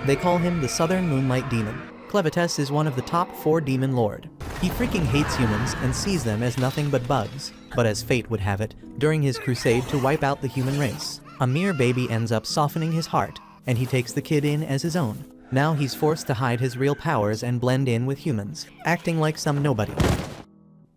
They call him the Southern Moonlight Demon. Clevites is one of the top 4 demon lord. He freaking hates humans and sees them as nothing but bugs. But as fate would have it, during his crusade to wipe out the human race, a mere baby ends up softening his heart, and he takes the kid in as his own. Now he's forced to hide his real powers and blend in with humans, acting like some nobody.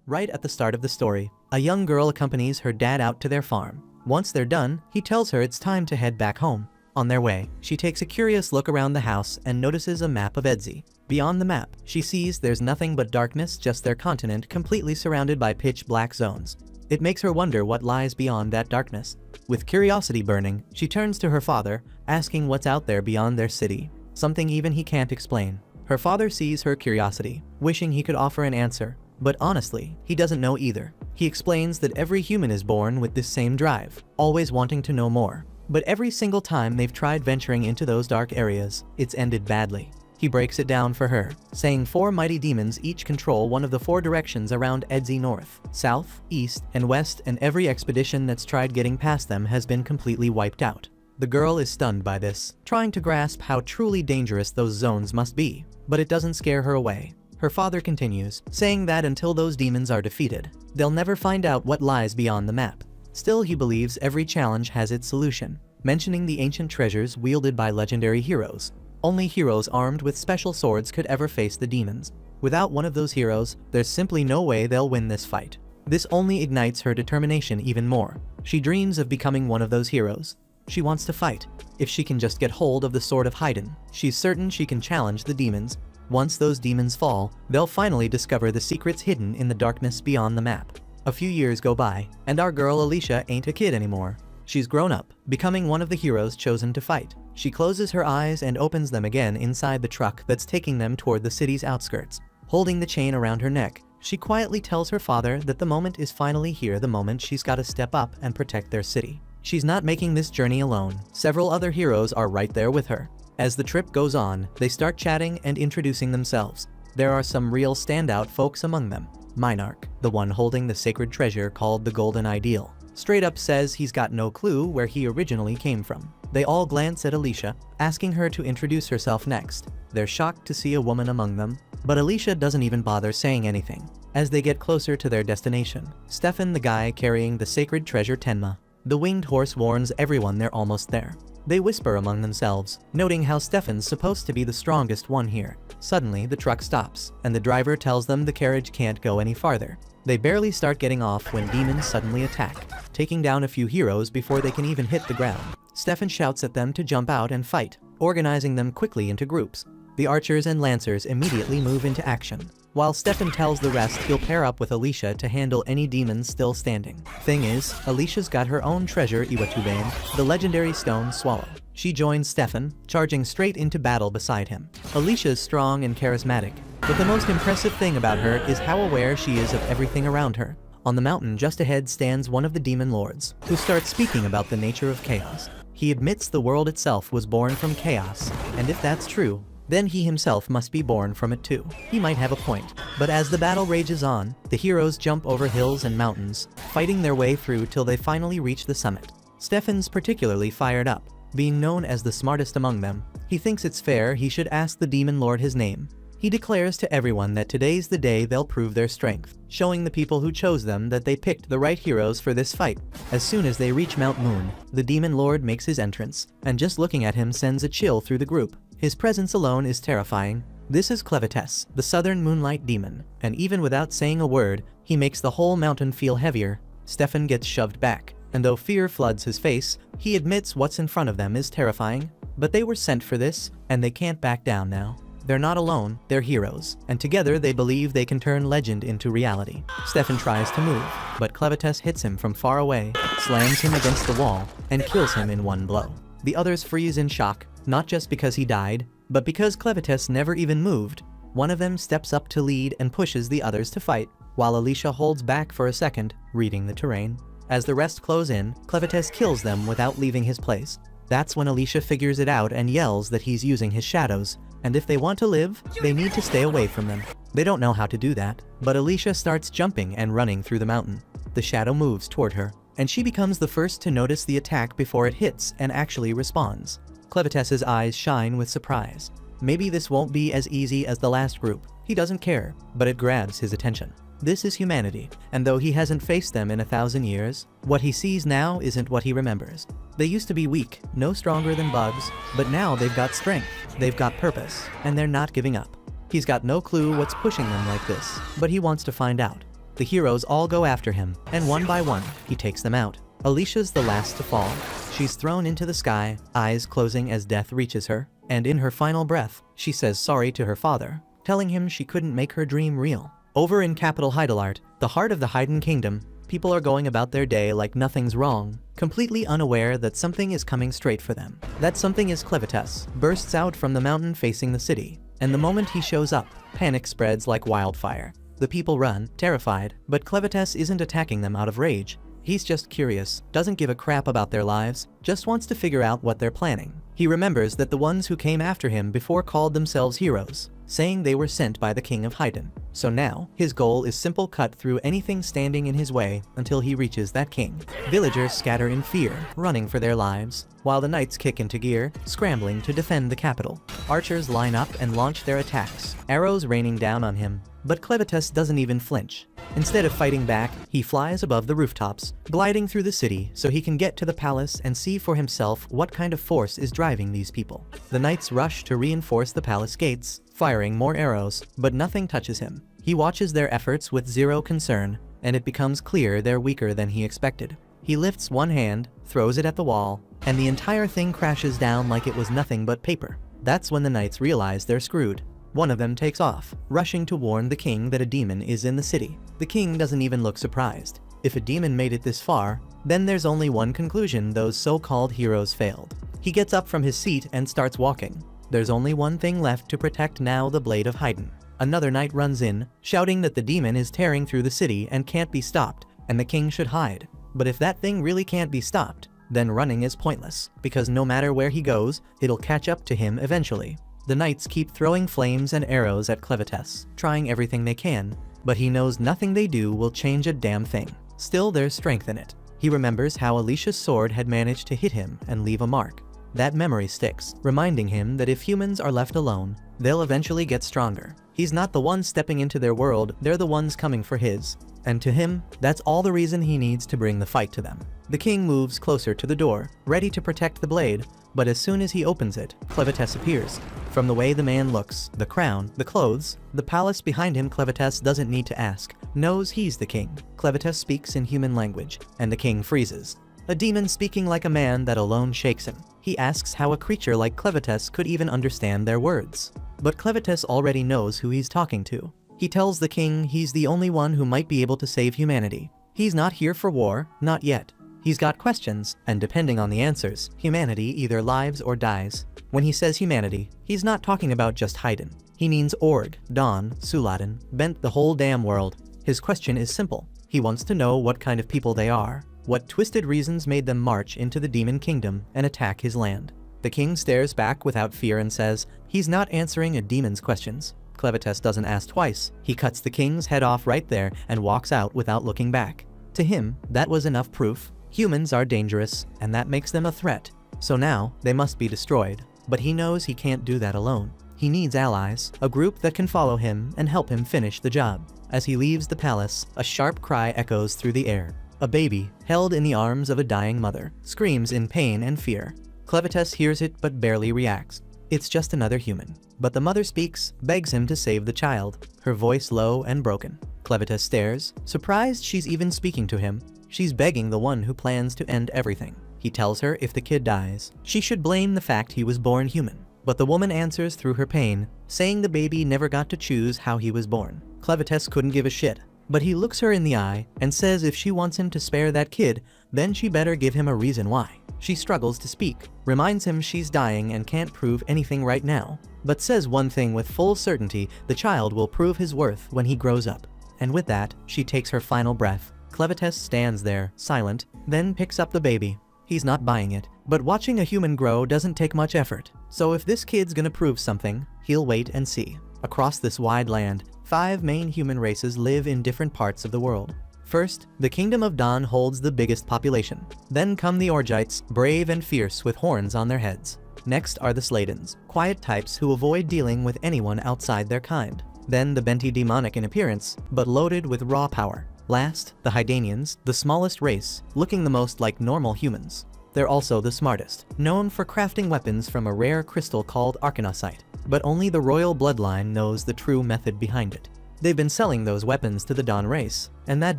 Right at the start of the story, a young girl accompanies her dad out to their farm. Once they're done, he tells her it's time to head back home. On their way, she takes a curious look around the house and notices a map of Edzi. Beyond the map, she sees there's nothing but darkness, just their continent completely surrounded by pitch black zones. It makes her wonder what lies beyond that darkness. With curiosity burning, she turns to her father, asking what's out there beyond their city. Something even he can't explain. Her father sees her curiosity, wishing he could offer an answer. But honestly, he doesn't know either. He explains that every human is born with this same drive, always wanting to know more. But every single time they've tried venturing into those dark areas, it's ended badly. He breaks it down for her, saying 4 mighty demons each control one of the 4 directions around Edzi: north, south, east, and west, and every expedition that's tried getting past them has been completely wiped out. The girl is stunned by this, trying to grasp how truly dangerous those zones must be, but it doesn't scare her away. Her father continues, saying that until those demons are defeated, they'll never find out what lies beyond the map. Still, he believes every challenge has its solution, mentioning the ancient treasures wielded by legendary heroes. Only heroes armed with special swords could ever face the demons. Without one of those heroes, there's simply no way they'll win this fight. This only ignites her determination even more. She dreams of becoming one of those heroes. She wants to fight. If she can just get hold of the Sword of Haydn, she's certain she can challenge the demons. Once those demons fall, they'll finally discover the secrets hidden in the darkness beyond the map. A few years go by, and our girl Alicia ain't a kid anymore. She's grown up, becoming one of the heroes chosen to fight. She closes her eyes and opens them again inside the truck that's taking them toward the city's outskirts. Holding the chain around her neck, she quietly tells her father that the moment is finally here, the moment she's got to step up and protect their city. She's not making this journey alone. Several other heroes are right there with her. As the trip goes on, they start chatting and introducing themselves. There are some real standout folks among them. Minarch, the one holding the sacred treasure called the Golden Ideal, straight up says he's got no clue where he originally came from. They all glance at Alicia, asking her to introduce herself next. They're shocked to see a woman among them, but Alicia doesn't even bother saying anything. As they get closer to their destination, Stefan, the guy carrying the sacred treasure Tenma, the winged horse, warns everyone they're almost there. They whisper among themselves, noting how Stefan's supposed to be the strongest one here. Suddenly, the truck stops, and the driver tells them the carriage can't go any farther. They barely start getting off when demons suddenly attack, taking down a few heroes before they can even hit the ground. Stefan shouts at them to jump out and fight, organizing them quickly into groups. The archers and lancers immediately move into action, while Stefan tells the rest he'll pair up with Alicia to handle any demons still standing. Thing is, Alicia's got her own treasure, Iwatubane, the legendary stone swallow. She joins Stefan, charging straight into battle beside him. Alicia's strong and charismatic, but the most impressive thing about her is how aware she is of everything around her. On the mountain just ahead stands one of the demon lords, who starts speaking about the nature of chaos. He admits the world itself was born from chaos, and if that's true, then he himself must be born from it too. He might have a point. But as the battle rages on, the heroes jump over hills and mountains, fighting their way through till they finally reach the summit. Stefan's particularly fired up. Being known as the smartest among them, he thinks it's fair he should ask the demon lord his name. He declares to everyone that today's the day they'll prove their strength, showing the people who chose them that they picked the right heroes for this fight. As soon as they reach Mount Moon, the demon lord makes his entrance, and just looking at him sends a chill through the group. His presence alone is terrifying. This is Clevites, the Southern Moonlight Demon, and even without saying a word, he makes the whole mountain feel heavier. Stefan gets shoved back, and though fear floods his face, he admits what's in front of them is terrifying. But they were sent for this, and they can't back down now. They're not alone, they're heroes, and together they believe they can turn legend into reality. Stefan tries to move, but Clevites hits him from far away, slams him against the wall, and kills him in one blow. The others freeze in shock, not just because he died, but because Clevites never even moved. One of them steps up to lead and pushes the others to fight, while Alicia holds back for a second, reading the terrain. As the rest close in, Clevites kills them without leaving his place. That's when Alicia figures it out and yells that he's using his shadows, and if they want to live, they need to stay away from them. They don't know how to do that, but Alicia starts jumping and running through the mountain. The shadow moves toward her, and she becomes the first to notice the attack before it hits and actually responds. Clevetess's eyes shine with surprise. Maybe this won't be as easy as the last group. He doesn't care, but it grabs his attention. This is humanity, and though he hasn't faced them in 1,000 years, what he sees now isn't what he remembers. They used to be weak, no stronger than bugs, but now they've got strength, they've got purpose, and they're not giving up. He's got no clue what's pushing them like this, but he wants to find out. The heroes all go after him, and one by one, he takes them out. Alicia's the last to fall. She's thrown into the sky, eyes closing as death reaches her, and in her final breath, she says sorry to her father, telling him she couldn't make her dream real. Over in capital Heidelart, the heart of the Heiden Kingdom, people are going about their day like nothing's wrong, completely unaware that something is coming straight for them. That something is Clevetess, bursts out from the mountain facing the city, and the moment he shows up, panic spreads like wildfire. The people run, terrified, but Clevetess isn't attacking them out of rage. He's just curious, doesn't give a crap about their lives, just wants to figure out what they're planning. He remembers that the ones who came after him before called themselves heroes, saying they were sent by the king of Heiden. So now, his goal is simple: cut through anything standing in his way until he reaches that king. Villagers scatter in fear, running for their lives, while the knights kick into gear, scrambling to defend the capital. Archers line up and launch their attacks, arrows raining down on him, but Clevetess doesn't even flinch. Instead of fighting back, he flies above the rooftops, gliding through the city so he can get to the palace and see for himself what kind of force is driving these people. The knights rush to reinforce the palace gates, firing more arrows, but nothing touches him. He watches their efforts with zero concern, and it becomes clear they're weaker than he expected. He lifts one hand, throws it at the wall, and the entire thing crashes down like it was nothing but paper. That's when the knights realize they're screwed. One of them takes off, rushing to warn the king that a demon is in the city. The king doesn't even look surprised. If a demon made it this far, then there's only one conclusion: those so-called heroes failed. He gets up from his seat and starts walking. There's only one thing left to protect now: the Blade of Heiden. Another knight runs in, shouting that the demon is tearing through the city and can't be stopped, and the king should hide. But if that thing really can't be stopped, then running is pointless, because no matter where he goes, it'll catch up to him eventually. The knights keep throwing flames and arrows at Clevetess, trying everything they can, but he knows nothing they do will change a damn thing. Still, there's strength in it. He remembers how Alicia's sword had managed to hit him and leave a mark. That memory sticks, reminding him that if humans are left alone, they'll eventually get stronger. He's not the one stepping into their world, they're the ones coming for his. And to him, that's all the reason he needs to bring the fight to them. The king moves closer to the door, ready to protect the blade, but as soon as he opens it, Clevetess appears. From the way the man looks, the crown, the clothes, the palace behind him, Clevetess doesn't need to ask, knows he's the king. Clevetess speaks in human language, and the king freezes. A demon speaking like a man that alone shakes him. He asks how a creature like Clevetess could even understand their words. But Clevetess already knows who he's talking to. He tells the king he's the only one who might be able to save humanity. He's not here for war, not yet. He's got questions, and depending on the answers, humanity either lives or dies. When he says humanity, he's not talking about just Heiden. He means Org, Don, Suladen, Bent, the whole damn world. His question is simple. He wants to know what kind of people they are, what twisted reasons made them march into the demon kingdom and attack his land. The king stares back without fear and says he's not answering a demon's questions. Clevetess doesn't ask twice. He cuts the king's head off right there and walks out without looking back. To him, that was enough proof. Humans are dangerous, and that makes them a threat. So now, they must be destroyed. But he knows he can't do that alone. He needs allies, a group that can follow him and help him finish the job. As he leaves the palace, a sharp cry echoes through the air. A baby, held in the arms of a dying mother, screams in pain and fear. Clevetess hears it but barely reacts. It's just another human. But the mother speaks, begs him to save the child, her voice low and broken. Clevetess stares, surprised she's even speaking to him. She's begging the one who plans to end everything. He tells her if the kid dies, she should blame the fact he was born human. But the woman answers through her pain, saying the baby never got to choose how he was born. Clevetess couldn't give a shit. But he looks her in the eye and says if she wants him to spare that kid, then she better give him a reason why. She struggles to speak, reminds him she's dying and can't prove anything right now, but says one thing with full certainty: the child will prove his worth when he grows up. And with that, she takes her final breath. Clevetess stands there, silent, then picks up the baby. He's not buying it, but watching a human grow doesn't take much effort. So if this kid's gonna prove something, he'll wait and see. Across this wide land, 5 main human races live in different parts of the world. First, the Kingdom of Don holds the biggest population. Then come the Orgites, brave and fierce with horns on their heads. Next are the Sladens, quiet types who avoid dealing with anyone outside their kind. Then the Benti, demonic in appearance, but loaded with raw power. Last, the Hydanians, the smallest race, looking the most like normal humans. They're also the smartest, known for crafting weapons from a rare crystal called arcanosite. But only the royal bloodline knows the true method behind it. They've been selling those weapons to the Dawn race, and that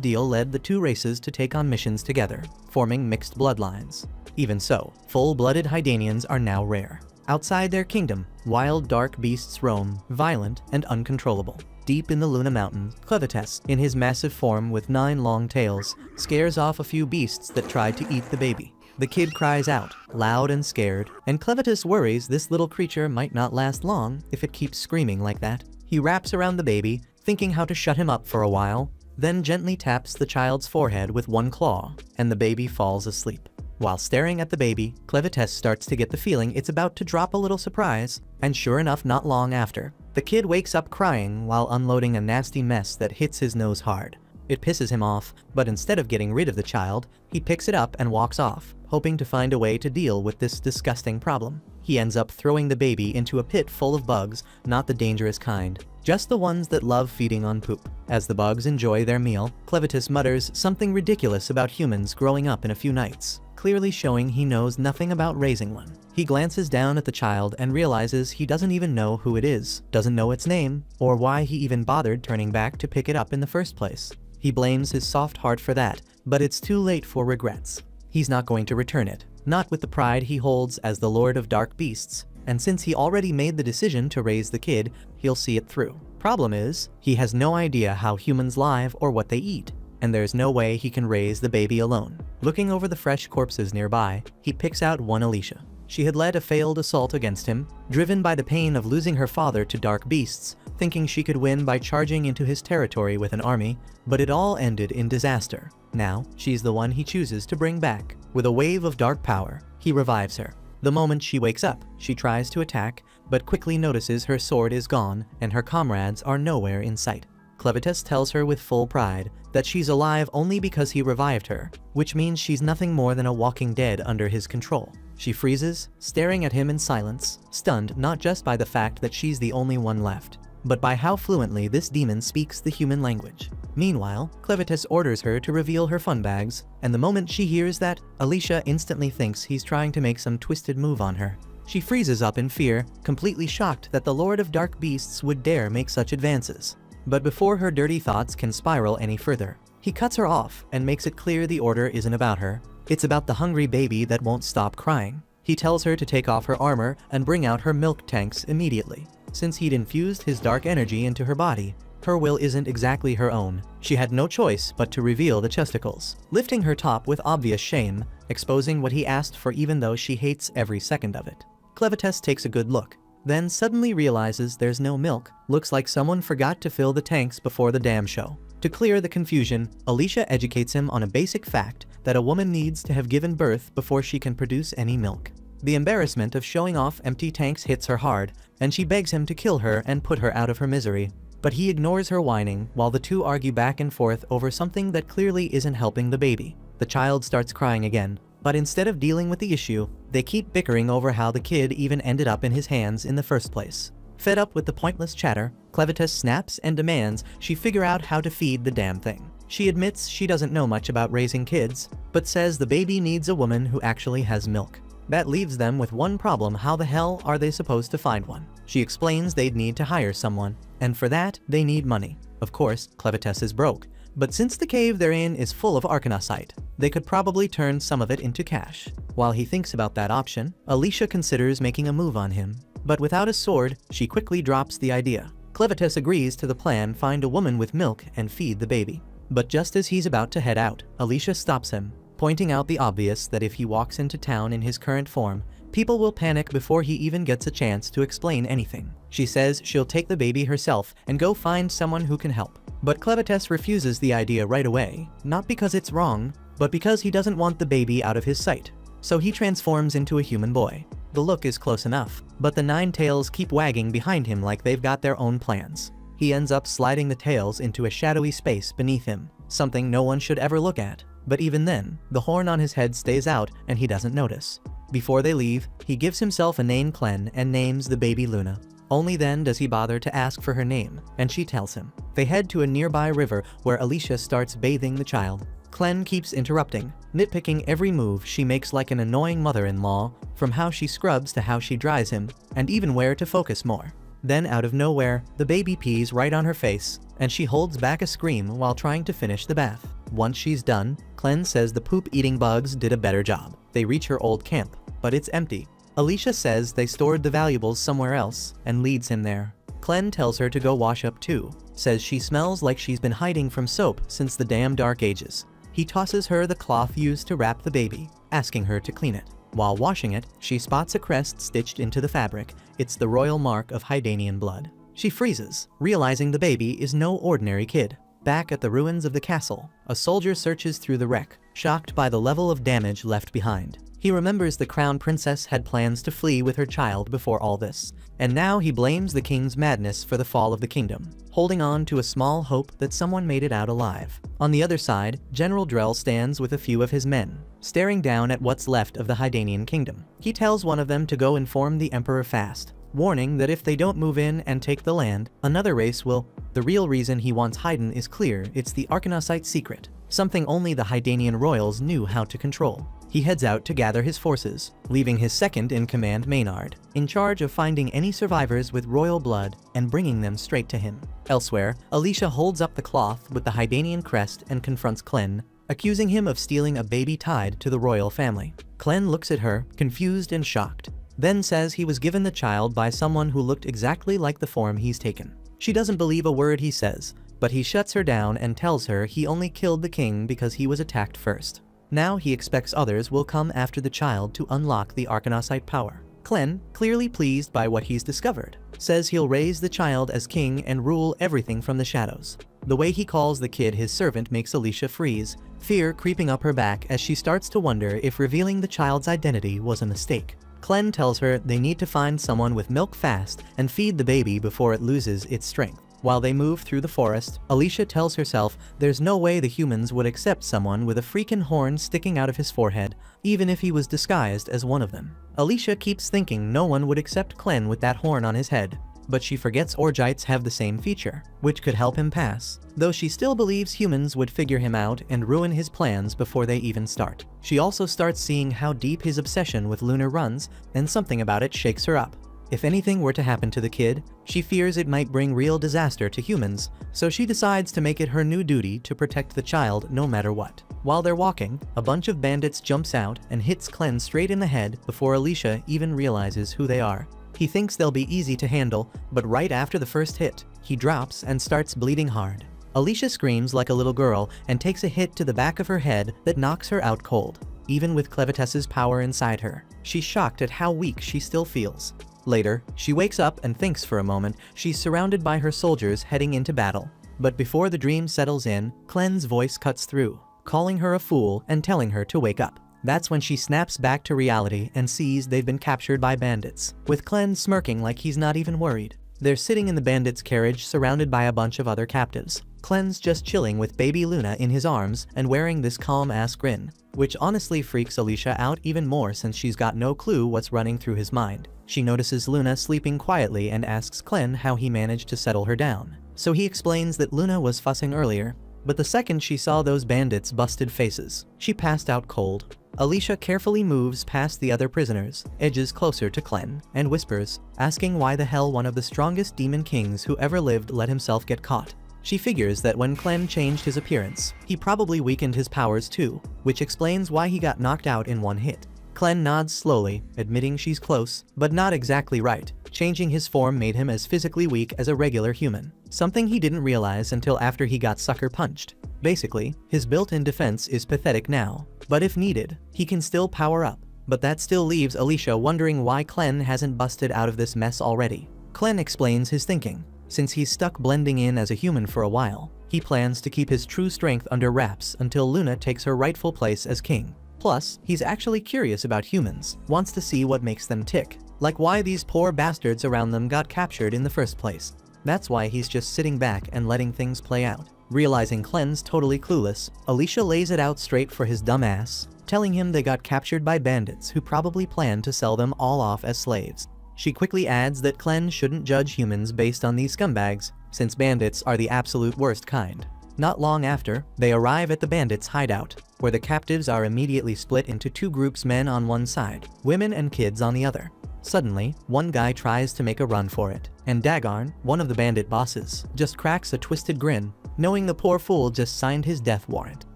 deal led the two races to take on missions together, forming mixed bloodlines. Even so, full-blooded Hydanians are now rare. Outside their kingdom, wild dark beasts roam, violent and uncontrollable. Deep in the Luna Mountains, Clevites, in his massive form with 9 long tails, scares off a few beasts that tried to eat the baby. The kid cries out, loud and scared, and Clevites worries this little creature might not last long if it keeps screaming like that. He wraps around the baby, thinking how to shut him up for a while, then gently taps the child's forehead with one claw, and the baby falls asleep. While staring at the baby, Clevites starts to get the feeling it's about to drop a little surprise, and sure enough, not long after, the kid wakes up crying while unloading a nasty mess that hits his nose hard. It pisses him off, but instead of getting rid of the child, he picks it up and walks off, hoping to find a way to deal with this disgusting problem. He ends up throwing the baby into a pit full of bugs, not the dangerous kind, just the ones that love feeding on poop. As the bugs enjoy their meal, Clevites mutters something ridiculous about humans growing up in a few nights, clearly showing he knows nothing about raising one. He glances down at the child and realizes he doesn't even know who it is, doesn't know its name, or why he even bothered turning back to pick it up in the first place. He blames his soft heart for that, but it's too late for regrets. He's not going to return it, not with the pride he holds as the Lord of Dark Beasts, and since he already made the decision to raise the kid, he'll see it through. Problem is, he has no idea how humans live or what they eat, and there's no way he can raise the baby alone. Looking over the fresh corpses nearby, he picks out one Alicia. She had led a failed assault against him, driven by the pain of losing her father to dark beasts, thinking she could win by charging into his territory with an army, but it all ended in disaster. Now, she's the one he chooses to bring back. With a wave of dark power, he revives her. The moment she wakes up, she tries to attack, but quickly notices her sword is gone and her comrades are nowhere in sight. Clevites tells her with full pride that she's alive only because he revived her, which means she's nothing more than a walking dead under his control. She freezes, staring at him in silence, stunned not just by the fact that she's the only one left, but by how fluently this demon speaks the human language. Meanwhile, Clevites orders her to reveal her fun bags, and the moment she hears that, Alicia instantly thinks he's trying to make some twisted move on her. She freezes up in fear, completely shocked that the Lord of Dark Beasts would dare make such advances. But before her dirty thoughts can spiral any further, he cuts her off and makes it clear the order isn't about her. It's about the hungry baby that won't stop crying. He tells her to take off her armor and bring out her milk tanks immediately. Since he'd infused his dark energy into her body, her will isn't exactly her own. She had no choice but to reveal the chesticles, lifting her top with obvious shame, exposing what he asked for even though she hates every second of it. Clevites takes a good look, then suddenly realizes there's no milk. Looks like someone forgot to fill the tanks before the damn show. To clear the confusion, Alicia educates him on a basic fact that a woman needs to have given birth before she can produce any milk. The embarrassment of showing off empty tanks hits her hard, and she begs him to kill her and put her out of her misery. But he ignores her whining while the two argue back and forth over something that clearly isn't helping the baby. The child starts crying again, but instead of dealing with the issue, they keep bickering over how the kid even ended up in his hands in the first place. Fed up with the pointless chatter, Clevites snaps and demands she figure out how to feed the damn thing. She admits she doesn't know much about raising kids, but says the baby needs a woman who actually has milk. That leaves them with one problem: how the hell are they supposed to find one? She explains they'd need to hire someone, and for that, they need money. Of course, Clevites is broke, but since the cave they're in is full of arcanosite, they could probably turn some of it into cash. While he thinks about that option, Alicia considers making a move on him, but without a sword, she quickly drops the idea. Clevites agrees to the plan: find a woman with milk and feed the baby. But just as he's about to head out, Alicia stops him, pointing out the obvious that if he walks into town in his current form, people will panic before he even gets a chance to explain anything. She says she'll take the baby herself and go find someone who can help. But Clevites refuses the idea right away, not because it's wrong, but because he doesn't want the baby out of his sight. So he transforms into a human boy. The look is close enough, but the 9 tails keep wagging behind him like they've got their own plans. He ends up sliding the tails into a shadowy space beneath him, something no one should ever look at. But even then, the horn on his head stays out and he doesn't notice. Before they leave, he gives himself a name Clen and names the baby Luna. Only then does he bother to ask for her name, and she tells him. They head to a nearby river where Alicia starts bathing the child. Clen keeps interrupting, nitpicking every move she makes like an annoying mother-in-law, from how she scrubs to how she dries him, and even where to focus more. Then out of nowhere, the baby pees right on her face, and she holds back a scream while trying to finish the bath. Once she's done, Clen says the poop-eating bugs did a better job. They reach her old camp, but it's empty. Alicia says they stored the valuables somewhere else, and leads him there. Clen tells her to go wash up too, says she smells like she's been hiding from soap since the damn dark ages. He tosses her the cloth used to wrap the baby, asking her to clean it. While washing it, she spots a crest stitched into the fabric. It's the royal mark of Hydanian blood. She freezes, realizing the baby is no ordinary kid. Back at the ruins of the castle, a soldier searches through the wreck, shocked by the level of damage left behind. He remembers the crown princess had plans to flee with her child before all this, and now he blames the king's madness for the fall of the kingdom, holding on to a small hope that someone made it out alive. On the other side, General Drell stands with a few of his men, staring down at what's left of the Hydanian kingdom. He tells one of them to go inform the emperor fast, warning that if they don't move in and take the land, another race will. The real reason he wants Hydan is clear: it's the Arcanosite secret, something only the Hydanian royals knew how to control. He heads out to gather his forces, leaving his second-in-command Maynard in charge of finding any survivors with royal blood and bringing them straight to him. Elsewhere, Alicia holds up the cloth with the Hydanian crest and confronts Clen, accusing him of stealing a baby tied to the royal family. Clen looks at her, confused and shocked, then says he was given the child by someone who looked exactly like the form he's taken. She doesn't believe a word he says, but he shuts her down and tells her he only killed the king because he was attacked first. Now he expects others will come after the child to unlock the Arcanosite power. Clen, clearly pleased by what he's discovered, says he'll raise the child as king and rule everything from the shadows. The way he calls the kid his servant makes Alicia freeze, fear creeping up her back as she starts to wonder if revealing the child's identity was a mistake. Clen tells her they need to find someone with milk fast and feed the baby before it loses its strength. While they move through the forest, Alicia tells herself there's no way the humans would accept someone with a freaking horn sticking out of his forehead, even if he was disguised as one of them. Alicia keeps thinking no one would accept Clen with that horn on his head, but she forgets Orgites have the same feature, which could help him pass, though she still believes humans would figure him out and ruin his plans before they even start. She also starts seeing how deep his obsession with Luna runs, and something about it shakes her up. If anything were to happen to the kid, she fears it might bring real disaster to humans, so she decides to make it her new duty to protect the child no matter what. While they're walking, a bunch of bandits jumps out and hits Clen straight in the head before Alicia even realizes who they are. He thinks they'll be easy to handle, but right after the first hit, he drops and starts bleeding hard. Alicia screams like a little girl and takes a hit to the back of her head that knocks her out cold. Even with Clevetess's power inside her, she's shocked at how weak she still feels. Later, she wakes up and thinks for a moment she's surrounded by her soldiers heading into battle. But before the dream settles in, Clen's voice cuts through, calling her a fool and telling her to wake up. That's when she snaps back to reality and sees they've been captured by bandits, with Clen smirking like he's not even worried. They're sitting in the bandits' carriage surrounded by a bunch of other captives. Clen's just chilling with baby Luna in his arms and wearing this calm-ass grin, which honestly freaks Alicia out even more since she's got no clue what's running through his mind. She notices Luna sleeping quietly and asks Clen how he managed to settle her down. So he explains that Luna was fussing earlier, but the second she saw those bandits' busted faces, she passed out cold. Alicia carefully moves past the other prisoners, edges closer to Clen, and whispers, asking why the hell one of the strongest demon kings who ever lived let himself get caught. She figures that when Clen changed his appearance, he probably weakened his powers too, which explains why he got knocked out in one hit. Clen nods slowly, admitting she's close, but not exactly right. Changing his form made him as physically weak as a regular human, something he didn't realize until after he got sucker punched. Basically, his built-in defense is pathetic now, but if needed, he can still power up. But that still leaves Alicia wondering why Clen hasn't busted out of this mess already. Clen explains his thinking. Since he's stuck blending in as a human for a while, he plans to keep his true strength under wraps until Luna takes her rightful place as king. Plus, he's actually curious about humans, wants to see what makes them tick, like why these poor bastards around them got captured in the first place. That's why he's just sitting back and letting things play out. Realizing Clen's totally clueless, Alicia lays it out straight for his dumb ass. telling him they got captured by bandits who probably planned to sell them all off as slaves. She quickly adds that Clen shouldn't judge humans based on these scumbags, since bandits are the absolute worst kind. Not long after, they arrive at the bandits' hideout, where the captives are immediately split into two groups, men on one side, women and kids on the other. Suddenly, one guy tries to make a run for it, and Dagarn, one of the bandit bosses, just cracks a twisted grin, knowing the poor fool just signed his death warrant.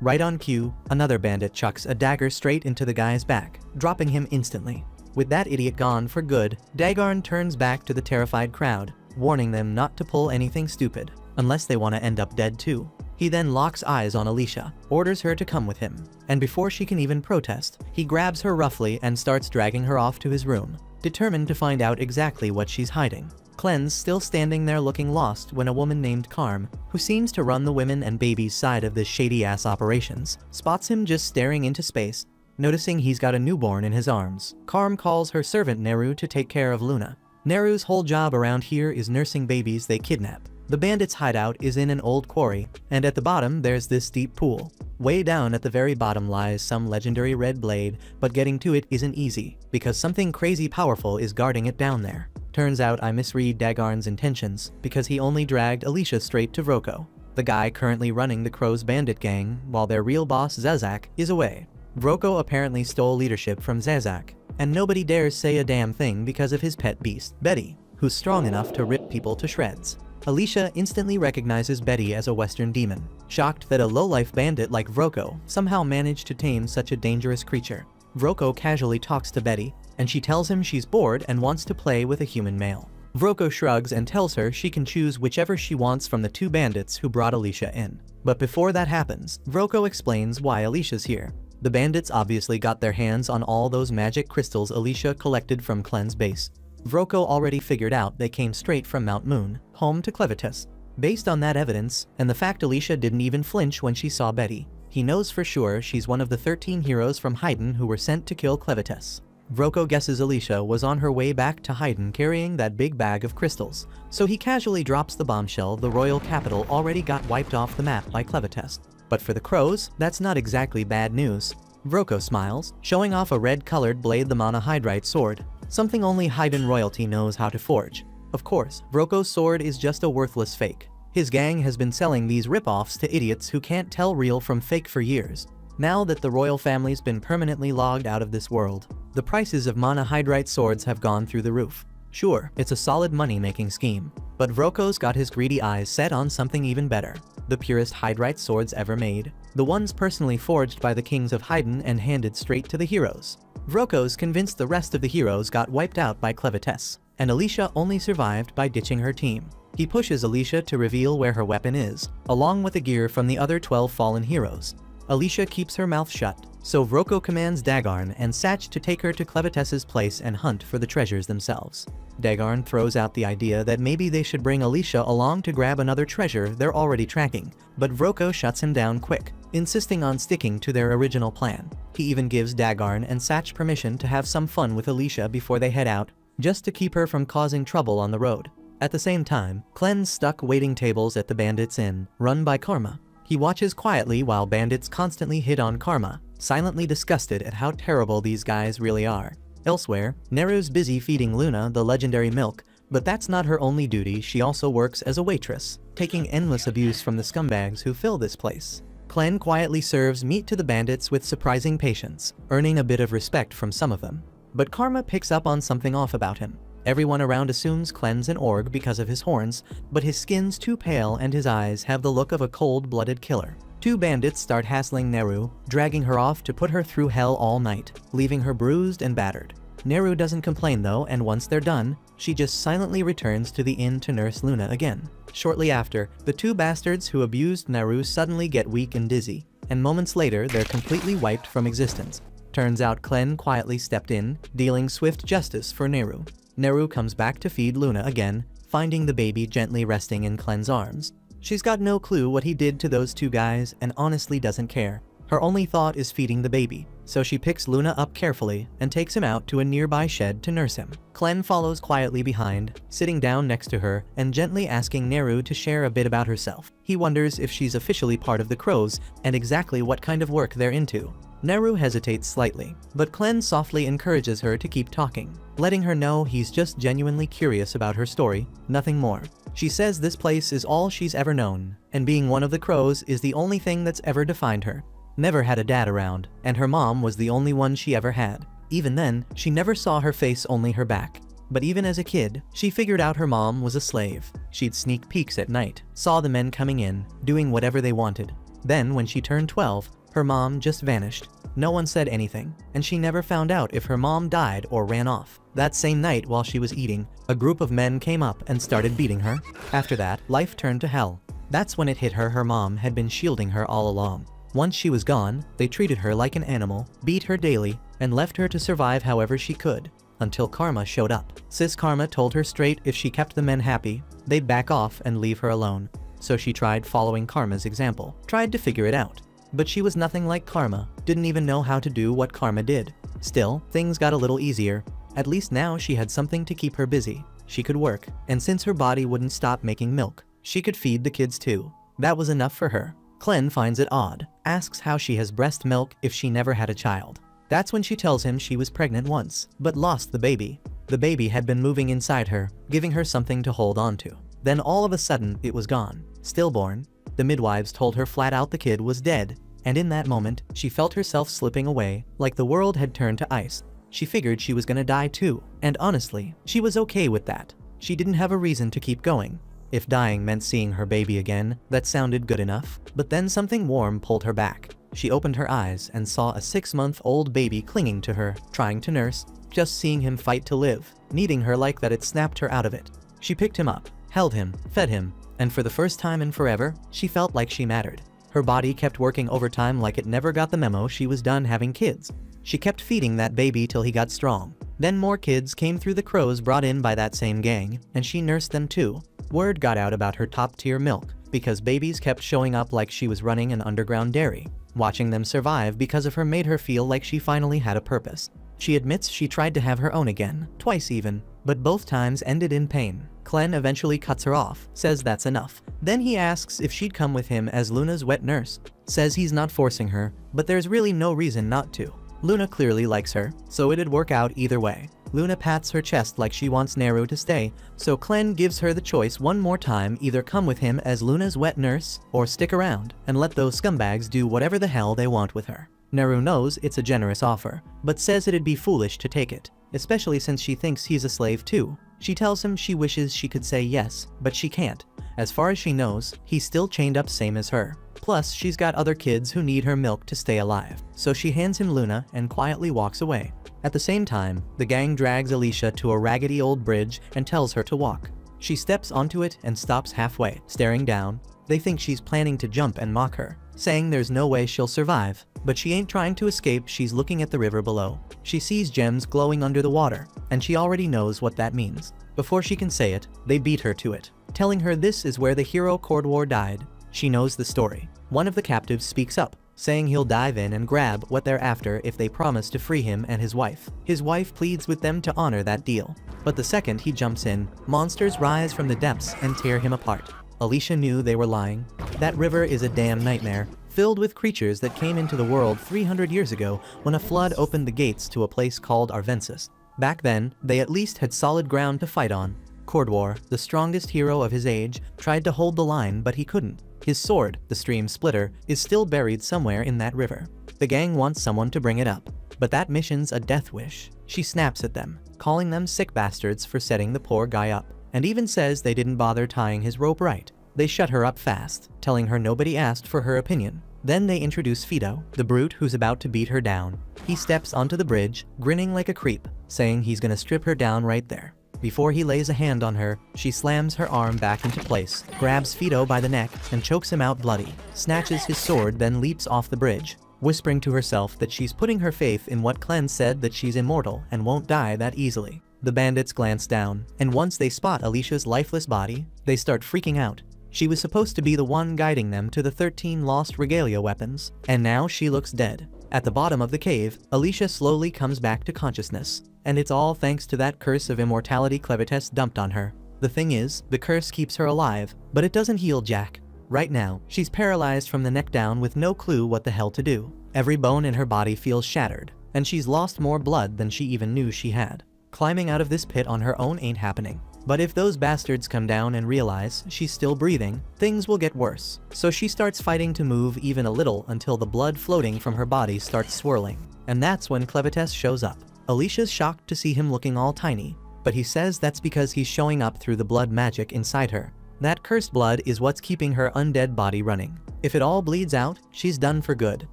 Right on cue, another bandit chucks a dagger straight into the guy's back, dropping him instantly. With that idiot gone for good, Dagarn turns back to the terrified crowd, warning them not to pull anything stupid, unless they want to end up dead too. He then locks eyes on Alicia, orders her to come with him, and before she can even protest, he grabs her roughly and starts dragging her off to his room, determined to find out exactly what she's hiding. Clen's still standing there looking lost when a woman named Carm, who seems to run the women and babies side of this shady-ass operations, spots him just staring into space. Noticing he's got a newborn in his arms, Carm calls her servant Neru to take care of Luna. Neru's whole job around here is nursing babies they kidnap. The bandits' hideout is in an old quarry, and at the bottom there's this deep pool. Way down at the very bottom lies some legendary red blade, but getting to it isn't easy, because something crazy powerful is guarding it down there. Turns out I misread Dagarn's intentions, because he only dragged Alicia straight to Vroko, the guy currently running the Crow's bandit gang, while their real boss Zazak is away. Vroko apparently stole leadership from Zazak, and nobody dares say a damn thing because of his pet beast, Betty, who's strong enough to rip people to shreds. Alicia instantly recognizes Betty as a Western demon, shocked that a low-life bandit like Vroko somehow managed to tame such a dangerous creature. Vroko casually talks to Betty, and she tells him she's bored and wants to play with a human male. Vroko shrugs and tells her she can choose whichever she wants from the two bandits who brought Alicia in. But before that happens, Vroko explains why Alicia's here. The bandits obviously got their hands on all those magic crystals Alicia collected from Clen's base. Vroko already figured out they came straight from Mount Moon, home to Clevitas. Based on that evidence, and the fact Alicia didn't even flinch when she saw Betty, he knows for sure she's one of the 13 heroes from Haydn who were sent to kill Clevitas. Vroko guesses Alicia was on her way back to Haydn carrying that big bag of crystals, so he casually drops the bombshell the royal capital already got wiped off the map by Clevitas. But for the Crows, that's not exactly bad news. Vroko smiles, showing off a red-colored blade, the monohydrite sword, something only Haydn royalty knows how to forge. Of course, Vroko's sword is just a worthless fake. His gang has been selling these rip-offs to idiots who can't tell real from fake for years. Now that the royal family's been permanently logged out of this world, the prices of monohydrite swords have gone through the roof. Sure, it's a solid money-making scheme, but Vroko's got his greedy eyes set on something even better. The purest hydrite swords ever made. The ones personally forged by the kings of Haydn and handed straight to the heroes. Vroko's convinced the rest of the heroes got wiped out by Clevitas, and Alicia only survived by ditching her team. He pushes Alicia to reveal where her weapon is, along with the gear from the other 12 fallen heroes. Alicia keeps her mouth shut, so Vroko commands Dagarn and Satch to take her to Clevitas's place and hunt for the treasures themselves. Dagarn throws out the idea that maybe they should bring Alicia along to grab another treasure they're already tracking, but Vroko shuts him down quick, insisting on sticking to their original plan. He even gives Dagarn and Satch permission to have some fun with Alicia before they head out, just to keep her from causing trouble on the road. At the same time, Clen's stuck waiting tables at the Bandits Inn, run by Karma. He watches quietly while bandits constantly hit on Karma, silently disgusted at how terrible these guys really are. Elsewhere, Neru's busy feeding Luna the legendary milk, but that's not her only duty. She also works as a waitress, taking endless abuse from the scumbags who fill this place. Clen quietly serves meat to the bandits with surprising patience, earning a bit of respect from some of them. But Karma picks up on something off about him. Everyone around assumes Clen's an orc because of his horns, but his skin's too pale and his eyes have the look of a cold-blooded killer. Two bandits start hassling Neru, dragging her off to put her through hell all night, leaving her bruised and battered. Neru doesn't complain though, and once they're done, she just silently returns to the inn to nurse Luna again. Shortly after, the two bastards who abused Neru suddenly get weak and dizzy, and moments later they're completely wiped from existence. Turns out Clen quietly stepped in, dealing swift justice for Neru. Neru comes back to feed Luna again, finding the baby gently resting in Clen's arms. She's got no clue what he did to those two guys and honestly doesn't care. Her only thought is feeding the baby, so she picks Luna up carefully and takes him out to a nearby shed to nurse him. Clen follows quietly behind, sitting down next to her and gently asking Neru to share a bit about herself. He wonders if she's officially part of the Crows and exactly what kind of work they're into. Neru hesitates slightly, but Clen softly encourages her to keep talking, letting her know he's just genuinely curious about her story, nothing more. She says this place is all she's ever known, and being one of the crows is the only thing that's ever defined her. Never had a dad around, and her mom was the only one she ever had. Even then, she never saw her face, only her back. But even as a kid, she figured out her mom was a slave. She'd sneak peeks at night, saw the men coming in, doing whatever they wanted. Then, when she turned 12, her mom just vanished. No one said anything, and she never found out if her mom died or ran off. That same night, while she was eating, a group of men came up and started beating her. After that, life turned to hell. That's when it hit her mom had been shielding her all along. Once she was gone, they treated her like an animal, beat her daily, and left her to survive however she could. Until Karma showed up. Sis Karma told her straight if she kept the men happy, they'd back off and leave her alone. So she tried following Karma's example, tried to figure it out. But she was nothing like Karma, didn't even know how to do what Karma did. Still, things got a little easier. At least now she had something to keep her busy. She could work, and since her body wouldn't stop making milk, she could feed the kids too. That was enough for her. Clen finds it odd, asks how she has breast milk if she never had a child. That's when she tells him she was pregnant once, but lost the baby. The baby had been moving inside her, giving her something to hold on to. Then all of a sudden, it was gone. Stillborn. The midwives told her flat out the kid was dead. And in that moment, she felt herself slipping away, like the world had turned to ice. She figured she was gonna die too, and honestly, she was okay with that. She didn't have a reason to keep going. If dying meant seeing her baby again, that sounded good enough. But then something warm pulled her back. She opened her eyes and saw a 6-month-old baby clinging to her, trying to nurse. Just seeing him fight to live, needing her like that, it snapped her out of it. She picked him up, held him, fed him, and for the first time in forever, she felt like she mattered. Her body kept working overtime like it never got the memo she was done having kids. She kept feeding that baby till he got strong. Then more kids came through the crows brought in by that same gang, and she nursed them too. Word got out about her top-tier milk, because babies kept showing up like she was running an underground dairy. Watching them survive because of her made her feel like she finally had a purpose. She admits she tried to have her own again, twice even, but both times ended in pain. Clen eventually cuts her off, says that's enough. Then he asks if she'd come with him as Luna's wet nurse. Says he's not forcing her, but there's really no reason not to. Luna clearly likes her, so it'd work out either way. Luna pats her chest like she wants Neru to stay, so Clen gives her the choice one more time: either come with him as Luna's wet nurse, or stick around and let those scumbags do whatever the hell they want with her. Neru knows it's a generous offer, but says it'd be foolish to take it, especially since she thinks he's a slave too. She tells him she wishes she could say yes, but she can't. As far as she knows, he's still chained up same as her. Plus, she's got other kids who need her milk to stay alive. So she hands him Luna and quietly walks away. At the same time, the gang drags Alicia to a raggedy old bridge and tells her to walk. She steps onto it and stops halfway, staring down. They think she's planning to jump and mock her, saying there's no way she'll survive. But she ain't trying to escape, she's looking at the river below. She sees gems glowing under the water, and she already knows what that means. Before she can say it, they beat her to it, telling her this is where the hero Cordwar died. She knows the story. One of the captives speaks up, saying he'll dive in and grab what they're after if they promise to free him and his wife. His wife pleads with them to honor that deal. But the second he jumps in, monsters rise from the depths and tear him apart. Alicia knew they were lying. That river is a damn nightmare, filled with creatures that came into the world 300 years ago when a flood opened the gates to a place called Arvensis. Back then, they at least had solid ground to fight on. Cordwar, the strongest hero of his age, tried to hold the line, but he couldn't. His sword, the Stream Splitter, is still buried somewhere in that river. The gang wants someone to bring it up, but that mission's a death wish. She snaps at them, calling them sick bastards for setting the poor guy up, and even says they didn't bother tying his rope right. They shut her up fast, telling her nobody asked for her opinion. Then they introduce Fido, the brute who's about to beat her down. He steps onto the bridge, grinning like a creep, saying he's gonna strip her down right there. Before he lays a hand on her, she slams her arm back into place, grabs Fido by the neck, and chokes him out bloody, snatches his sword, then leaps off the bridge, whispering to herself that she's putting her faith in what Clen said, that she's immortal and won't die that easily. The bandits glance down, and once they spot Alicia's lifeless body, they start freaking out. She was supposed to be the one guiding them to the 13 lost regalia weapons, and now she looks dead. At the bottom of the cave, Alicia slowly comes back to consciousness, and it's all thanks to that curse of immortality Clevites dumped on her. The thing is, the curse keeps her alive, but it doesn't heal Jack. Right now, she's paralyzed from the neck down with no clue what the hell to do. Every bone in her body feels shattered, and she's lost more blood than she even knew she had. Climbing out of this pit on her own ain't happening. But if those bastards come down and realize she's still breathing, things will get worse. So she starts fighting to move even a little until the blood floating from her body starts swirling. And that's when Clevetess shows up. Alicia's shocked to see him looking all tiny, but he says that's because he's showing up through the blood magic inside her. That cursed blood is what's keeping her undead body running. If it all bleeds out, she's done for good.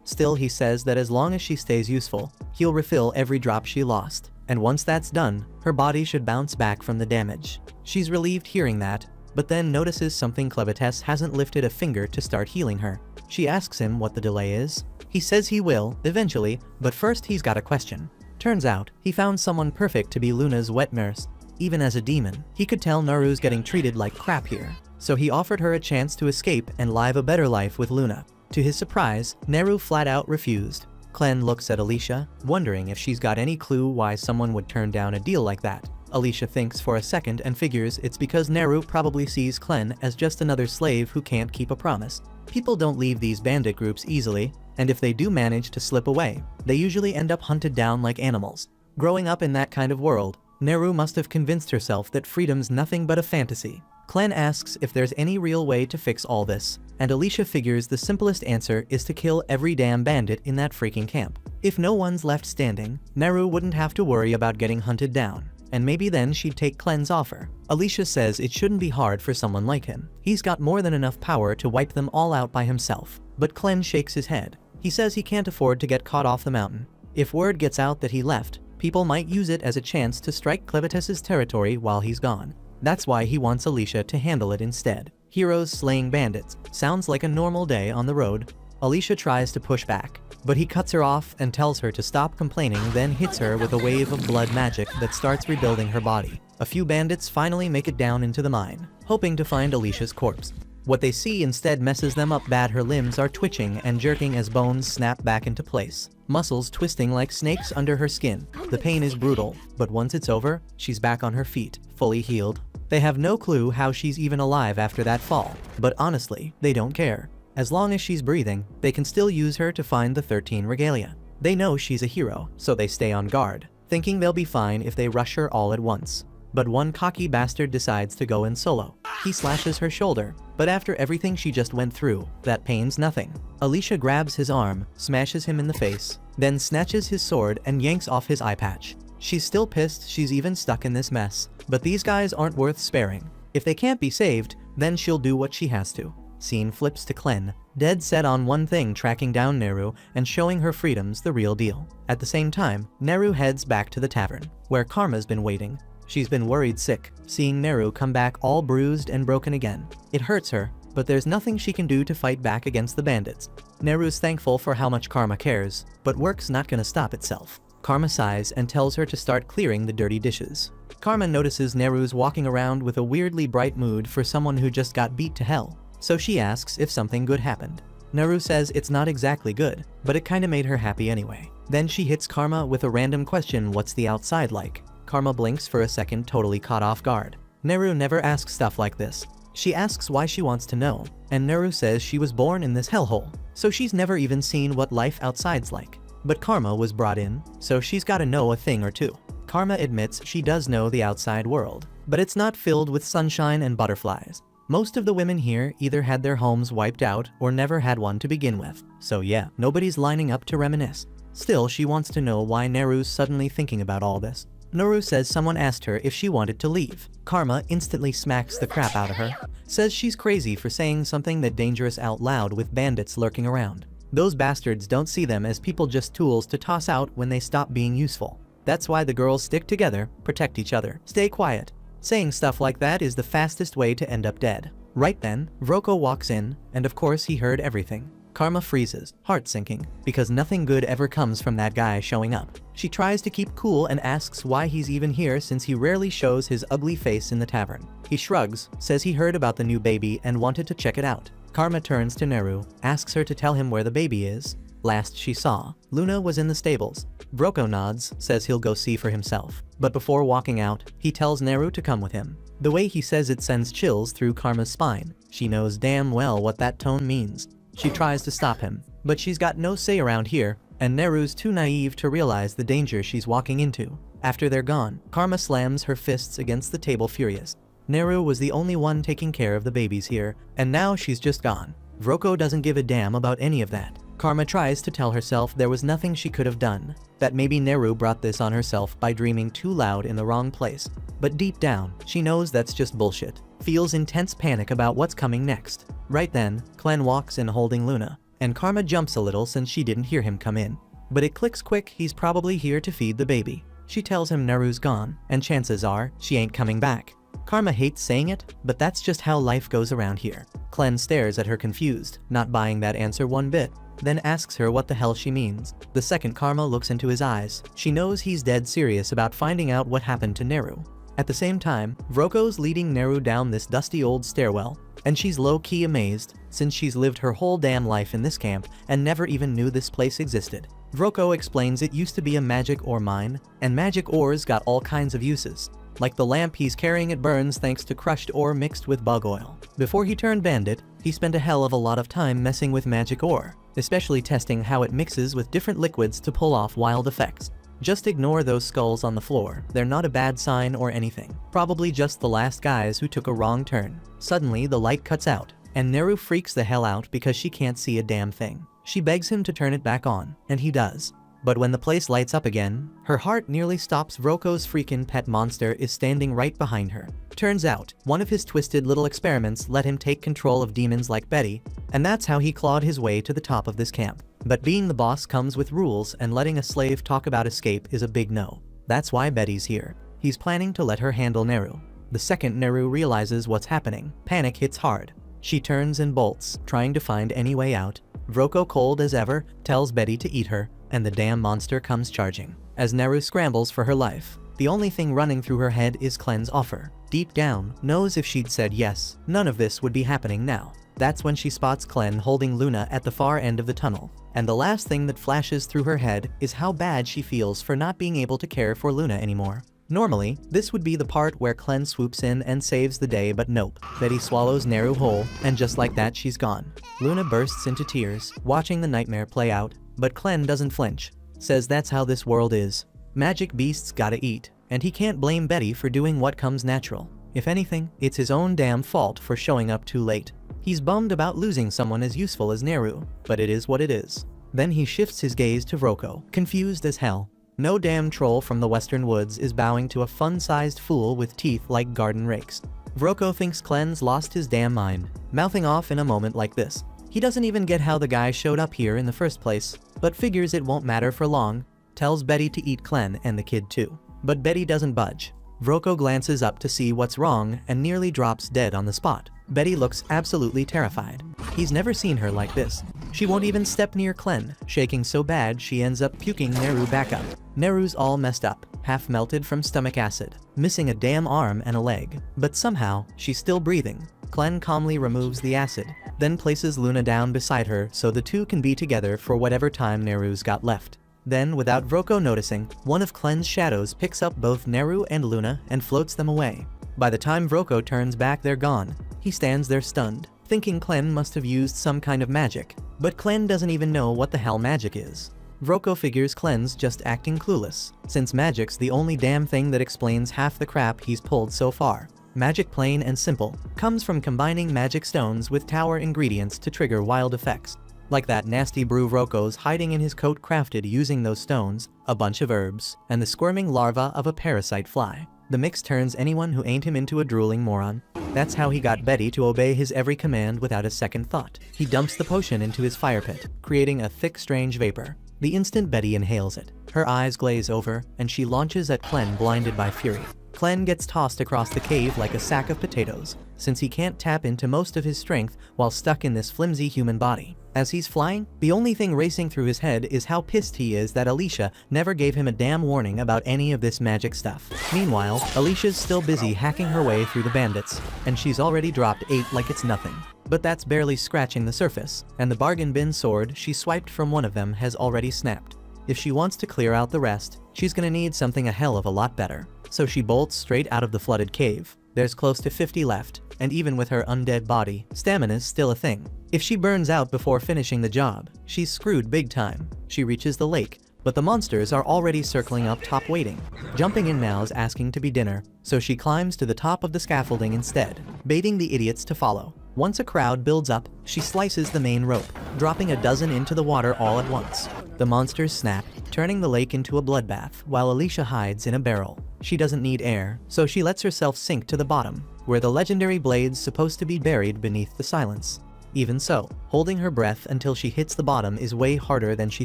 Still, he says that as long as she stays useful, he'll refill every drop she lost. And once that's done, her body should bounce back from the damage. She's relieved hearing that, but then notices something. Clevetess hasn't lifted a finger to start healing her. She asks him what the delay is. He says he will, eventually, but first he's got a question. Turns out, he found someone perfect to be Luna's wet nurse. Even as a demon, he could tell Naru's getting treated like crap here. So he offered her a chance to escape and live a better life with Luna. To his surprise, Naru flat out refused. Clen looks at Alicia, wondering if she's got any clue why someone would turn down a deal like that. Alicia thinks for a second and figures it's because Naru probably sees Clen as just another slave who can't keep a promise. People don't leave these bandit groups easily, and if they do manage to slip away, they usually end up hunted down like animals. Growing up in that kind of world, Naru must have convinced herself that freedom's nothing but a fantasy. Clen asks if there's any real way to fix all this, and Alicia figures the simplest answer is to kill every damn bandit in that freaking camp. If no one's left standing, Naru wouldn't have to worry about getting hunted down, and maybe then she'd take Clen's offer. Alicia says it shouldn't be hard for someone like him. He's got more than enough power to wipe them all out by himself. But Clen shakes his head. He says he can't afford to get caught off the mountain. If word gets out that he left, people might use it as a chance to strike Clevetess's territory while he's gone. That's why he wants Alicia to handle it instead. Heroes slaying bandits. Sounds like a normal day on the road. Alicia tries to push back, but he cuts her off and tells her to stop complaining, then hits her with a wave of blood magic that starts rebuilding her body. A few bandits finally make it down into the mine, hoping to find Alicia's corpse. What they see instead messes them up bad. Her limbs are twitching and jerking as bones snap back into place, muscles twisting like snakes under her skin. The pain is brutal, but once it's over, she's back on her feet, fully healed. They have no clue how she's even alive after that fall, but honestly, they don't care. As long as she's breathing, they can still use her to find the 13 regalia. They know she's a hero, so they stay on guard, thinking they'll be fine if they rush her all at once. But one cocky bastard decides to go in solo. He slashes her shoulder, but after everything she just went through, that pain's nothing. Alicia grabs his arm, smashes him in the face, then snatches his sword and yanks off his eye patch. She's still pissed she's even stuck in this mess, but these guys aren't worth sparing. If they can't be saved, then she'll do what she has to. Scene flips to Clen, dead set on one thing, tracking down Naru and showing her freedom's the real deal. At the same time, Naru heads back to the tavern, where Karma's been waiting. She's been worried sick, seeing Naru come back all bruised and broken again. It hurts her, but there's nothing she can do to fight back against the bandits. Naru's thankful for how much Karma cares, but work's not gonna stop itself. Karma sighs and tells her to start clearing the dirty dishes. Karma notices Naru's walking around with a weirdly bright mood for someone who just got beat to hell, so she asks if something good happened. Naru says it's not exactly good, but it kinda made her happy anyway. Then she hits Karma with a random question: what's the outside like? Karma blinks for a second, totally caught off guard. Naru never asks stuff like this. She asks why she wants to know, and Naru says she was born in this hellhole, so she's never even seen what life outside's like. But Karma was brought in, so she's gotta know a thing or two. Karma admits she does know the outside world, but it's not filled with sunshine and butterflies. Most of the women here either had their homes wiped out or never had one to begin with, so yeah, nobody's lining up to reminisce. Still, she wants to know why Naru's suddenly thinking about all this. Naru says someone asked her if she wanted to leave. Karma instantly smacks the crap out of her, says she's crazy for saying something that dangerous out loud with bandits lurking around. Those bastards don't see them as people, just tools to toss out when they stop being useful. That's why the girls stick together, protect each other, stay quiet. Saying stuff like that is the fastest way to end up dead. Right then, Vroko walks in, and of course he heard everything. Karma freezes, heart sinking, because nothing good ever comes from that guy showing up. She tries to keep cool and asks why he's even here since he rarely shows his ugly face in the tavern. He shrugs, says he heard about the new baby and wanted to check it out. Karma turns to Naru, asks her to tell him where the baby is. Last she saw, Luna was in the stables. Vroko nods, says he'll go see for himself. But before walking out, he tells Naru to come with him. The way he says it sends chills through Karma's spine. She knows damn well what that tone means. She tries to stop him, But she's got no say around here, and Neru's too naive to realize the danger she's walking into. After they're gone, Karma slams her fists against the table furious. Neru was the only one taking care of the babies here, and now she's just gone. Vroko doesn't give a damn about any of that. Karma tries to tell herself there was nothing she could have done, that maybe Neru brought this on herself by dreaming too loud in the wrong place. But deep down, she knows that's just bullshit. Feels intense panic about what's coming next. Right then, Clen walks in holding Luna, and Karma jumps a little since she didn't hear him come in. But it clicks quick he's probably here to feed the baby. She tells him Neru's gone, and chances are, she ain't coming back. Karma hates saying it, but that's just how life goes around here. Clen stares at her confused, not buying that answer one bit, then asks her what the hell she means. The second Karma looks into his eyes, she knows he's dead serious about finding out what happened to Neru. At the same time, Vroko's leading Neru down this dusty old stairwell, and she's low-key amazed, since she's lived her whole damn life in this camp and never even knew this place existed. Vroko explains it used to be a magic ore mine, and magic ores got all kinds of uses. Like the lamp he's carrying, it burns thanks to crushed ore mixed with bug oil. Before he turned bandit, he spent a hell of a lot of time messing with magic ore, especially testing how it mixes with different liquids to pull off wild effects. Just ignore those skulls on the floor, they're not a bad sign or anything. Probably just the last guys who took a wrong turn. Suddenly the light cuts out, and Neru freaks the hell out because she can't see a damn thing. She begs him to turn it back on, and he does. But when the place lights up again, her heart nearly stops. Vroko's freaking pet monster is standing right behind her. Turns out, one of his twisted little experiments let him take control of demons like Betty, and that's how he clawed his way to the top of this camp. But being the boss comes with rules, and letting a slave talk about escape is a big no. That's why Betty's here. He's planning to let her handle Neru. The second Neru realizes what's happening, panic hits hard. She turns and bolts, trying to find any way out. Vroko, cold as ever, tells Betty to eat her, and the damn monster comes charging. As Neru scrambles for her life, the only thing running through her head is Clen's offer. Deep down, knows if she'd said yes, none of this would be happening now. That's when she spots Clen holding Luna at the far end of the tunnel, and the last thing that flashes through her head is how bad she feels for not being able to care for Luna anymore. Normally, this would be the part where Clen swoops in and saves the day, but nope. Betty swallows Neru whole, and just like that she's gone. Luna bursts into tears, watching the nightmare play out, but Clen doesn't flinch. Says that's how this world is. Magic beasts gotta eat, and he can't blame Betty for doing what comes natural. If anything, it's his own damn fault for showing up too late. He's bummed about losing someone as useful as Neru, but it is what it is. Then he shifts his gaze to Vroko, confused as hell. No damn troll from the western woods is bowing to a fun-sized fool with teeth like garden rakes. Vroko thinks Clen's lost his damn mind, mouthing off in a moment like this. He doesn't even get how the guy showed up here in the first place, but figures it won't matter for long. Tells Betty to eat Clen and the kid too. But Betty doesn't budge. Vroko glances up to see what's wrong and nearly drops dead on the spot. Betty looks absolutely terrified. He's never seen her like this. She won't even step near Clen, shaking so bad she ends up puking Neru back up. Neru's all messed up, half melted from stomach acid, missing a damn arm and a leg. But somehow, she's still breathing. Clen calmly removes the acid, then places Luna down beside her so the two can be together for whatever time Neru's got left. Then, without Vroko noticing, one of Clen's shadows picks up both Neru and Luna and floats them away. By the time Vroko turns back, they're gone. He stands there stunned, thinking Clen must have used some kind of magic. But Clen doesn't even know what the hell magic is. Vroko figures Clen's just acting clueless, since magic's the only damn thing that explains half the crap he's pulled so far. Magic, plain and simple, comes from combining magic stones with tower ingredients to trigger wild effects. Like that nasty brew Vroko's hiding in his coat crafted using those stones, a bunch of herbs, and the squirming larva of a parasite fly. The mix turns anyone who ain't him into a drooling moron. That's how he got Betty to obey his every command without a second thought. He dumps the potion into his fire pit, creating a thick, strange vapor. The instant Betty inhales it, her eyes glaze over, and she launches at Clen, blinded by fury. Clen gets tossed across the cave like a sack of potatoes, since he can't tap into most of his strength while stuck in this flimsy human body. As he's flying, the only thing racing through his head is how pissed he is that Alicia never gave him a damn warning about any of this magic stuff. Meanwhile, Alicia's still busy hacking her way through the bandits, and she's already dropped 8 like it's nothing. But that's barely scratching the surface, and the bargain bin sword she swiped from one of them has already snapped. If she wants to clear out the rest, she's gonna need something a hell of a lot better. So she bolts straight out of the flooded cave. There's close to 50 left, and even with her undead body, stamina's still a thing. If she burns out before finishing the job, she's screwed big time. She reaches the lake, but the monsters are already circling up top waiting. Jumping in now's asking to be dinner, so she climbs to the top of the scaffolding instead, baiting the idiots to follow. Once a crowd builds up, she slices the main rope, dropping a dozen into the water all at once. The monsters snap, turning the lake into a bloodbath, while Alicia hides in a barrel. She doesn't need air, so she lets herself sink to the bottom, where the legendary blade's supposed to be buried beneath the silence. Even so, holding her breath until she hits the bottom is way harder than she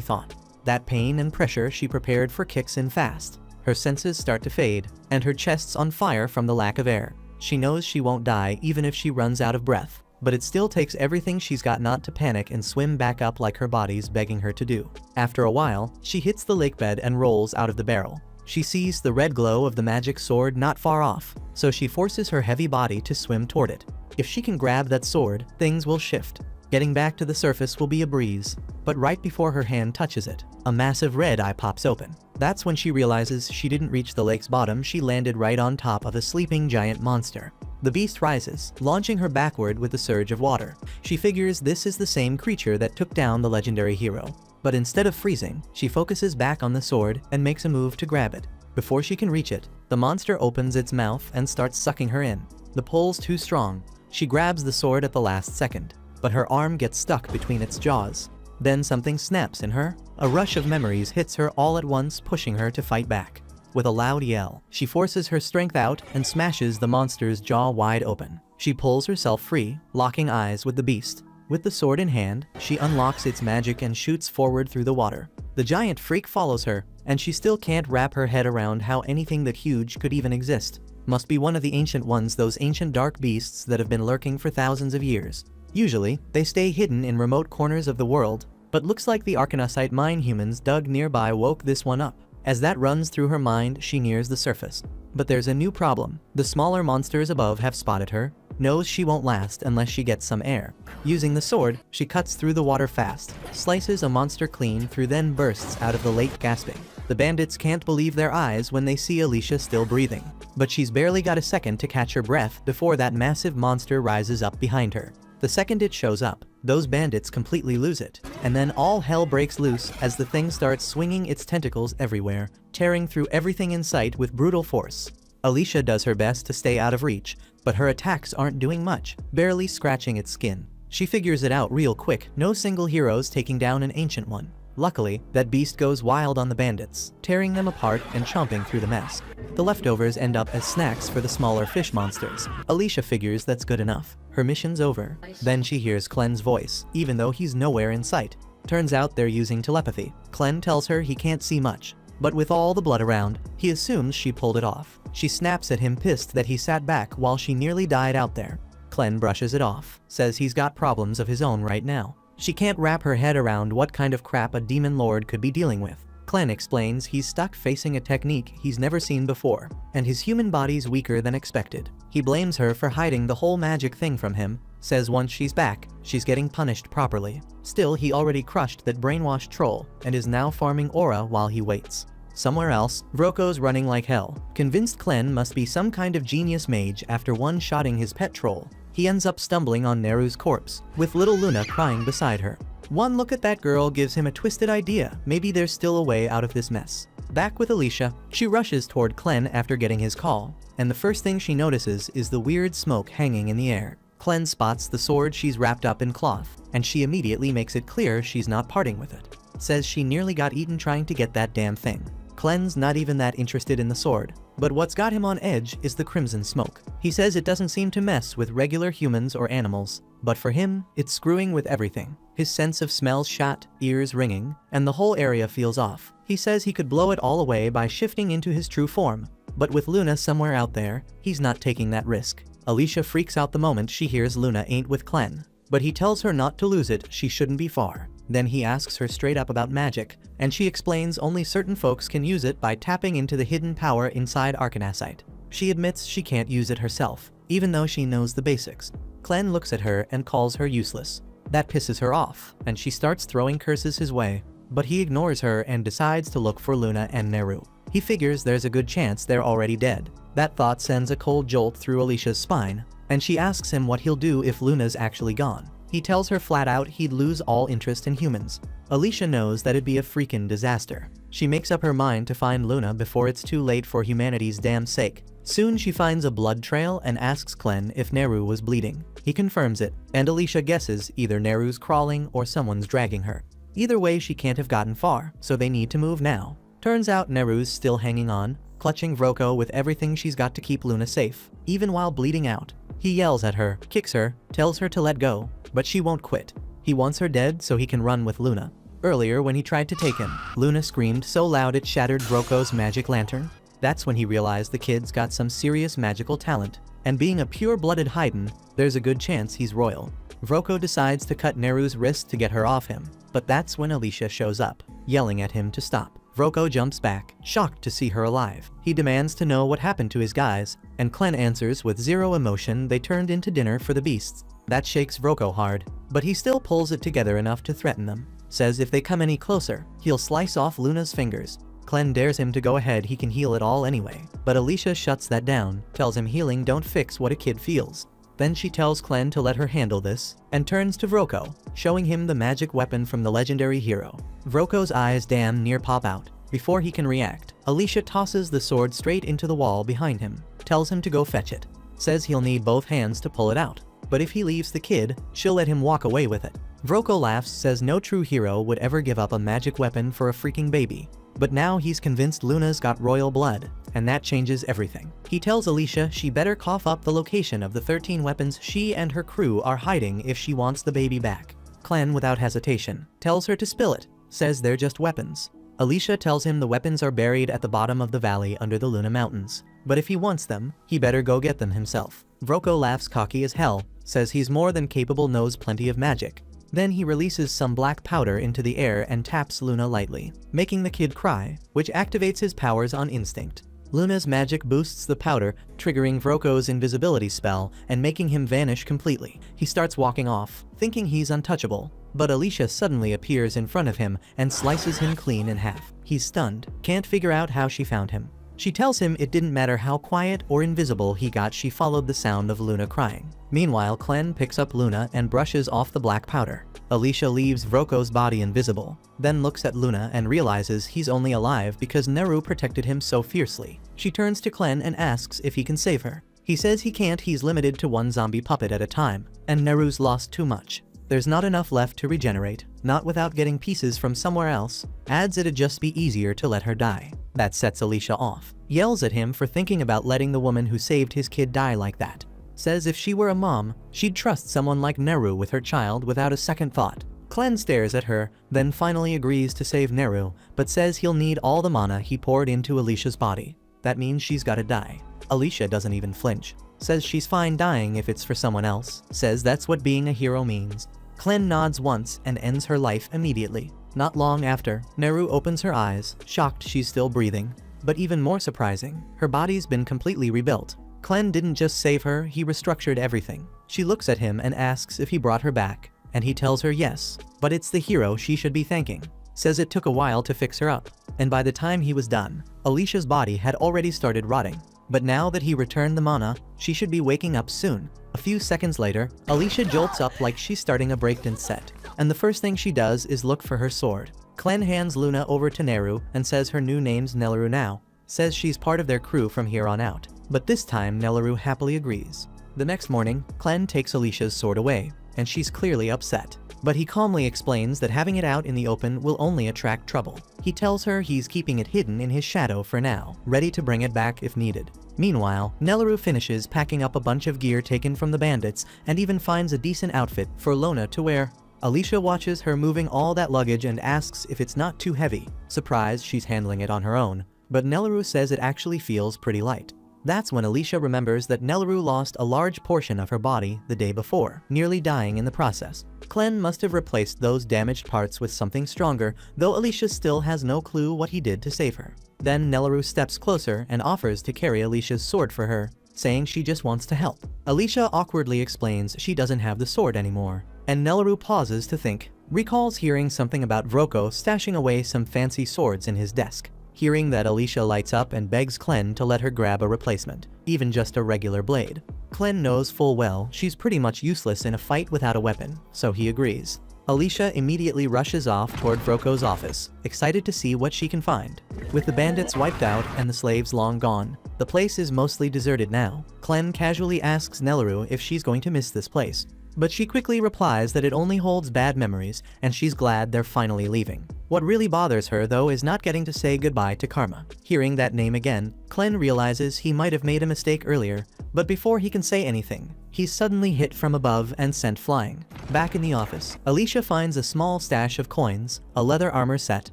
thought. That pain and pressure she prepared for kicks in fast. Her senses start to fade, and her chest's on fire from the lack of air. She knows she won't die even if she runs out of breath, but it still takes everything she's got not to panic and swim back up like her body's begging her to do. After a while, she hits the lake bed and rolls out of the barrel. She sees the red glow of the magic sword not far off, so she forces her heavy body to swim toward it. If she can grab that sword, things will shift. Getting back to the surface will be a breeze, but right before her hand touches it, a massive red eye pops open. That's when she realizes she didn't reach the lake's bottom, she landed right on top of a sleeping giant monster. The beast rises, launching her backward with a surge of water. She figures this is the same creature that took down the legendary hero. But instead of freezing, she focuses back on the sword and makes a move to grab it. Before she can reach it, the monster opens its mouth and starts sucking her in. The pull's too strong. She grabs the sword at the last second, but her arm gets stuck between its jaws. Then something snaps in her. A rush of memories hits her all at once, pushing her to fight back. With a loud yell, she forces her strength out and smashes the monster's jaw wide open. She pulls herself free, locking eyes with the beast. With the sword in hand, she unlocks its magic and shoots forward through the water. The giant freak follows her, and she still can't wrap her head around how anything that huge could even exist. Must be one of the ancient ones, those ancient dark beasts that have been lurking for thousands of years. Usually, they stay hidden in remote corners of the world, but looks like the Arcanasite mine humans dug nearby woke this one up. As that runs through her mind, she nears the surface. But there's a new problem. The smaller monsters above have spotted her, knows she won't last unless she gets some air. Using the sword, she cuts through the water fast, slices a monster clean through, then bursts out of the lake gasping. The bandits can't believe their eyes when they see Alicia still breathing. But she's barely got a second to catch her breath before that massive monster rises up behind her. The second it shows up, those bandits completely lose it, and then all hell breaks loose as the thing starts swinging its tentacles everywhere, tearing through everything in sight with brutal force. Alicia does her best to stay out of reach, but her attacks aren't doing much, barely scratching its skin. She figures it out real quick, no single hero's taking down an ancient one. Luckily, that beast goes wild on the bandits, tearing them apart and chomping through the mess. The leftovers end up as snacks for the smaller fish monsters. Alicia figures that's good enough. Her mission's over. Then she hears Clen's voice, even though he's nowhere in sight. Turns out they're using telepathy. Clen tells her he can't see much, but with all the blood around, he assumes she pulled it off. She snaps at him, pissed that he sat back while she nearly died out there. Clen brushes it off, says he's got problems of his own right now. She can't wrap her head around what kind of crap a demon lord could be dealing with. Clen explains he's stuck facing a technique he's never seen before, and his human body's weaker than expected. He blames her for hiding the whole magic thing from him, says once she's back, she's getting punished properly. Still, he already crushed that brainwashed troll, and is now farming aura while he waits. Somewhere else, Vroko's running like hell, convinced Clen must be some kind of genius mage after one-shotting his pet troll. He ends up stumbling on Neru's corpse, with little Luna crying beside her. One look at that girl gives him a twisted idea. Maybe there's still a way out of this mess. Back with Alicia, she rushes toward Clen after getting his call, and the first thing she notices is the weird smoke hanging in the air. Clen spots the sword she's wrapped up in cloth, and she immediately makes it clear she's not parting with it. Says she nearly got eaten trying to get that damn thing. Clen's not even that interested in the sword, but what's got him on edge is the crimson smoke. He says it doesn't seem to mess with regular humans or animals, but for him, it's screwing with everything. His sense of smell's shot, ears ringing, and the whole area feels off. He says he could blow it all away by shifting into his true form, but with Luna somewhere out there, he's not taking that risk. Alicia freaks out the moment she hears Luna ain't with Clen, but he tells her not to lose it, she shouldn't be far. Then he asks her straight up about magic, and she explains only certain folks can use it by tapping into the hidden power inside Arcanasite. She admits she can't use it herself, even though she knows the basics. Clen looks at her and calls her useless. That pisses her off, and she starts throwing curses his way, but he ignores her and decides to look for Luna and Neru. He figures there's a good chance they're already dead. That thought sends a cold jolt through Alicia's spine, and she asks him what he'll do if Luna's actually gone. He tells her flat out he'd lose all interest in humans. Alicia knows that it'd be a freaking disaster. She makes up her mind to find Luna before it's too late for humanity's damn sake. Soon she finds a blood trail and asks Clen if Neru was bleeding. He confirms it, and Alicia guesses either Neru's crawling or someone's dragging her. Either way, she can't have gotten far, so they need to move now. Turns out Neru's still hanging on, clutching Vroko with everything she's got to keep Luna safe, even while bleeding out. He yells at her, kicks her, tells her to let go, but she won't quit. He wants her dead so he can run with Luna. Earlier, when he tried to take him, Luna screamed so loud it shattered Vroko's magic lantern. That's when he realized the kid's got some serious magical talent, and being a pure-blooded Haydn, there's a good chance he's royal. Vroko decides to cut Neru's wrist to get her off him, but that's when Alicia shows up, yelling at him to stop. Vroko jumps back, shocked to see her alive. He demands to know what happened to his guys, and Clen answers with zero emotion they turned into dinner for the beasts. That shakes Vroko hard, but he still pulls it together enough to threaten them. Says if they come any closer, he'll slice off Luna's fingers. Clen dares him to go ahead, he can heal it all anyway. But Alicia shuts that down, tells him healing don't fix what a kid feels. Then she tells Clen to let her handle this, and turns to Vroko, showing him the magic weapon from the legendary hero. Vroko's eyes damn near pop out. Before he can react, Alicia tosses the sword straight into the wall behind him, tells him to go fetch it. Says he'll need both hands to pull it out, but if he leaves the kid, she'll let him walk away with it. Vroko laughs, says no true hero would ever give up a magic weapon for a freaking baby. But now he's convinced Luna's got royal blood, and that changes everything. He tells Alicia she better cough up the location of the 13 weapons she and her crew are hiding if she wants the baby back. Clen, without hesitation, tells her to spill it, says they're just weapons. Alicia tells him the weapons are buried at the bottom of the valley under the Luna Mountains, but if he wants them, he better go get them himself. Vroko laughs cocky as hell, says he's more than capable, knows plenty of magic. Then he releases some black powder into the air and taps Luna lightly, making the kid cry, which activates his powers on instinct. Luna's magic boosts the powder, triggering Vroko's invisibility spell and making him vanish completely. He starts walking off, thinking he's untouchable, but Alicia suddenly appears in front of him and slices him clean in half. He's stunned, can't figure out how she found him. She tells him it didn't matter how quiet or invisible he got, she followed the sound of Luna crying. Meanwhile, Clen picks up Luna and brushes off the black powder. Alicia leaves Vroko's body invisible, then looks at Luna and realizes he's only alive because Neru protected him so fiercely. She turns to Clen and asks if he can save her. He says he can't, he's limited to one zombie puppet at a time, and Neru's lost too much. There's not enough left to regenerate, not without getting pieces from somewhere else. Adds it'd just be easier to let her die. That sets Alicia off. Yells at him for thinking about letting the woman who saved his kid die like that. Says if she were a mom, she'd trust someone like Neru with her child without a second thought. Clen stares at her, then finally agrees to save Neru, but says he'll need all the mana he poured into Alicia's body. That means she's gotta die. Alicia doesn't even flinch. Says she's fine dying if it's for someone else. Says that's what being a hero means. Clen nods once and ends her life immediately. Not long after, Neru opens her eyes, shocked she's still breathing. But even more surprising, her body's been completely rebuilt. Clen didn't just save her, he restructured everything. She looks at him and asks if he brought her back, and he tells her yes, but it's the hero she should be thanking. Says it took a while to fix her up, and by the time he was done, Alicia's body had already started rotting. But now that he returned the mana, she should be waking up soon. A few seconds later, Alicia jolts up like she's starting a breakdance set, and the first thing she does is look for her sword. Clen hands Luna over to Neru and says her new name's Nelaru now. Says she's part of their crew from here on out, but this time Nelaru happily agrees. The next morning, Clen takes Alicia's sword away, and she's clearly upset. But he calmly explains that having it out in the open will only attract trouble. He tells her he's keeping it hidden in his shadow for now, ready to bring it back if needed. Meanwhile, Nelaru finishes packing up a bunch of gear taken from the bandits and even finds a decent outfit for Luna to wear. Alicia watches her moving all that luggage and asks if it's not too heavy. Surprised she's handling it on her own, but Nelaru says it actually feels pretty light. That's when Alicia remembers that Nelaru lost a large portion of her body the day before, nearly dying in the process. Clen must have replaced those damaged parts with something stronger, though Alicia still has no clue what he did to save her. Then Nelaru steps closer and offers to carry Alicia's sword for her, saying she just wants to help. Alicia awkwardly explains she doesn't have the sword anymore, and Nelaru pauses to think, recalls hearing something about Vroko stashing away some fancy swords in his desk. Hearing that, Alicia lights up and begs Clem to let her grab a replacement, even just a regular blade. Clem knows full well she's pretty much useless in a fight without a weapon, so he agrees. Alicia immediately rushes off toward Vroko's office, excited to see what she can find. With the bandits wiped out and the slaves long gone, the place is mostly deserted now. Clem casually asks Nelaru if she's going to miss this place, but she quickly replies that it only holds bad memories and she's glad they're finally leaving. What really bothers her though is not getting to say goodbye to Karma. Hearing that name again, Clem realizes he might have made a mistake earlier, but before he can say anything, he's suddenly hit from above and sent flying. Back in the office, Alicia finds a small stash of coins, a leather armor set,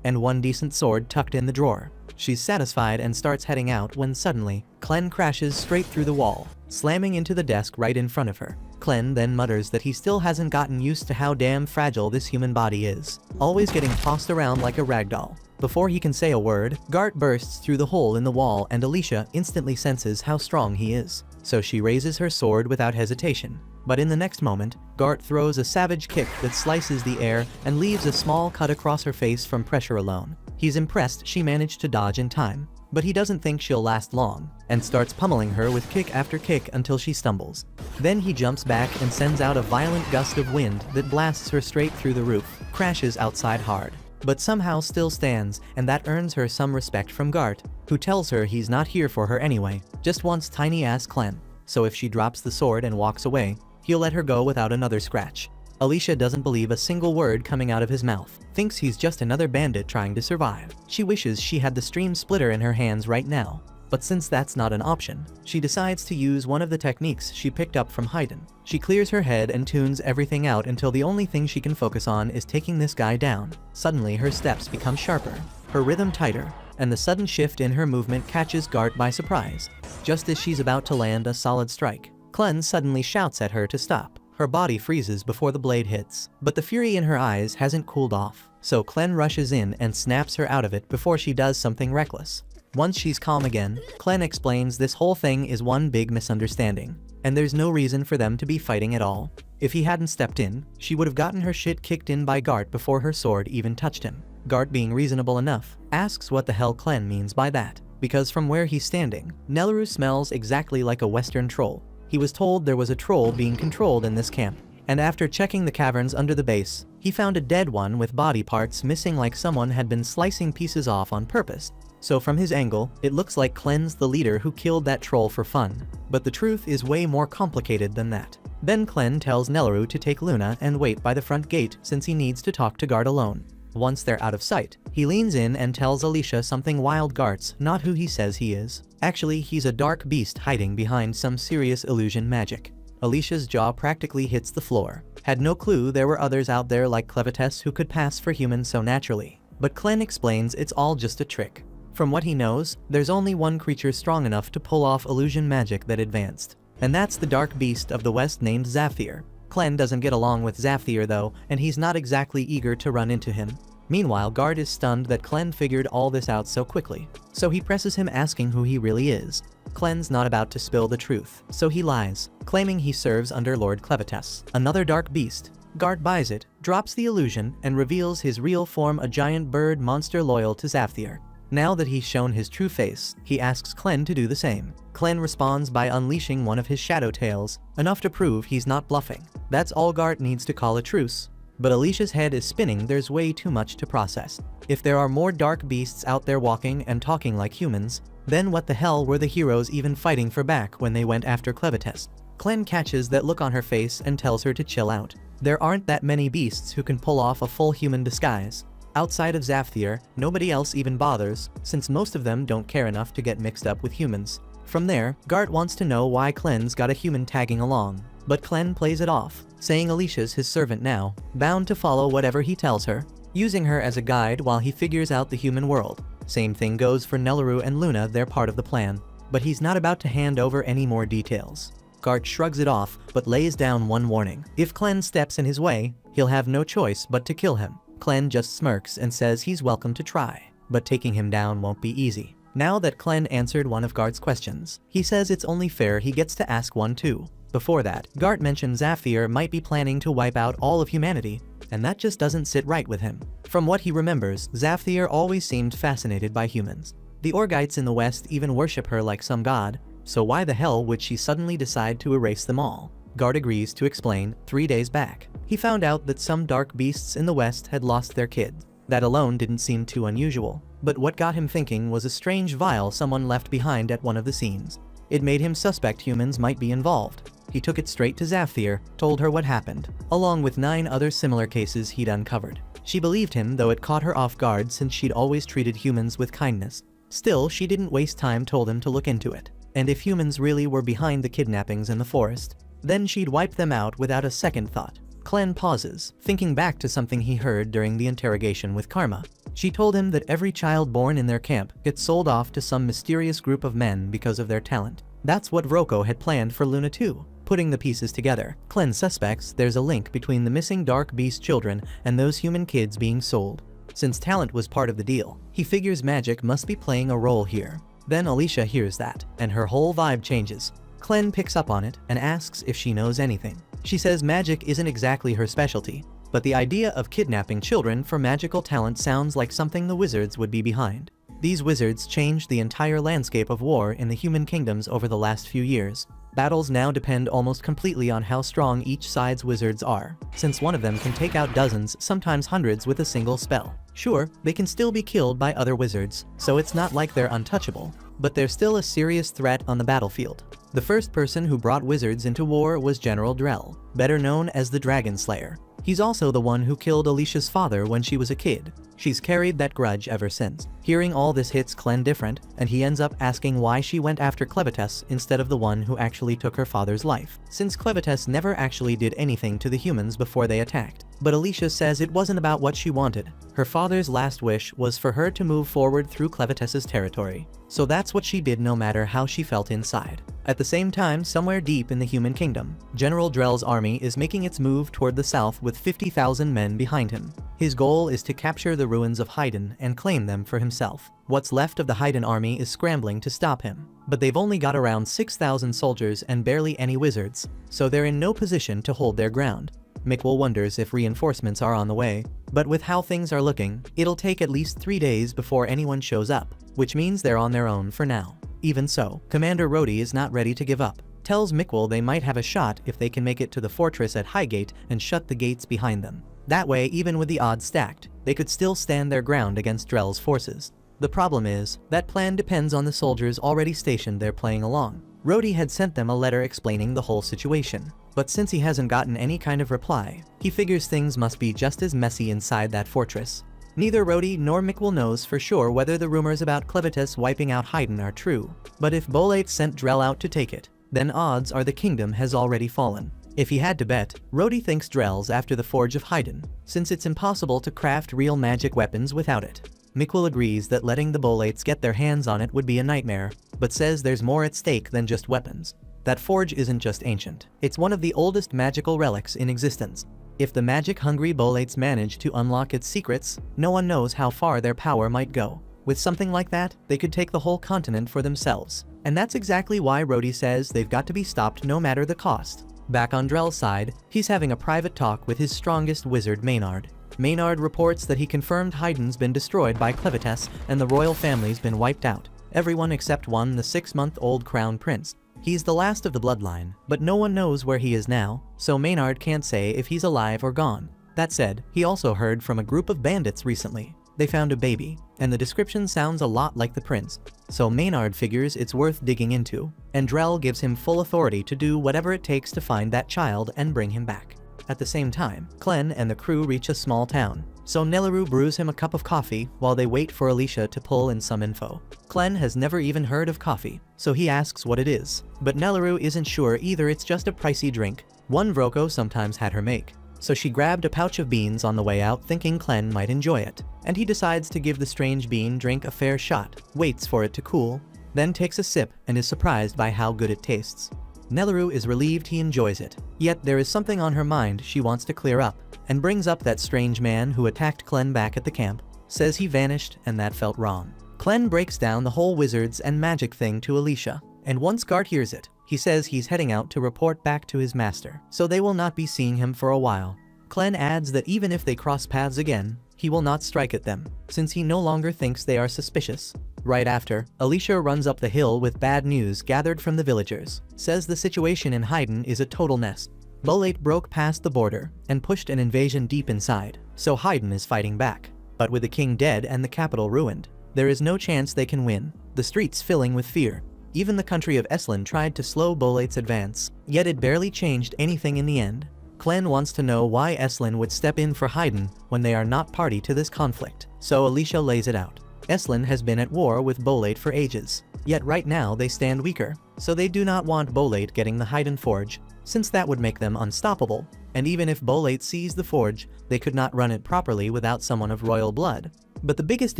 and one decent sword tucked in the drawer. She's satisfied and starts heading out when suddenly, Clem crashes straight through the wall, slamming into the desk right in front of her. Clem then mutters that he still hasn't gotten used to how damn fragile this human body is, always getting tossed around like a ragdoll. Before he can say a word, Gart bursts through the hole in the wall and Alicia instantly senses how strong he is, so she raises her sword without hesitation. But in the next moment, Gart throws a savage kick that slices the air and leaves a small cut across her face from pressure alone. He's impressed she managed to dodge in time, but he doesn't think she'll last long, and starts pummeling her with kick after kick until she stumbles. Then he jumps back and sends out a violent gust of wind that blasts her straight through the roof, crashes outside hard, but somehow still stands, and that earns her some respect from Gart, who tells her he's not here for her anyway, just wants tiny-ass Clem, so if she drops the sword and walks away, he'll let her go without another scratch. Alicia doesn't believe a single word coming out of his mouth, thinks he's just another bandit trying to survive. She wishes she had the stream splitter in her hands right now, but since that's not an option, she decides to use one of the techniques she picked up from Haydn. She clears her head and tunes everything out until the only thing she can focus on is taking this guy down. Suddenly her steps become sharper, her rhythm tighter, and the sudden shift in her movement catches Gart by surprise. Just as she's about to land a solid strike, Clem suddenly shouts at her to stop. Her body freezes before the blade hits, but the fury in her eyes hasn't cooled off, so Clem rushes in and snaps her out of it before she does something reckless. Once she's calm again, Clem explains this whole thing is one big misunderstanding, and there's no reason for them to be fighting at all. If he hadn't stepped in, she would have gotten her shit kicked in by Gart before her sword even touched him. Gart, being reasonable enough, asks what the hell Clem means by that, because from where he's standing, Nelaru smells exactly like a Western troll. He was told there was a troll being controlled in this camp, and after checking the caverns under the base, he found a dead one with body parts missing like someone had been slicing pieces off on purpose. So from his angle, it looks like Clem's the leader who killed that troll for fun. But the truth is way more complicated than that. Then Clem tells Nelaru to take Luna and wait by the front gate since he needs to talk to Gart alone. Once they're out of sight, he leans in and tells Alicia something wild. Gart's not who he says he is. Actually, he's a dark beast hiding behind some serious illusion magic. Alicia's jaw practically hits the floor. Had no clue there were others out there like Clevites who could pass for human so naturally. But Clem explains it's all just a trick. From what he knows, there's only one creature strong enough to pull off illusion magic that advanced, and that's the dark beast of the west named Zafthir. Clem doesn't get along with Zafthir though, and he's not exactly eager to run into him. Meanwhile, Gart is stunned that Clem figured all this out so quickly, so he presses him asking who he really is. Clem's not about to spill the truth, so he lies, claiming he serves under Lord Clevites, another dark beast. Gart buys it, drops the illusion, and reveals his real form, a giant bird monster loyal to Zafthir. Now that he's shown his true face, he asks Clem to do the same. Clem responds by unleashing one of his shadow tails, enough to prove he's not bluffing. That's all Gart needs to call a truce. But Alicia's head is spinning, there's way too much to process. If there are more dark beasts out there walking and talking like humans, then what the hell were the heroes even fighting for back when they went after Clevites? Clem catches that look on her face and tells her to chill out. There aren't that many beasts who can pull off a full human disguise. Outside of Zafthir, nobody else even bothers, since most of them don't care enough to get mixed up with humans. From there, Gart wants to know why Clem's got a human tagging along, but Clem plays it off, saying Alicia's his servant now, bound to follow whatever he tells her, using her as a guide while he figures out the human world. Same thing goes for Nelaru and Luna, they're part of the plan, but he's not about to hand over any more details. Gart shrugs it off, but lays down one warning. If Clem steps in his way, he'll have no choice but to kill him. Clem just smirks and says he's welcome to try, but taking him down won't be easy. Now that Clem answered one of Gart's questions, he says it's only fair he gets to ask one too. Before that, Gart mentions Zafthir might be planning to wipe out all of humanity, and that just doesn't sit right with him. From what he remembers, Zafthir always seemed fascinated by humans. The Orgites in the West even worship her like some god, so why the hell would she suddenly decide to erase them all? Guard agrees to explain. 3 days back, he found out that some dark beasts in the West had lost their kids. That alone didn't seem too unusual, but what got him thinking was a strange vial someone left behind at one of the scenes. It made him suspect humans might be involved. He took it straight to Zafthir, told her what happened, along with 9 other similar cases he'd uncovered. She believed him, though it caught her off guard since she'd always treated humans with kindness. Still, she didn't waste time, told him to look into it. And if humans really were behind the kidnappings in the forest, then she'd wipe them out without a second thought. Clen pauses, thinking back to something he heard during the interrogation with Karma. She told him that every child born in their camp gets sold off to some mysterious group of men because of their talent. That's what Rocco had planned for Luna too. Putting the pieces together, Clen suspects there's a link between the missing Dark Beast children and those human kids being sold. Since talent was part of the deal, he figures magic must be playing a role here. Then Alicia hears that, and her whole vibe changes. Clen picks up on it and asks if she knows anything. She says magic isn't exactly her specialty, but the idea of kidnapping children for magical talent sounds like something the wizards would be behind. These wizards changed the entire landscape of war in the human kingdoms over the last few years. Battles now depend almost completely on how strong each side's wizards are, since one of them can take out dozens, sometimes hundreds with a single spell. Sure, they can still be killed by other wizards, so it's not like they're untouchable, but they're still a serious threat on the battlefield. The first person who brought wizards into war was General Drell, better known as the Dragon Slayer. He's also the one who killed Alicia's father when she was a kid. She's carried that grudge ever since. Hearing all this hits Clen different, and he ends up asking why she went after Clevites instead of the one who actually took her father's life, since Clevites never actually did anything to the humans before they attacked. But Alicia says it wasn't about what she wanted. Her father's last wish was for her to move forward through Clevites' territory. So that's what she did no matter how she felt inside. At the same time, somewhere deep in the human kingdom, General Drell's army is making its move toward the south with 50,000 men behind him. His goal is to capture the ruins of Haydn and claim them for himself. What's left of the Haydn army is scrambling to stop him, but they've only got around 6,000 soldiers and barely any wizards, so they're in no position to hold their ground. Mikkel wonders if reinforcements are on the way, but with how things are looking, it'll take at least 3 days before anyone shows up, which means they're on their own for now. Even so, Commander Rhodey is not ready to give up. Tells Mikkel they might have a shot if they can make it to the fortress at Highgate and shut the gates behind them. That way, even with the odds stacked, they could still stand their ground against Drell's forces. The problem is, that plan depends on the soldiers already stationed there playing along. Rhodey had sent them a letter explaining the whole situation, but since he hasn't gotten any kind of reply, he figures things must be just as messy inside that fortress. Neither Rhodey nor Mikkel knows for sure whether the rumors about Clevites wiping out Haydn are true, but if Bolate sent Drell out to take it, then odds are the kingdom has already fallen. If he had to bet, Rhodey thinks Drell's after the Forge of Haydn, since it's impossible to craft real magic weapons without it. Mikkel agrees that letting the Bolates get their hands on it would be a nightmare, but says there's more at stake than just weapons. That forge isn't just ancient, it's one of the oldest magical relics in existence. If the magic-hungry Bolates manage to unlock its secrets, no one knows how far their power might go. With something like that, they could take the whole continent for themselves. And that's exactly why Rhodey says they've got to be stopped no matter the cost. Back on Drell's side, he's having a private talk with his strongest wizard, Maynard. Maynard reports that he confirmed Haydn's been destroyed by Clevites and the royal family's been wiped out. Everyone except one, the 6-month-old crown prince. He's the last of the bloodline, but no one knows where he is now, so Maynard can't say if he's alive or gone. That said, he also heard from a group of bandits recently. They found a baby, and the description sounds a lot like the prince, so Maynard figures it's worth digging into, and Drell gives him full authority to do whatever it takes to find that child and bring him back. At the same time, Clen and the crew reach a small town, so Nelaru brews him a cup of coffee while they wait for Alicia to pull in some info. Clen has never even heard of coffee, so he asks what it is, but Nelaru isn't sure either. It's just a pricey drink, one Vroko sometimes had her make. So she grabbed a pouch of beans on the way out thinking Clen might enjoy it, and he decides to give the strange bean drink a fair shot, waits for it to cool, then takes a sip and is surprised by how good it tastes. Nelaru is relieved he enjoys it, yet there is something on her mind she wants to clear up, and brings up that strange man who attacked Clen back at the camp, says he vanished and that felt wrong. Clen breaks down the whole wizards and magic thing to Alicia, and once Gart hears it, he says he's heading out to report back to his master, so they will not be seeing him for a while. Clen adds that even if they cross paths again, he will not strike at them, since he no longer thinks they are suspicious. Right after, Alicia runs up the hill with bad news gathered from the villagers, says the situation in Haydn is a total mess. Bolate broke past the border and pushed an invasion deep inside, so Haydn is fighting back. But with the king dead and the capital ruined, there is no chance they can win, the streets filling with fear. Even the country of Eslan tried to slow Bolate's advance, yet it barely changed anything in the end. Clen wants to know why Eslan would step in for Haydn when they are not party to this conflict, so Alicia lays it out. Eslan has been at war with Bolate for ages, yet right now they stand weaker, so they do not want Bolate getting the Haydn forge, since that would make them unstoppable, and even if Bolate seized the forge, they could not run it properly without someone of royal blood. But the biggest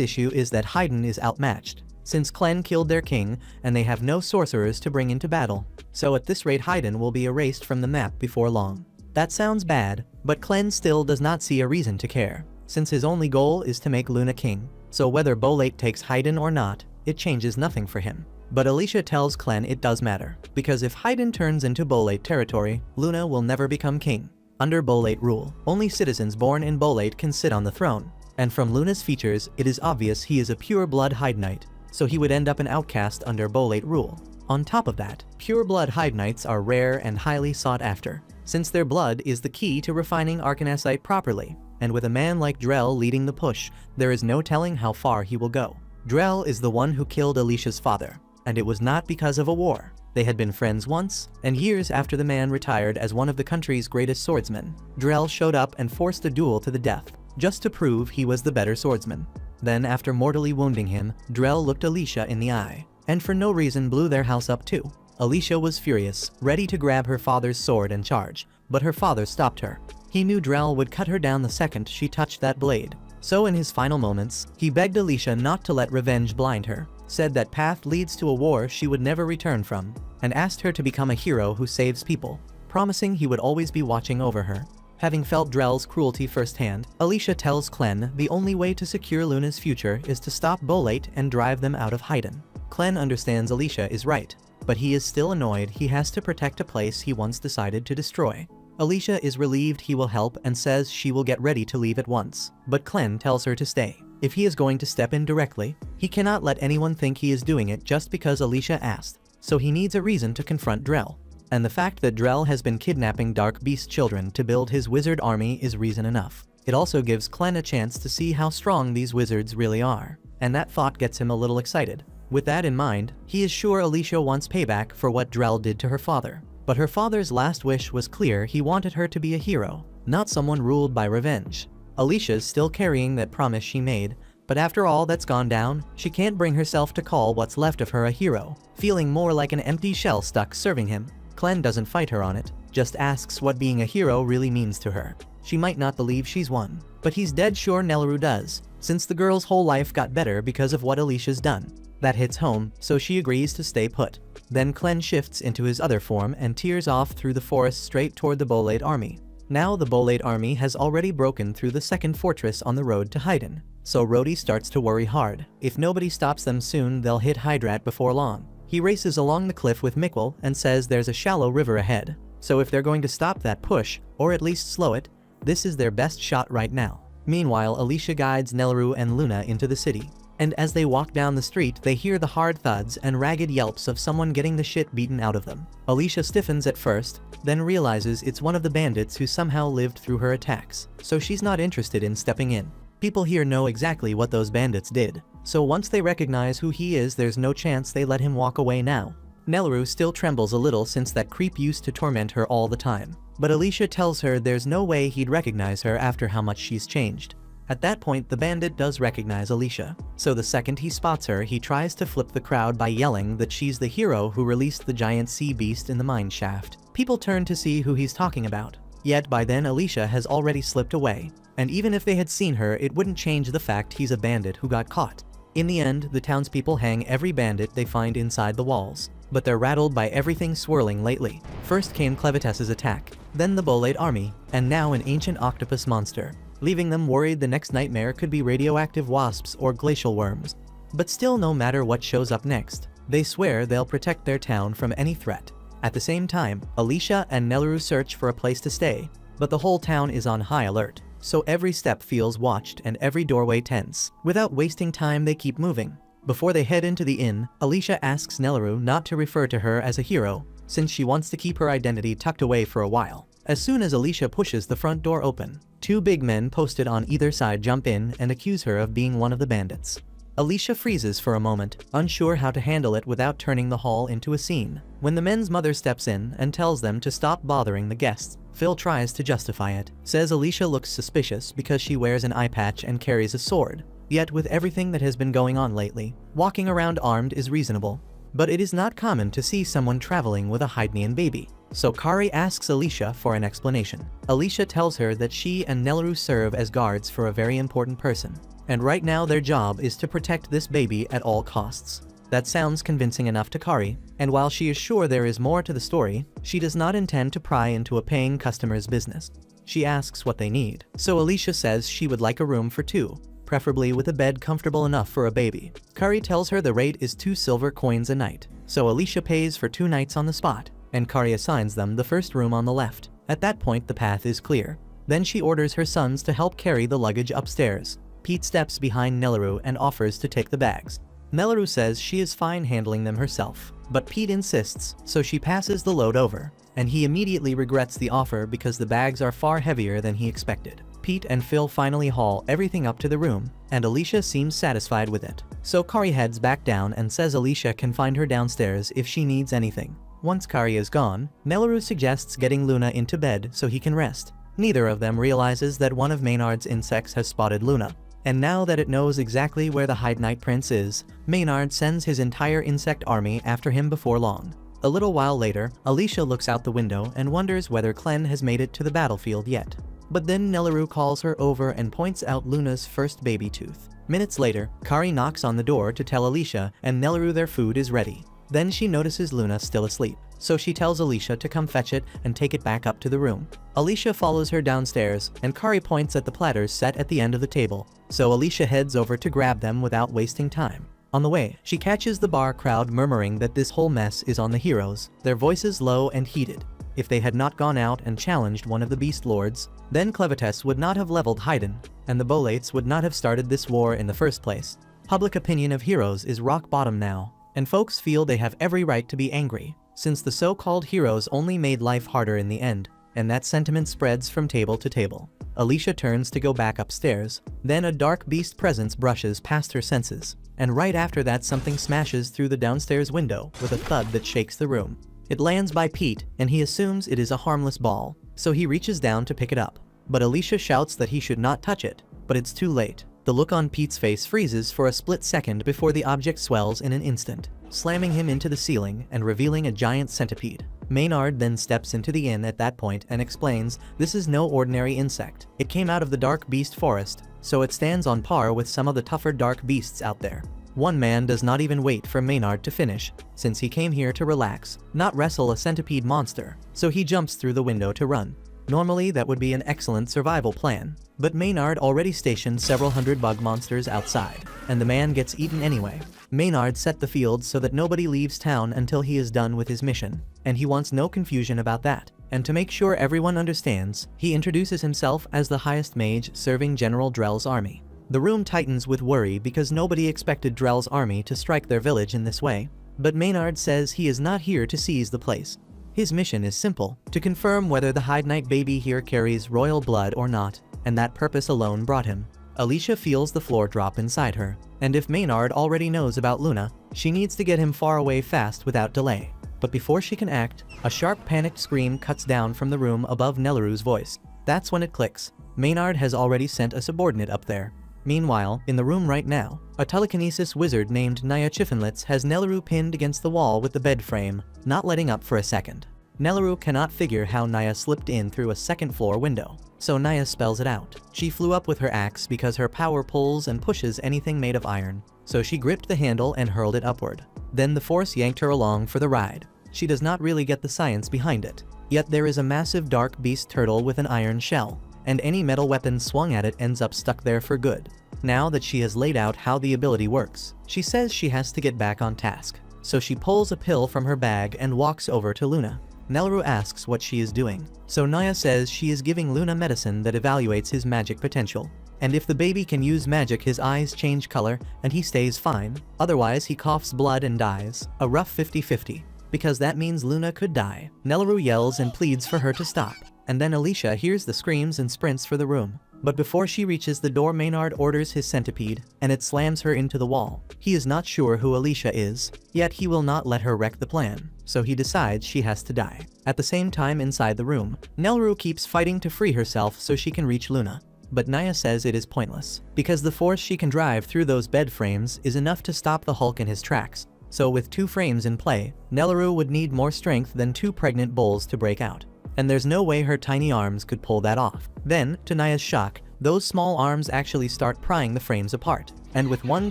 issue is that Haydn is outmatched, since Clen killed their king and they have no sorcerers to bring into battle, so at this rate Haydn will be erased from the map before long. That sounds bad, but Clen still does not see a reason to care, since his only goal is to make Luna king, so whether Bolate takes Haydn or not, it changes nothing for him. But Alicia tells Clen it does matter, because if Haydn turns into Bolate territory, Luna will never become king. Under Bolate rule, only citizens born in Bolate can sit on the throne, and from Luna's features it is obvious he is a pure-blood Haydnite, so he would end up an outcast under Bolate rule. On top of that, pure-blood Haydnites are rare and highly sought after, since their blood is the key to refining Arcanasite properly, and with a man like Drell leading the push, there is no telling how far he will go. Drell is the one who killed Alicia's father, and it was not because of a war. They had been friends once, and years after the man retired as one of the country's greatest swordsmen, Drell showed up and forced a duel to the death, just to prove he was the better swordsman. Then after mortally wounding him, Drell looked Alicia in the eye, and for no reason blew their house up too. Alicia was furious, ready to grab her father's sword and charge, but her father stopped her. He knew Drell would cut her down the second she touched that blade. So in his final moments, he begged Alicia not to let revenge blind her, said that path leads to a war she would never return from, and asked her to become a hero who saves people, promising he would always be watching over her. Having felt Drell's cruelty firsthand, Alicia tells Clen the only way to secure Luna's future is to stop Bolate and drive them out of Haydn. Clen understands Alicia is right, but he is still annoyed he has to protect a place he once decided to destroy. Alicia is relieved he will help and says she will get ready to leave at once, but Clen tells her to stay. If he is going to step in directly, he cannot let anyone think he is doing it just because Alicia asked, so he needs a reason to confront Drell. And the fact that Drell has been kidnapping Dark Beast children to build his wizard army is reason enough. It also gives Clen a chance to see how strong these wizards really are, and that thought gets him a little excited. With that in mind, he is sure Alicia wants payback for what Drell did to her father. But her father's last wish was clear: he wanted her to be a hero, not someone ruled by revenge. Alicia's still carrying that promise she made, but after all that's gone down, she can't bring herself to call what's left of her a hero, feeling more like an empty shell stuck serving him. Clen doesn't fight her on it, just asks what being a hero really means to her. She might not believe she's one, but he's dead sure Nelleru does, since the girl's whole life got better because of what Alicia's done. That hits home, so she agrees to stay put. Then Clen shifts into his other form and tears off through the forest straight toward the Bolate army. Now the Bolate army has already broken through the second fortress on the road to Haydn, so Rhodey starts to worry hard. If nobody stops them soon, they'll hit Hydrat before long. He races along the cliff with Mikkel and says there's a shallow river ahead, so if they're going to stop that push, or at least slow it, this is their best shot right now. Meanwhile, Alicia guides Nelleru and Luna into the city, and as they walk down the street they hear the hard thuds and ragged yelps of someone getting the shit beaten out of them. Alicia stiffens at first, then realizes it's one of the bandits who somehow lived through her attacks, so she's not interested in stepping in. People here know exactly what those bandits did, so once they recognize who he is, there's no chance they let him walk away now. Nelleru still trembles a little since that creep used to torment her all the time, but Alicia tells her there's no way he'd recognize her after how much she's changed. At that point, the bandit does recognize Alicia, so the second he spots her, he tries to flip the crowd by yelling that she's the hero who released the giant sea beast in the mine shaft. People turn to see who he's talking about, yet by then Alicia has already slipped away, and even if they had seen her, it wouldn't change the fact he's a bandit who got caught. In the end, the townspeople hang every bandit they find inside the walls, but they're rattled by everything swirling lately. First came Clevetess's attack, then the Bolate army, and now an ancient octopus monster, leaving them worried the next nightmare could be radioactive wasps or glacial worms. But still, no matter what shows up next, they swear they'll protect their town from any threat. At the same time, Alicia and Nelleru search for a place to stay, but the whole town is on high alert, so every step feels watched and every doorway tense. Without wasting time, they keep moving. Before they head into the inn, Alicia asks Nelaru not to refer to her as a hero, since she wants to keep her identity tucked away for a while. As soon as Alicia pushes the front door open, two big men posted on either side jump in and accuse her of being one of the bandits. Alicia freezes for a moment, unsure how to handle it without turning the hall into a scene. When the men's mother steps in and tells them to stop bothering the guests, Phil tries to justify it, says Alicia looks suspicious because she wears an eye patch and carries a sword. Yet with everything that has been going on lately, walking around armed is reasonable. But it is not common to see someone traveling with a Haydnian baby. So Kari asks Alicia for an explanation. Alicia tells her that she and Nelaru serve as guards for a very important person, and right now their job is to protect this baby at all costs. That sounds convincing enough to Kari, and while she is sure there is more to the story, she does not intend to pry into a paying customer's business. She asks what they need, so Alicia says she would like a room for two, preferably with a bed comfortable enough for a baby. Kari tells her the rate is 2 silver coins a night, so Alicia pays for 2 nights on the spot, and Kari assigns them the first room on the left. At that point the path is clear. Then she orders her sons to help carry the luggage upstairs. Pete steps behind Nelaru and offers to take the bags. Nelaru says she is fine handling them herself, but Pete insists, so she passes the load over, and he immediately regrets the offer because the bags are far heavier than he expected. Pete and Phil finally haul everything up to the room, and Alicia seems satisfied with it. So Kari heads back down and says Alicia can find her downstairs if she needs anything. Once Kari is gone, Nelaru suggests getting Luna into bed so he can rest. Neither of them realizes that one of Maynard's insects has spotted Luna, and now that it knows exactly where the Haydnite Prince is, Maynard sends his entire insect army after him before long. A little while later, Alicia looks out the window and wonders whether Clen has made it to the battlefield yet. But then Nelaru calls her over and points out Luna's first baby tooth. Minutes later, Kari knocks on the door to tell Alicia and Nelaru their food is ready. Then she notices Luna still asleep, so she tells Alicia to come fetch it and take it back up to the room. Alicia follows her downstairs, and Kari points at the platters set at the end of the table, so Alicia heads over to grab them without wasting time. On the way, she catches the bar crowd murmuring that this whole mess is on the heroes, their voices low and heated. If they had not gone out and challenged one of the Beast Lords, then Clevites would not have leveled Haydn, and the Bolates would not have started this war in the first place. Public opinion of heroes is rock bottom now, and folks feel they have every right to be angry, since the so-called heroes only made life harder in the end, and that sentiment spreads from table to table. Alicia turns to go back upstairs, then a dark beast presence brushes past her senses, and right after that something smashes through the downstairs window with a thud that shakes the room. It lands by Pete, and he assumes it is a harmless ball, so he reaches down to pick it up. But Alicia shouts that he should not touch it, but it's too late. The look on Pete's face freezes for a split second before the object swells in an instant, slamming him into the ceiling and revealing a giant centipede. Maynard then steps into the inn at that point and explains this is no ordinary insect. It came out of the dark beast forest, so it stands on par with some of the tougher dark beasts out there. One man does not even wait for Maynard to finish, since he came here to relax, not wrestle a centipede monster, so he jumps through the window to run. Normally that would be an excellent survival plan, but Maynard already stationed several hundred bug monsters outside, and the man gets eaten anyway. Maynard set the field so that nobody leaves town until he is done with his mission, and he wants no confusion about that. And to make sure everyone understands, he introduces himself as the highest mage serving General Drell's army. The room tightens with worry because nobody expected Drell's army to strike their village in this way, but Maynard says he is not here to seize the place. His mission is simple, to confirm whether the Haydnite baby here carries royal blood or not, and that purpose alone brought him. Alicia feels the floor drop inside her, and if Maynard already knows about Luna, she needs to get him far away fast without delay. But before she can act, a sharp panicked scream cuts down from the room above Nelaru's voice. That's when it clicks. Maynard has already sent a subordinate up there. Meanwhile, in the room right now, a telekinesis wizard named Naya Chiffinlitz has Nelaru pinned against the wall with the bed frame, not letting up for a second. Nelaru cannot figure how Naya slipped in through a second-floor window, so Naya spells it out. She flew up with her axe because her power pulls and pushes anything made of iron, so she gripped the handle and hurled it upward. Then the force yanked her along for the ride. She does not really get the science behind it, yet there is a massive dark beast turtle with an iron shell, and any metal weapon swung at it ends up stuck there for good. Now that she has laid out how the ability works, she says she has to get back on task, so she pulls a pill from her bag and walks over to Luna. Nelaru asks what she is doing. So Naya says she is giving Luna medicine that evaluates his magic potential. And if the baby can use magic, his eyes change color and he stays fine. Otherwise he coughs blood and dies. A rough 50-50. Because that means Luna could die. Nelaru yells and pleads for her to stop. And then Alicia hears the screams and sprints for the room. But before she reaches the door, Maynard orders his centipede, and it slams her into the wall. He is not sure who Alicia is, yet he will not let her wreck the plan, so he decides she has to die. At the same time, inside the room, Nelaru keeps fighting to free herself so she can reach Luna. But Naya says it is pointless, because the force she can drive through those bed frames is enough to stop the Hulk in his tracks. So with 2 frames in play, Nelaru would need more strength than 2 pregnant bulls to break out. And there's no way her tiny arms could pull that off. Then, to Naya's shock, those small arms actually start prying the frames apart. And with one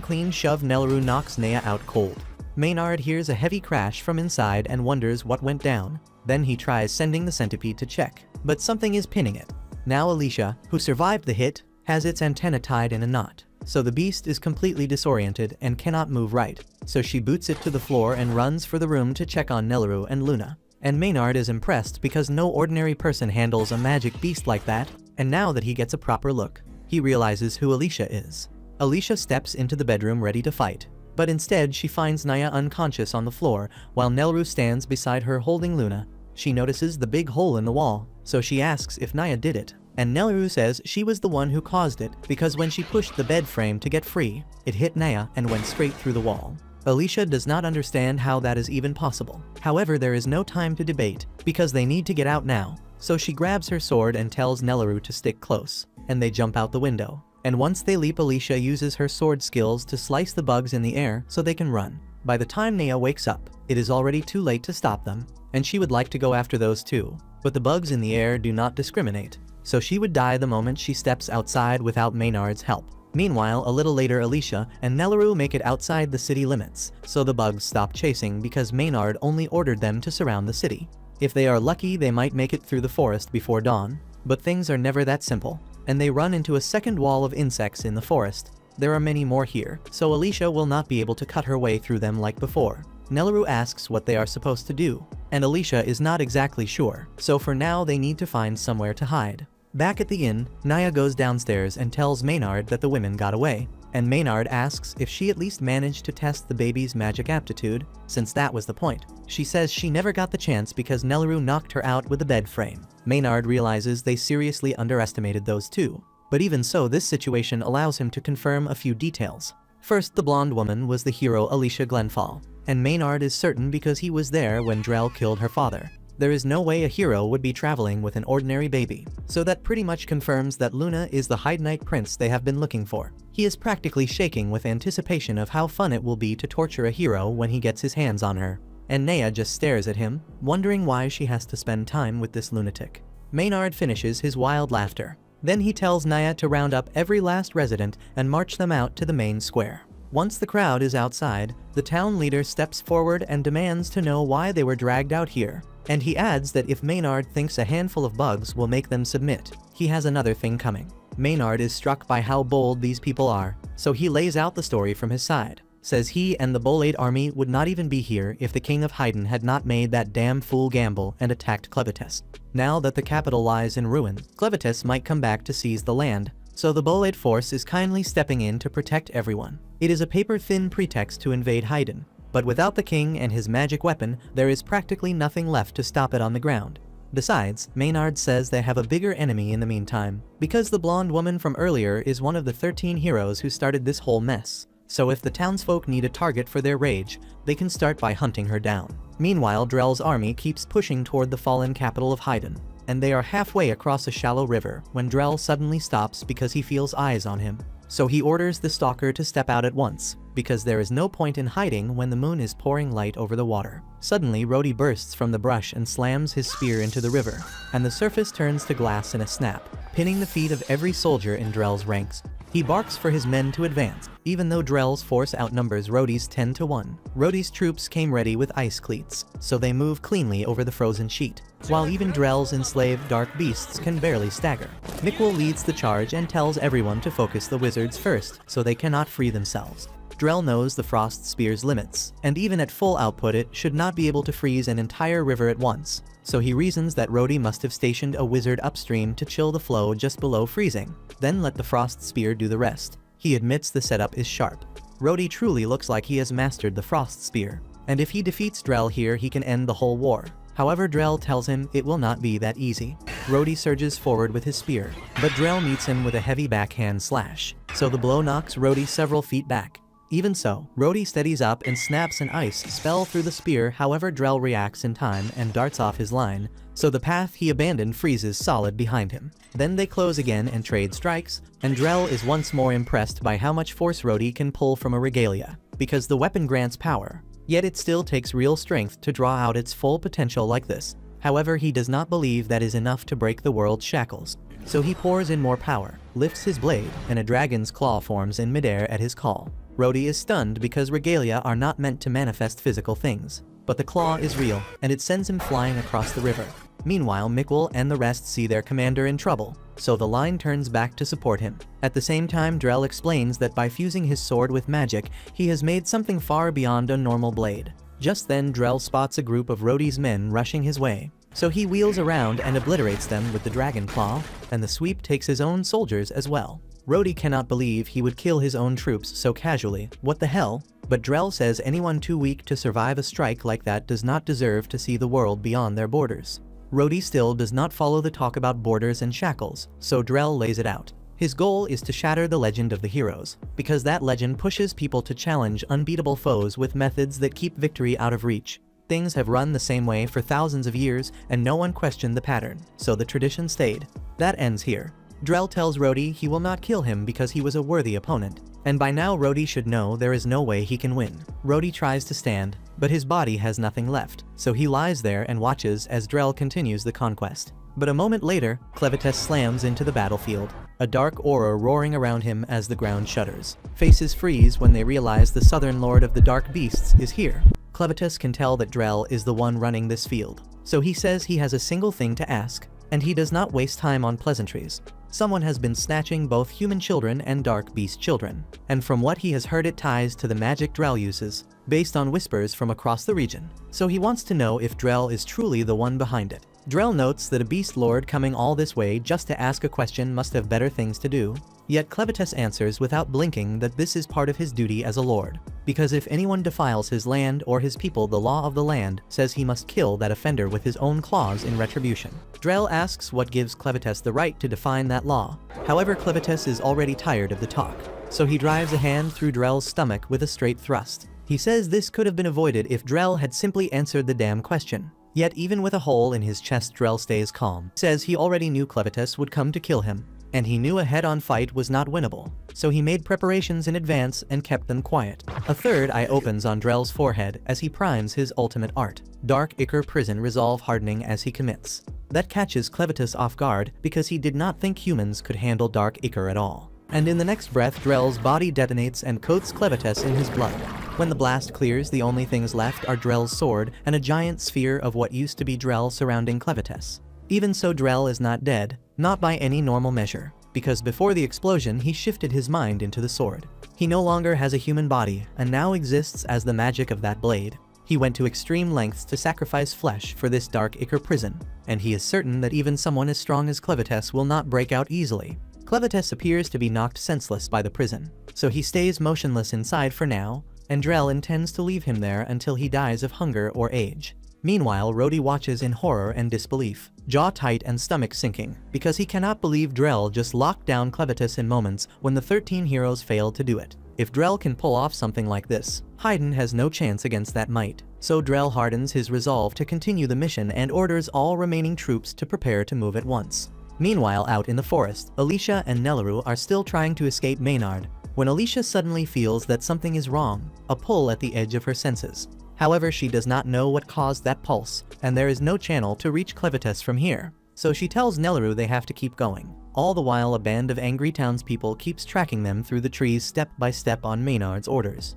clean shove, Nelaru knocks Naya out cold. Maynard hears a heavy crash from inside and wonders what went down. Then he tries sending the centipede to check, but something is pinning it. Now Alicia, who survived the hit, has its antenna tied in a knot. So the beast is completely disoriented and cannot move right. So she boots it to the floor and runs for the room to check on Nelaru and Luna. And Maynard is impressed because no ordinary person handles a magic beast like that, and now that he gets a proper look, he realizes who Alicia is. Alicia steps into the bedroom ready to fight, but instead she finds Naya unconscious on the floor while Nelaru stands beside her holding Luna. She notices the big hole in the wall, so she asks if Naya did it, and Nelaru says she was the one who caused it because when she pushed the bed frame to get free, it hit Naya and went straight through the wall. Alicia does not understand how that is even possible. However, there is no time to debate, because they need to get out now. So she grabs her sword and tells Nelaru to stick close, and they jump out the window. And once they leap, Alicia uses her sword skills to slice the bugs in the air so they can run. By the time Naya wakes up, it is already too late to stop them, and she would like to go after those too. But the bugs in the air do not discriminate, so she would die the moment she steps outside without Maynard's help. Meanwhile, a little later, Alicia and Nelaru make it outside the city limits, so the bugs stop chasing because Maynard only ordered them to surround the city. If they are lucky, they might make it through the forest before dawn, but things are never that simple, and they run into a second wall of insects in the forest. There are many more here, so Alicia will not be able to cut her way through them like before. Nelaru asks what they are supposed to do, and Alicia is not exactly sure, so for now they need to find somewhere to hide. Back at the inn, Naya goes downstairs and tells Maynard that the women got away, and Maynard asks if she at least managed to test the baby's magic aptitude, since that was the point. She says she never got the chance because Nelaru knocked her out with a bed frame. Maynard realizes they seriously underestimated those two, but even so, this situation allows him to confirm a few details. First, the blonde woman was the hero Alicia Glenfall, and Maynard is certain because he was there when Drell killed her father. There is no way a hero would be traveling with an ordinary baby, so that pretty much confirms that Luna is the Hyde Knight prince they have been looking for. He is practically shaking with anticipation of how fun it will be to torture a hero when he gets his hands on her. And Naya just stares at him, wondering why she has to spend time with this lunatic. Maynard finishes his wild laughter. Then he tells Naya to round up every last resident and march them out to the main square. Once the crowd is outside, the town leader steps forward and demands to know why they were dragged out here. And he adds that if Maynard thinks a handful of bugs will make them submit, he has another thing coming. Maynard is struck by how bold these people are, so he lays out the story from his side. Says he and the Bolade army would not even be here if the king of Haydn had not made that damn fool gamble and attacked Clevites. Now that the capital lies in ruin, Clevites might come back to seize the land, so the Bolade force is kindly stepping in to protect everyone. It is a paper-thin pretext to invade Haydn, but without the king and his magic weapon, there is practically nothing left to stop it on the ground. Besides, Maynard says they have a bigger enemy in the meantime, because the blonde woman from earlier is one of the 13 heroes who started this whole mess. So if the townsfolk need a target for their rage, they can start by hunting her down. Meanwhile, Drell's army keeps pushing toward the fallen capital of Haydn, and they are halfway across a shallow river when Drell suddenly stops because he feels eyes on him. So he orders the stalker to step out at once, because there is no point in hiding when the moon is pouring light over the water. Suddenly, Rhodey bursts from the brush and slams his spear into the river, and the surface turns to glass in a snap, pinning the feet of every soldier in Drell's ranks. He barks for his men to advance, even though Drell's force outnumbers Rhodey's 10-1. Rhodey's troops came ready with ice cleats, so they move cleanly over the frozen sheet, while even Drell's enslaved dark beasts can barely stagger. Mikkel leads the charge and tells everyone to focus the wizards first, so they cannot free themselves. Drell knows the frost spear's limits, and even at full output it should not be able to freeze an entire river at once, so he reasons that Rhodey must have stationed a wizard upstream to chill the flow just below freezing, then let the frost spear do the rest. He admits the setup is sharp. Rhodey truly looks like he has mastered the frost spear, and if he defeats Drell here he can end the whole war. However, Drell tells him it will not be that easy. Rhodey surges forward with his spear, but Drell meets him with a heavy backhand slash, so the blow knocks Rhodey several feet back. Even so, Rhodey steadies up and snaps an ice spell through the spear. However, Drell reacts in time and darts off his line, so the path he abandoned freezes solid behind him. Then they close again and trade strikes, and Drell is once more impressed by how much force Rhodey can pull from a regalia, because the weapon grants power. Yet it still takes real strength to draw out its full potential like this. However, he does not believe that is enough to break the world's shackles. So he pours in more power, lifts his blade, and a dragon's claw forms in midair at his call. Rhodey is stunned because regalia are not meant to manifest physical things. But the claw is real, and it sends him flying across the river. Meanwhile, Mikkel and the rest see their commander in trouble, so the line turns back to support him. At the same time, Drell explains that by fusing his sword with magic, he has made something far beyond a normal blade. Just then, Drell spots a group of Rhodey's men rushing his way, so he wheels around and obliterates them with the dragon claw, and the sweep takes his own soldiers as well. Rhodey cannot believe he would kill his own troops so casually. What the hell? But Drell says anyone too weak to survive a strike like that does not deserve to see the world beyond their borders. Rhodey still does not follow the talk about borders and shackles, so Drell lays it out. His goal is to shatter the legend of the heroes, because that legend pushes people to challenge unbeatable foes with methods that keep victory out of reach. Things have run the same way for thousands of years, and no one questioned the pattern, so the tradition stayed. That ends here. Drell tells Rhodey he will not kill him because he was a worthy opponent, and by now Rhodey should know there is no way he can win. Rhodey tries to stand, but his body has nothing left, so he lies there and watches as Drell continues the conquest. But a moment later, Clevites slams into the battlefield, a dark aura roaring around him as the ground shudders. Faces freeze when they realize the southern lord of the dark beasts is here. Clevites can tell that Drell is the one running this field, so he says he has a single thing to ask, and he does not waste time on pleasantries. Someone has been snatching both human children and dark beast children, and from what he has heard it ties to the magic Drell uses, based on whispers from across the region. So he wants to know if Drell is truly the one behind it. Drell notes that a beast lord coming all this way just to ask a question must have better things to do, yet Clevites answers without blinking that this is part of his duty as a lord, because if anyone defiles his land or his people, the law of the land says he must kill that offender with his own claws in retribution. Drell asks what gives Clevites the right to define that law. However, Clevites is already tired of the talk, so he drives a hand through Drell's stomach with a straight thrust. He says this could have been avoided if Drell had simply answered the damn question. Yet even with a hole in his chest, Drell stays calm. Says he already knew Clevites would come to kill him, and he knew a head-on fight was not winnable, so he made preparations in advance and kept them quiet. A third eye opens on Drell's forehead as he primes his ultimate art. Dark Ichor prison resolve hardening as he commits. That catches Clevites off guard because he did not think humans could handle Dark Ichor at all. And in the next breath, Drell's body detonates and coats Clevites in his blood. When the blast clears, the only things left are Drell's sword and a giant sphere of what used to be Drell surrounding Clevites. Even so, Drell is not dead, not by any normal measure, because before the explosion he shifted his mind into the sword. He no longer has a human body, and now exists as the magic of that blade. He went to extreme lengths to sacrifice flesh for this Dark Ichor prison, and he is certain that even someone as strong as Clevites will not break out easily. Clevites appears to be knocked senseless by the prison, so he stays motionless inside for now, and Drell intends to leave him there until he dies of hunger or age. Meanwhile, Rhodey watches in horror and disbelief, jaw tight and stomach sinking, because he cannot believe Drell just locked down Clevites in moments when the 13 heroes failed to do it. If Drell can pull off something like this, Haydn has no chance against that might. So Drell hardens his resolve to continue the mission and orders all remaining troops to prepare to move at once. Meanwhile, out in the forest, Alicia and Nelleru are still trying to escape Maynard, when Alicia suddenly feels that something is wrong, a pull at the edge of her senses. However, she does not know what caused that pulse, and there is no channel to reach Clevites from here, so she tells Nelleru they have to keep going. All the while, a band of angry townspeople keeps tracking them through the trees step by step on Maynard's orders.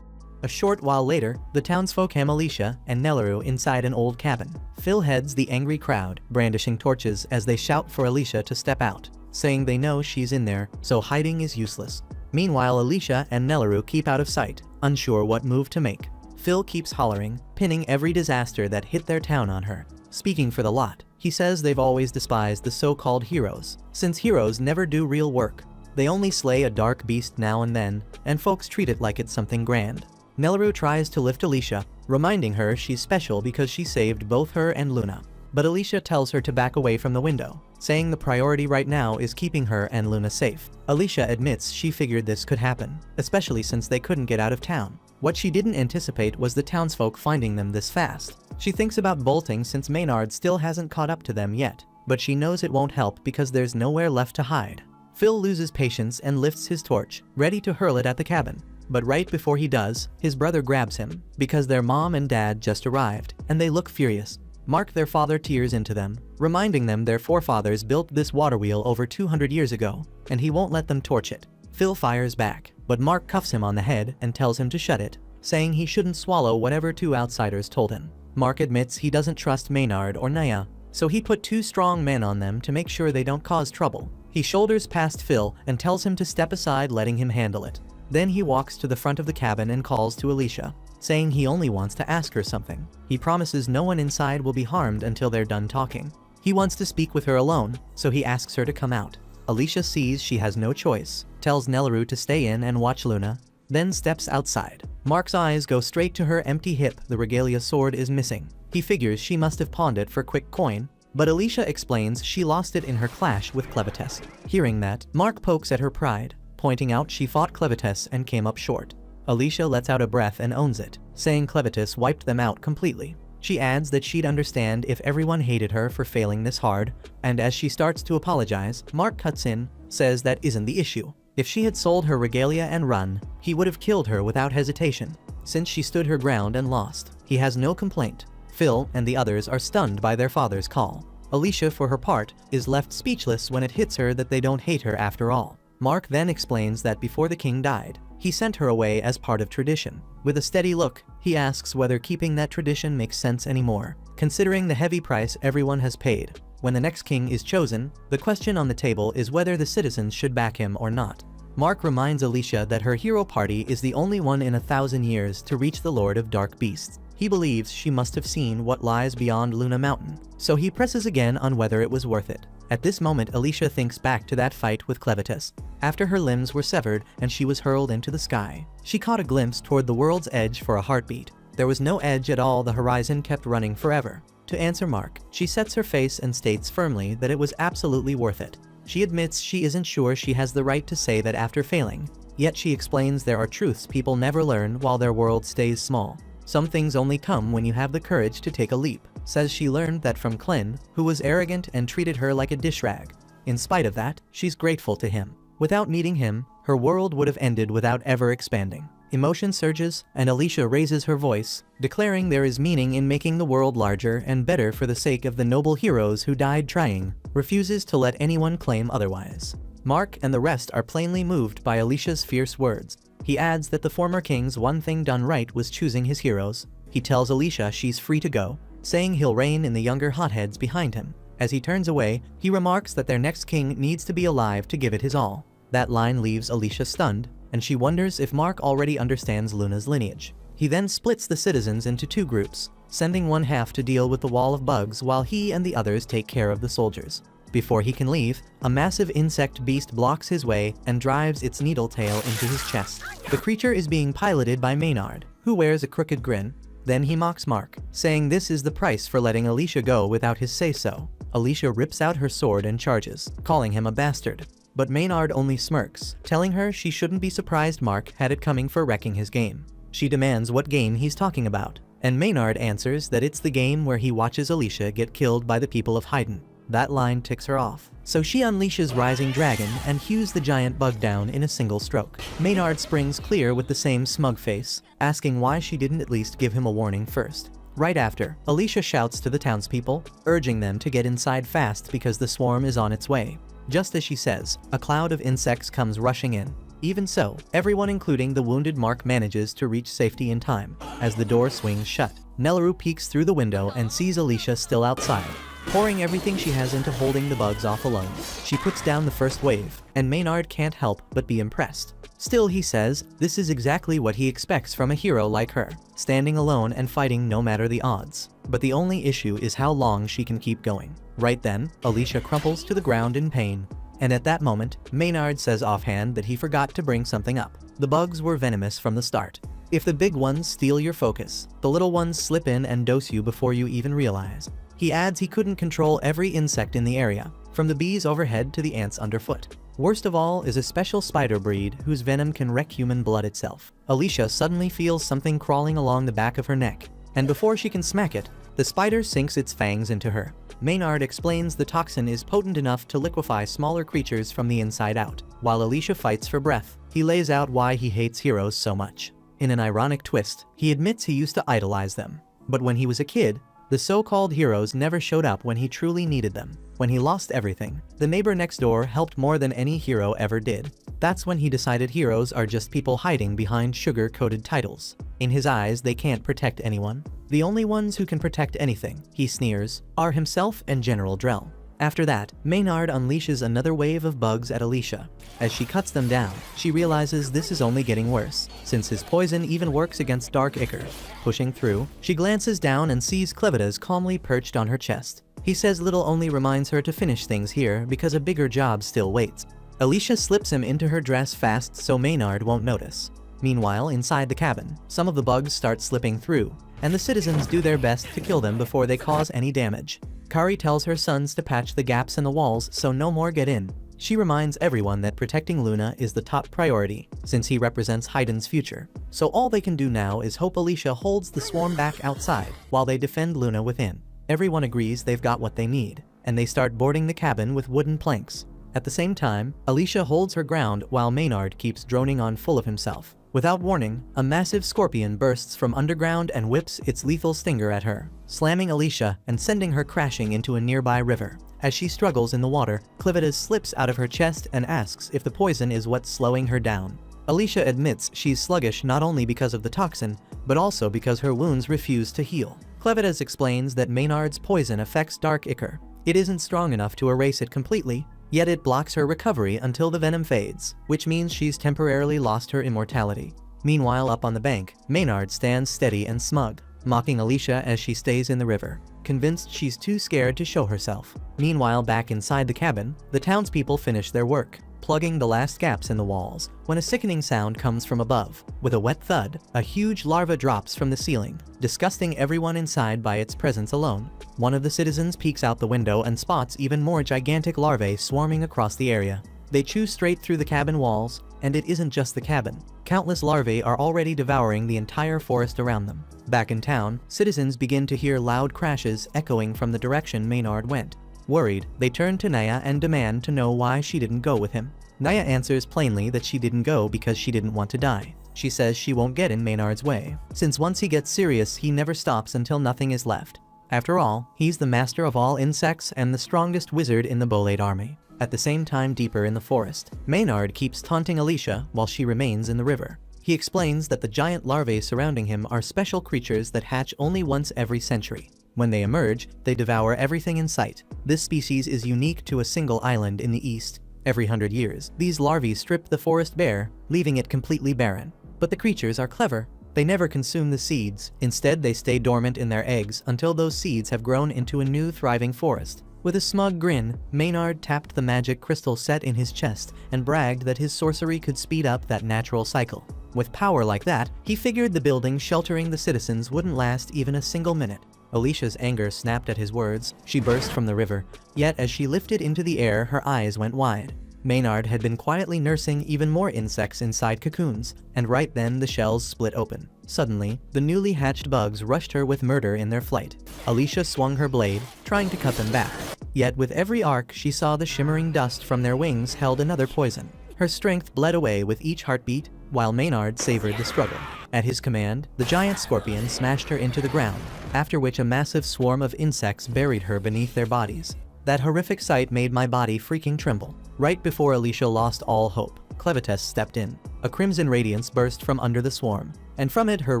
A short while later, the townsfolk hem Alicia and Nelleru inside an old cabin. Phil heads the angry crowd, brandishing torches as they shout for Alicia to step out, saying they know she's in there, so hiding is useless. Meanwhile, Alicia and Nelleru keep out of sight, unsure what move to make. Phil keeps hollering, pinning every disaster that hit their town on her. Speaking for the lot, he says they've always despised the so-called heroes, since heroes never do real work. They only slay a dark beast now and then, and folks treat it like it's something grand. Nelleru tries to lift Alicia, reminding her she's special because she saved both her and Luna. But Alicia tells her to back away from the window, saying the priority right now is keeping her and Luna safe. Alicia admits she figured this could happen, especially since they couldn't get out of town. What she didn't anticipate was the townsfolk finding them this fast. She thinks about bolting since Maynard still hasn't caught up to them yet, but she knows it won't help because there's nowhere left to hide. Phil loses patience and lifts his torch, ready to hurl it at the cabin. But right before he does, his brother grabs him, because their mom and dad just arrived, and they look furious. Mark, their father, tears into them, reminding them their forefathers built this water wheel over 200 years ago, and he won't let them torch it. Phil fires back, but Mark cuffs him on the head and tells him to shut it, saying he shouldn't swallow whatever two outsiders told him. Mark admits he doesn't trust Maynard or Naya, so he put two strong men on them to make sure they don't cause trouble. He shoulders past Phil and tells him to step aside, letting him handle it. Then he walks to the front of the cabin and calls to Alicia, saying he only wants to ask her something. He promises no one inside will be harmed until they're done talking. He wants to speak with her alone, so he asks her to come out. Alicia sees she has no choice, tells Nelleru to stay in and watch Luna, then steps outside. Mark's eyes go straight to her empty hip. The regalia sword is missing. He figures she must have pawned it for quick coin, but Alicia explains she lost it in her clash with Clevites. Hearing that, Mark pokes at her pride, pointing out she fought Clevites and came up short. Alicia lets out a breath and owns it, saying Clevites wiped them out completely. She adds that she'd understand if everyone hated her for failing this hard, and as she starts to apologize, Mark cuts in, says that isn't the issue. If she had sold her regalia and run, he would have killed her without hesitation. Since she stood her ground and lost, he has no complaint. Phil and the others are stunned by their father's call. Alicia, for her part, is left speechless when it hits her that they don't hate her after all. Mark then explains that before the king died, he sent her away as part of tradition. With a steady look, he asks whether keeping that tradition makes sense anymore, considering the heavy price everyone has paid. When the next king is chosen, the question on the table is whether the citizens should back him or not. Mark reminds Alicia that her hero party is the only one in 1,000 years to reach the Lord of Dark Beasts. He believes she must have seen what lies beyond Luna Mountain, so he presses again on whether it was worth it. At this moment, Alicia thinks back to that fight with Clevites, after her limbs were severed and she was hurled into the sky. She caught a glimpse toward the world's edge for a heartbeat. There was no edge at all. The horizon kept running forever. To answer Mark, she sets her face and states firmly that it was absolutely worth it. She admits she isn't sure she has the right to say that after failing, yet she explains there are truths people never learn while their world stays small. Some things only come when you have the courage to take a leap. Says she learned that from Clint, who was arrogant and treated her like a dish rag. In spite of that, she's grateful to him. Without meeting him, her world would have ended without ever expanding. Emotion surges, and Alicia raises her voice, declaring there is meaning in making the world larger and better for the sake of the noble heroes who died trying, refuses to let anyone claim otherwise. Mark and the rest are plainly moved by Alicia's fierce words. He adds that the former king's one thing done right was choosing his heroes. He tells Alicia she's free to go, saying he'll reign in the younger hotheads behind him. As he turns away, he remarks that their next king needs to be alive to give it his all. That line leaves Alicia stunned, and she wonders if Mark already understands Luna's lineage. He then splits the citizens into two groups, sending one half to deal with the wall of bugs while he and the others take care of the soldiers. Before he can leave, a massive insect beast blocks his way and drives its needle tail into his chest. The creature is being piloted by Maynard, who wears a crooked grin. Then he mocks Mark, saying this is the price for letting Alicia go without his say-so. Alicia rips out her sword and charges, calling him a bastard. But Maynard only smirks, telling her she shouldn't be surprised Mark had it coming for wrecking his game. She demands what game he's talking about, and Maynard answers that it's the game where he watches Alicia get killed by the people of Haydn. That line ticks her off, so she unleashes Rising Dragon and hews the giant bug down in a single stroke. Maynard springs clear with the same smug face, asking why she didn't at least give him a warning first. Right after, Alicia shouts to the townspeople, urging them to get inside fast because the swarm is on its way. Just as she says, a cloud of insects comes rushing in. Even so, everyone including the wounded Mark manages to reach safety in time. As the door swings shut, Nelleru peeks through the window and sees Alicia still outside. pouring everything she has into holding the bugs off alone. She puts down the first wave, and Maynard can't help but be impressed. Still, he says, this is exactly what he expects from a hero like her, standing alone and fighting no matter the odds. But the only issue is how long she can keep going. Right then, Alicia crumples to the ground in pain. And at that moment, Maynard says offhand that he forgot to bring something up. The bugs were venomous from the start. If the big ones steal your focus, the little ones slip in and dose you before you even realize. He adds he couldn't control every insect in the area, from the bees overhead to the ants underfoot. Worst of all is a special spider breed whose venom can wreck human blood itself. Alicia suddenly feels something crawling along the back of her neck, and before she can smack it, the spider sinks its fangs into her. Maynard explains the toxin is potent enough to liquefy smaller creatures from the inside out. While Alicia fights for breath, he lays out why he hates heroes so much. In an ironic twist, he admits he used to idolize them. But when he was a kid, the so-called heroes never showed up when he truly needed them. When he lost everything, the neighbor next door helped more than any hero ever did. That's when he decided heroes are just people hiding behind sugar-coated titles. In his eyes, they can't protect anyone. The only ones who can protect anything, he sneers, are himself and General Drell. After that, Maynard unleashes another wave of bugs at Alicia. As she cuts them down, she realizes this is only getting worse, since his poison even works against dark ichor. Pushing through, she glances down and sees Clevitas calmly perched on her chest. He says little only reminds her to finish things here because a bigger job still waits. Alicia slips him into her dress fast so Maynard won't notice. Meanwhile, inside the cabin, some of the bugs start slipping through, and the citizens do their best to kill them before they cause any damage. Kari tells her sons to patch the gaps in the walls so no more get in. She reminds everyone that protecting Luna is the top priority, since he represents Hayden's future. So all they can do now is hope Alicia holds the swarm back outside, while they defend Luna within. Everyone agrees they've got what they need, and they start boarding the cabin with wooden planks. At the same time, Alicia holds her ground while Maynard keeps droning on full of himself. Without warning, a massive scorpion bursts from underground and whips its lethal stinger at her, slamming Alicia and sending her crashing into a nearby river. As she struggles in the water, Clevitas slips out of her chest and asks if the poison is what's slowing her down. Alicia admits she's sluggish not only because of the toxin, but also because her wounds refuse to heal. Clevitas explains that Maynard's poison affects dark ichor. It isn't strong enough to erase it completely, yet it blocks her recovery until the venom fades, which means she's temporarily lost her immortality. Meanwhile, up on the bank, Maynard stands steady and smug, mocking Alicia as she stays in the river, convinced she's too scared to show herself. Meanwhile, back inside the cabin, the townspeople finish their work, plugging the last gaps in the walls, when a sickening sound comes from above. With a wet thud, a huge larva drops from the ceiling, disgusting everyone inside by its presence alone. One of the citizens peeks out the window and spots even more gigantic larvae swarming across the area. They chew straight through the cabin walls, and it isn't just the cabin. Countless larvae are already devouring the entire forest around them. Back in town, citizens begin to hear loud crashes echoing from the direction Maynard went. Worried, they turn to Naya and demand to know why she didn't go with him. Naya answers plainly that she didn't go because she didn't want to die. She says she won't get in Maynard's way, since once he gets serious, he never stops until nothing is left. After all, he's the master of all insects and the strongest wizard in the Bolade army. At the same time, deeper in the forest, Maynard keeps taunting Alicia while she remains in the river. He explains that the giant larvae surrounding him are special creatures that hatch only once every century. When they emerge, they devour everything in sight. This species is unique to a single island in the east. Every 100 years, these larvae strip the forest bare, leaving it completely barren. But the creatures are clever. They never consume the seeds. Instead, they stay dormant in their eggs until those seeds have grown into a new thriving forest. With a smug grin, Maynard tapped the magic crystal set in his chest and bragged that his sorcery could speed up that natural cycle. With power like that, he figured the building sheltering the citizens wouldn't last even a single minute. Alicia's anger snapped at his words. She burst from the river, yet as she lifted into the air, her eyes went wide. Maynard had been quietly nursing even more insects inside cocoons, and right then the shells split open. Suddenly, the newly hatched bugs rushed her with murder in their flight. Alicia swung her blade, trying to cut them back. Yet with every arc, she saw the shimmering dust from their wings held another poison. Her strength bled away with each heartbeat, while Maynard savored the struggle. At his command, the giant scorpion smashed her into the ground, after which a massive swarm of insects buried her beneath their bodies. That horrific sight made my body freaking tremble. Right before Alicia lost all hope, Clevitas stepped in. A crimson radiance burst from under the swarm, and from it her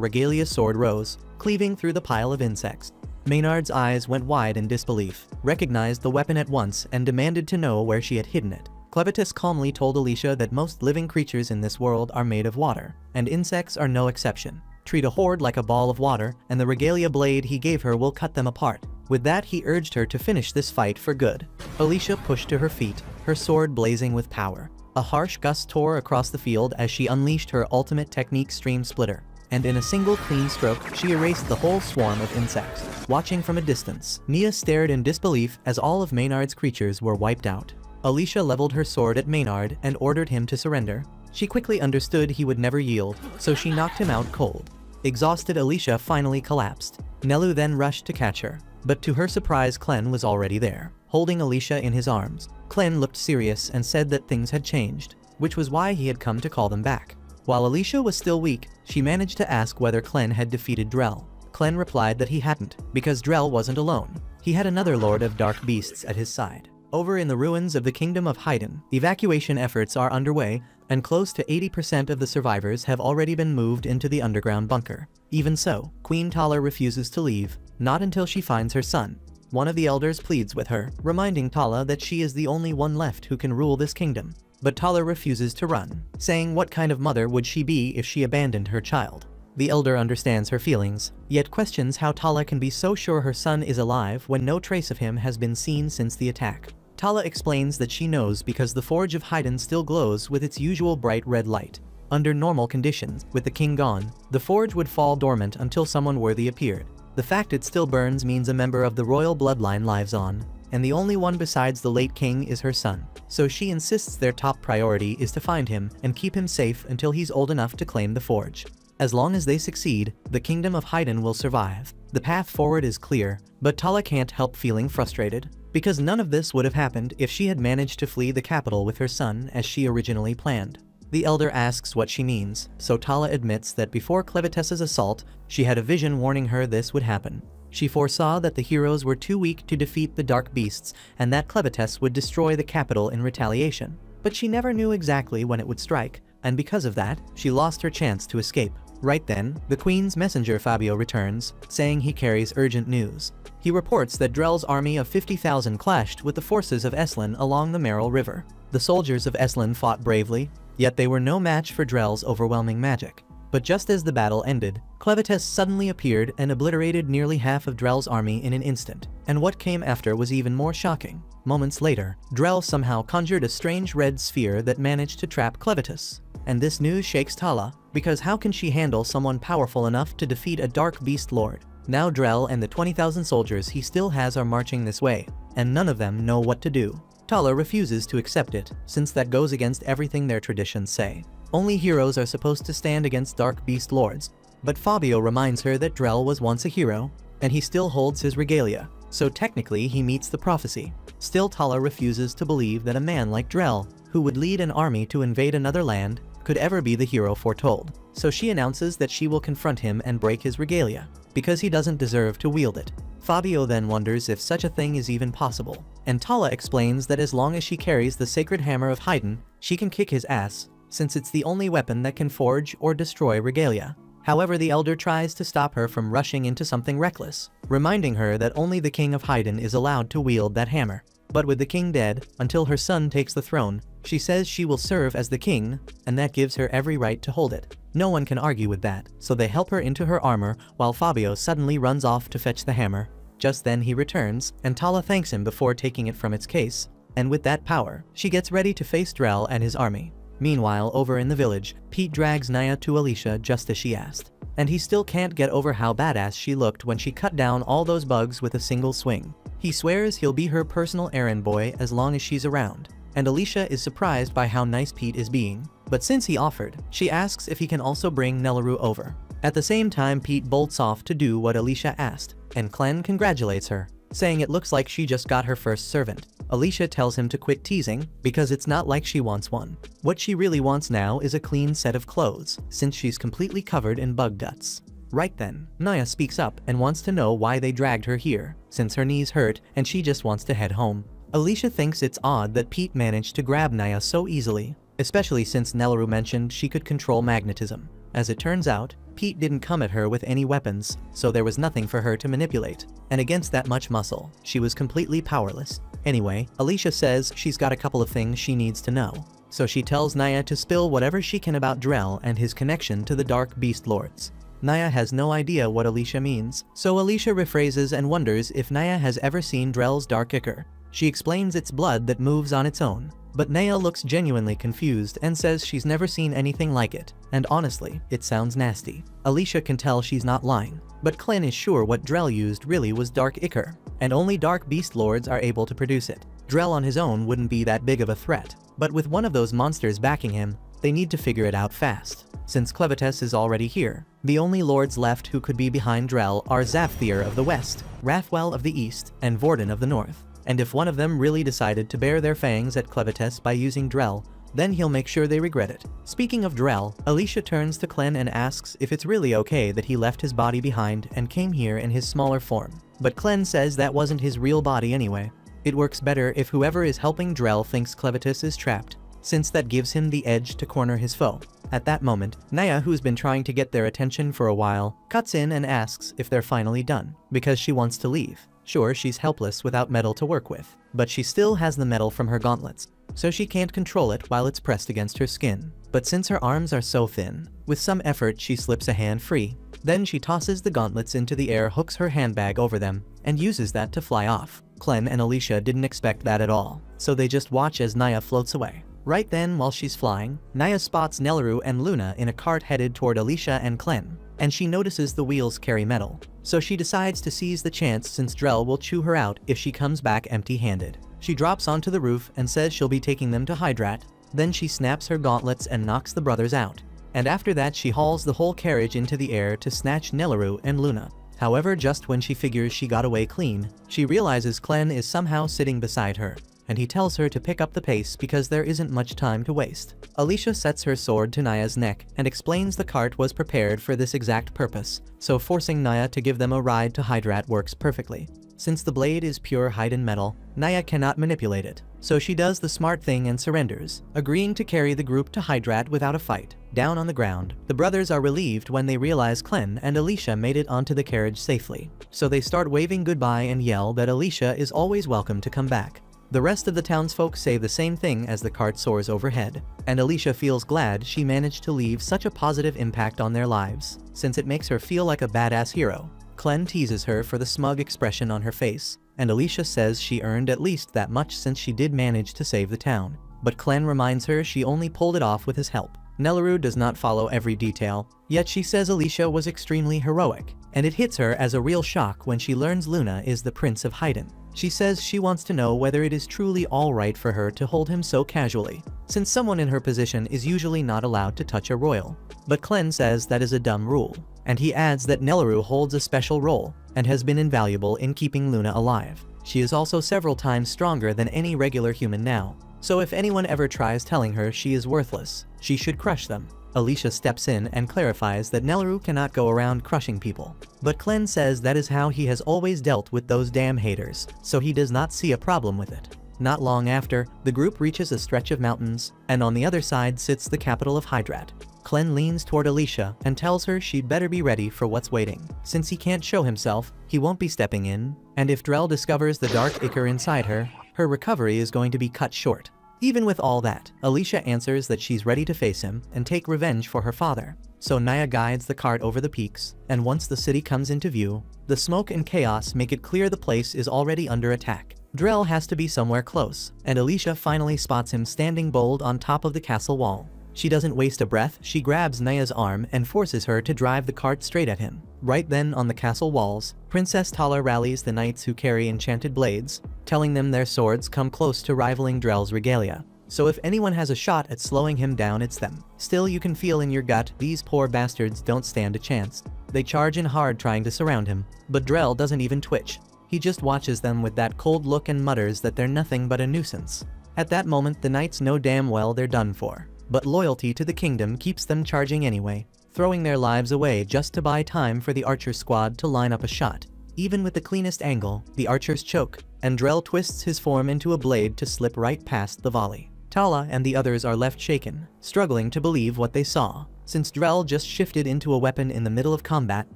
regalia sword rose, cleaving through the pile of insects. Maynard's eyes went wide in disbelief, recognized the weapon at once and demanded to know where she had hidden it. Clevitus calmly told Alicia that most living creatures in this world are made of water, and insects are no exception. Treat a horde like a ball of water, and the regalia blade he gave her will cut them apart. With that, he urged her to finish this fight for good. Alicia pushed to her feet, her sword blazing with power. A harsh gust tore across the field as she unleashed her ultimate technique, Stream Splitter, and in a single clean stroke, she erased the whole swarm of insects. Watching from a distance, Nia stared in disbelief as all of Maynard's creatures were wiped out. Alicia leveled her sword at Maynard and ordered him to surrender. She quickly understood he would never yield, so she knocked him out cold. Exhausted, Alicia finally collapsed. Nelu then rushed to catch her, but to her surprise, Clen was already there, holding Alicia in his arms. Clen looked serious and said that things had changed, which was why he had come to call them back. While Alicia was still weak, she managed to ask whether Clen had defeated Drell. Clen replied that he hadn't, because Drell wasn't alone. He had another Lord of Dark Beasts at his side. Over in the ruins of the Kingdom of Haydn, evacuation efforts are underway, and close to 80% of the survivors have already been moved into the underground bunker. Even so, Queen Tala refuses to leave, not until she finds her son. One of the elders pleads with her, reminding Tala that she is the only one left who can rule this kingdom. But Tala refuses to run, saying what kind of mother would she be if she abandoned her child. The elder understands her feelings, yet questions how Tala can be so sure her son is alive when no trace of him has been seen since the attack. Tala explains that she knows because the Forge of Haydn still glows with its usual bright red light. Under normal conditions, with the king gone, the forge would fall dormant until someone worthy appeared. The fact it still burns means a member of the royal bloodline lives on, and the only one besides the late king is her son. So she insists their top priority is to find him and keep him safe until he's old enough to claim the forge. As long as they succeed, the Kingdom of Haydn will survive. The path forward is clear, but Tala can't help feeling frustrated, because none of this would have happened if she had managed to flee the capital with her son as she originally planned. The elder asks what she means, so Tala admits that before Clevitus's assault, she had a vision warning her this would happen. She foresaw that the heroes were too weak to defeat the dark beasts and that Clevitus would destroy the capital in retaliation. But she never knew exactly when it would strike, and because of that, she lost her chance to escape. Right then, the Queen's messenger Fabio returns, saying he carries urgent news. He reports that Drell's army of 50,000 clashed with the forces of Eslin along the Merrill River. The soldiers of Eslin fought bravely, yet they were no match for Drell's overwhelming magic. But just as the battle ended, Clevitus suddenly appeared and obliterated nearly half of Drell's army in an instant. And what came after was even more shocking. Moments later, Drell somehow conjured a strange red sphere that managed to trap Clevitus. And this news shakes Tala, because how can she handle someone powerful enough to defeat a dark beast lord? Now Drell and the 20,000 soldiers he still has are marching this way, and none of them know what to do. Tala refuses to accept it, since that goes against everything their traditions say. Only heroes are supposed to stand against dark beast lords. But Fabio reminds her that Drell was once a hero, and he still holds his regalia, so technically he meets the prophecy. Still, Tala refuses to believe that a man like Drell, who would lead an army to invade another land, could ever be the hero foretold. So she announces that she will confront him and break his regalia, because he doesn't deserve to wield it. Fabio then wonders if such a thing is even possible, and Tala explains that as long as she carries the sacred hammer of Haydn, she can kick his ass, since it's the only weapon that can forge or destroy regalia. However, the elder tries to stop her from rushing into something reckless, reminding her that only the king of Haydn is allowed to wield that hammer. But with the king dead, until her son takes the throne, she says she will serve as the king, and that gives her every right to hold it. No one can argue with that, so they help her into her armor while Fabio suddenly runs off to fetch the hammer. Just then he returns, and Tala thanks him before taking it from its case, and with that power, she gets ready to face Drell and his army. Meanwhile, over in the village, Pete drags Naya to Alicia just as she asked, and he still can't get over how badass she looked when she cut down all those bugs with a single swing. He swears he'll be her personal errand boy as long as she's around, and Alicia is surprised by how nice Pete is being. But since he offered, she asks if he can also bring Nelaru over. At the same time, Pete bolts off to do what Alicia asked, and Clen congratulates her, saying it looks like she just got her first servant. Alicia tells him to quit teasing, because it's not like she wants one. What she really wants now is a clean set of clothes, since she's completely covered in bug guts. Right then, Naya speaks up and wants to know why they dragged her here, since her knees hurt and she just wants to head home. Alicia thinks it's odd that Pete managed to grab Naya so easily, especially since Nelaru mentioned she could control magnetism. As it turns out, Pete didn't come at her with any weapons, so there was nothing for her to manipulate. And against that much muscle, she was completely powerless. Anyway, Alicia says she's got a couple of things she needs to know. So she tells Naya to spill whatever she can about Drell and his connection to the Dark Beast Lords. Naya has no idea what Alicia means, so Alicia rephrases and wonders if Naya has ever seen Drell's dark ichor. She explains it's blood that moves on its own, but Naya looks genuinely confused and says she's never seen anything like it, and honestly, it sounds nasty. Alicia can tell she's not lying, but Clem is sure what Drell used really was dark ichor, and only Dark Beast Lords are able to produce it. Drell on his own wouldn't be that big of a threat, but with one of those monsters backing him, they need to figure it out fast. Since Clevites is already here, the only lords left who could be behind Drell are Zapthir of the west, Rathwell of the east, and Vorden of the north. And if one of them really decided to bare their fangs at Clevites by using Drell, then he'll make sure they regret it. Speaking of Drell, Alicia turns to Clem and asks if it's really okay that he left his body behind and came here in his smaller form. But Clem says that wasn't his real body anyway. It works better if whoever is helping Drell thinks Clevites is trapped, since that gives him the edge to corner his foe. At that moment, Naya, who's been trying to get their attention for a while, cuts in and asks if they're finally done, because she wants to leave. Sure, she's helpless without metal to work with, but she still has the metal from her gauntlets, so she can't control it while it's pressed against her skin. But since her arms are so thin, with some effort she slips a hand free. Then she tosses the gauntlets into the air, hooks her handbag over them, and uses that to fly off. Clem and Alicia didn't expect that at all, so they just watch as Naya floats away. Right then, while she's flying, Naya spots Nelleru and Luna in a cart headed toward Alicia and Clem, and she notices the wheels carry metal. So she decides to seize the chance since Drell will chew her out if she comes back empty-handed. She drops onto the roof and says she'll be taking them to Hydrat, then she snaps her gauntlets and knocks the brothers out. And after that she hauls the whole carriage into the air to snatch Nelleru and Luna. However, just when she figures she got away clean, she realizes Clem is somehow sitting beside her, and he tells her to pick up the pace because there isn't much time to waste. Alicia sets her sword to Naya's neck and explains the cart was prepared for this exact purpose, so forcing Naya to give them a ride to Hydrat works perfectly. Since the blade is pure Hyden metal, Naya cannot manipulate it, so she does the smart thing and surrenders, agreeing to carry the group to Hydrat without a fight. Down on the ground, the brothers are relieved when they realize Clem and Alicia made it onto the carriage safely, so they start waving goodbye and yell that Alicia is always welcome to come back. The rest of the townsfolk say the same thing as the cart soars overhead, and Alicia feels glad she managed to leave such a positive impact on their lives, since it makes her feel like a badass hero. Clem teases her for the smug expression on her face, and Alicia says she earned at least that much since she did manage to save the town. But Clem reminds her she only pulled it off with his help. Nelleru does not follow every detail, yet she says Alicia was extremely heroic, and it hits her as a real shock when she learns Luna is the Prince of Hyden. She says she wants to know whether it is truly alright for her to hold him so casually, since someone in her position is usually not allowed to touch a royal. But Clem says that is a dumb rule, and he adds that Nelleru holds a special role, and has been invaluable in keeping Luna alive. She is also several times stronger than any regular human now, so if anyone ever tries telling her she is worthless, she should crush them. Alicia steps in and clarifies that Nelleru cannot go around crushing people, but Clem says that is how he has always dealt with those damn haters, so he does not see a problem with it. Not long after, the group reaches a stretch of mountains, and on the other side sits the capital of Hydrat. Clem leans toward Alicia and tells her she'd better be ready for what's waiting. Since he can't show himself, he won't be stepping in, and if Drell discovers the dark ichor inside her, her recovery is going to be cut short. Even with all that, Alicia answers that she's ready to face him and take revenge for her father. So Naya guides the cart over the peaks, and once the city comes into view, the smoke and chaos make it clear the place is already under attack. Drell has to be somewhere close, and Alicia finally spots him standing bold on top of the castle wall. She doesn't waste a breath, she grabs Naya's arm and forces her to drive the cart straight at him. Right then on the castle walls, Princess Tala rallies the knights who carry enchanted blades, telling them their swords come close to rivaling Drell's regalia. So if anyone has a shot at slowing him down, it's them. Still, you can feel in your gut, these poor bastards don't stand a chance. They charge in hard trying to surround him, but Drell doesn't even twitch. He just watches them with that cold look and mutters that they're nothing but a nuisance. At that moment, the knights know damn well they're done for. But loyalty to the kingdom keeps them charging anyway, throwing their lives away just to buy time for the archer squad to line up a shot. Even with the cleanest angle, the archers choke, and Drell twists his form into a blade to slip right past the volley. Tala and the others are left shaken, struggling to believe what they saw, since Drell just shifted into a weapon in the middle of combat,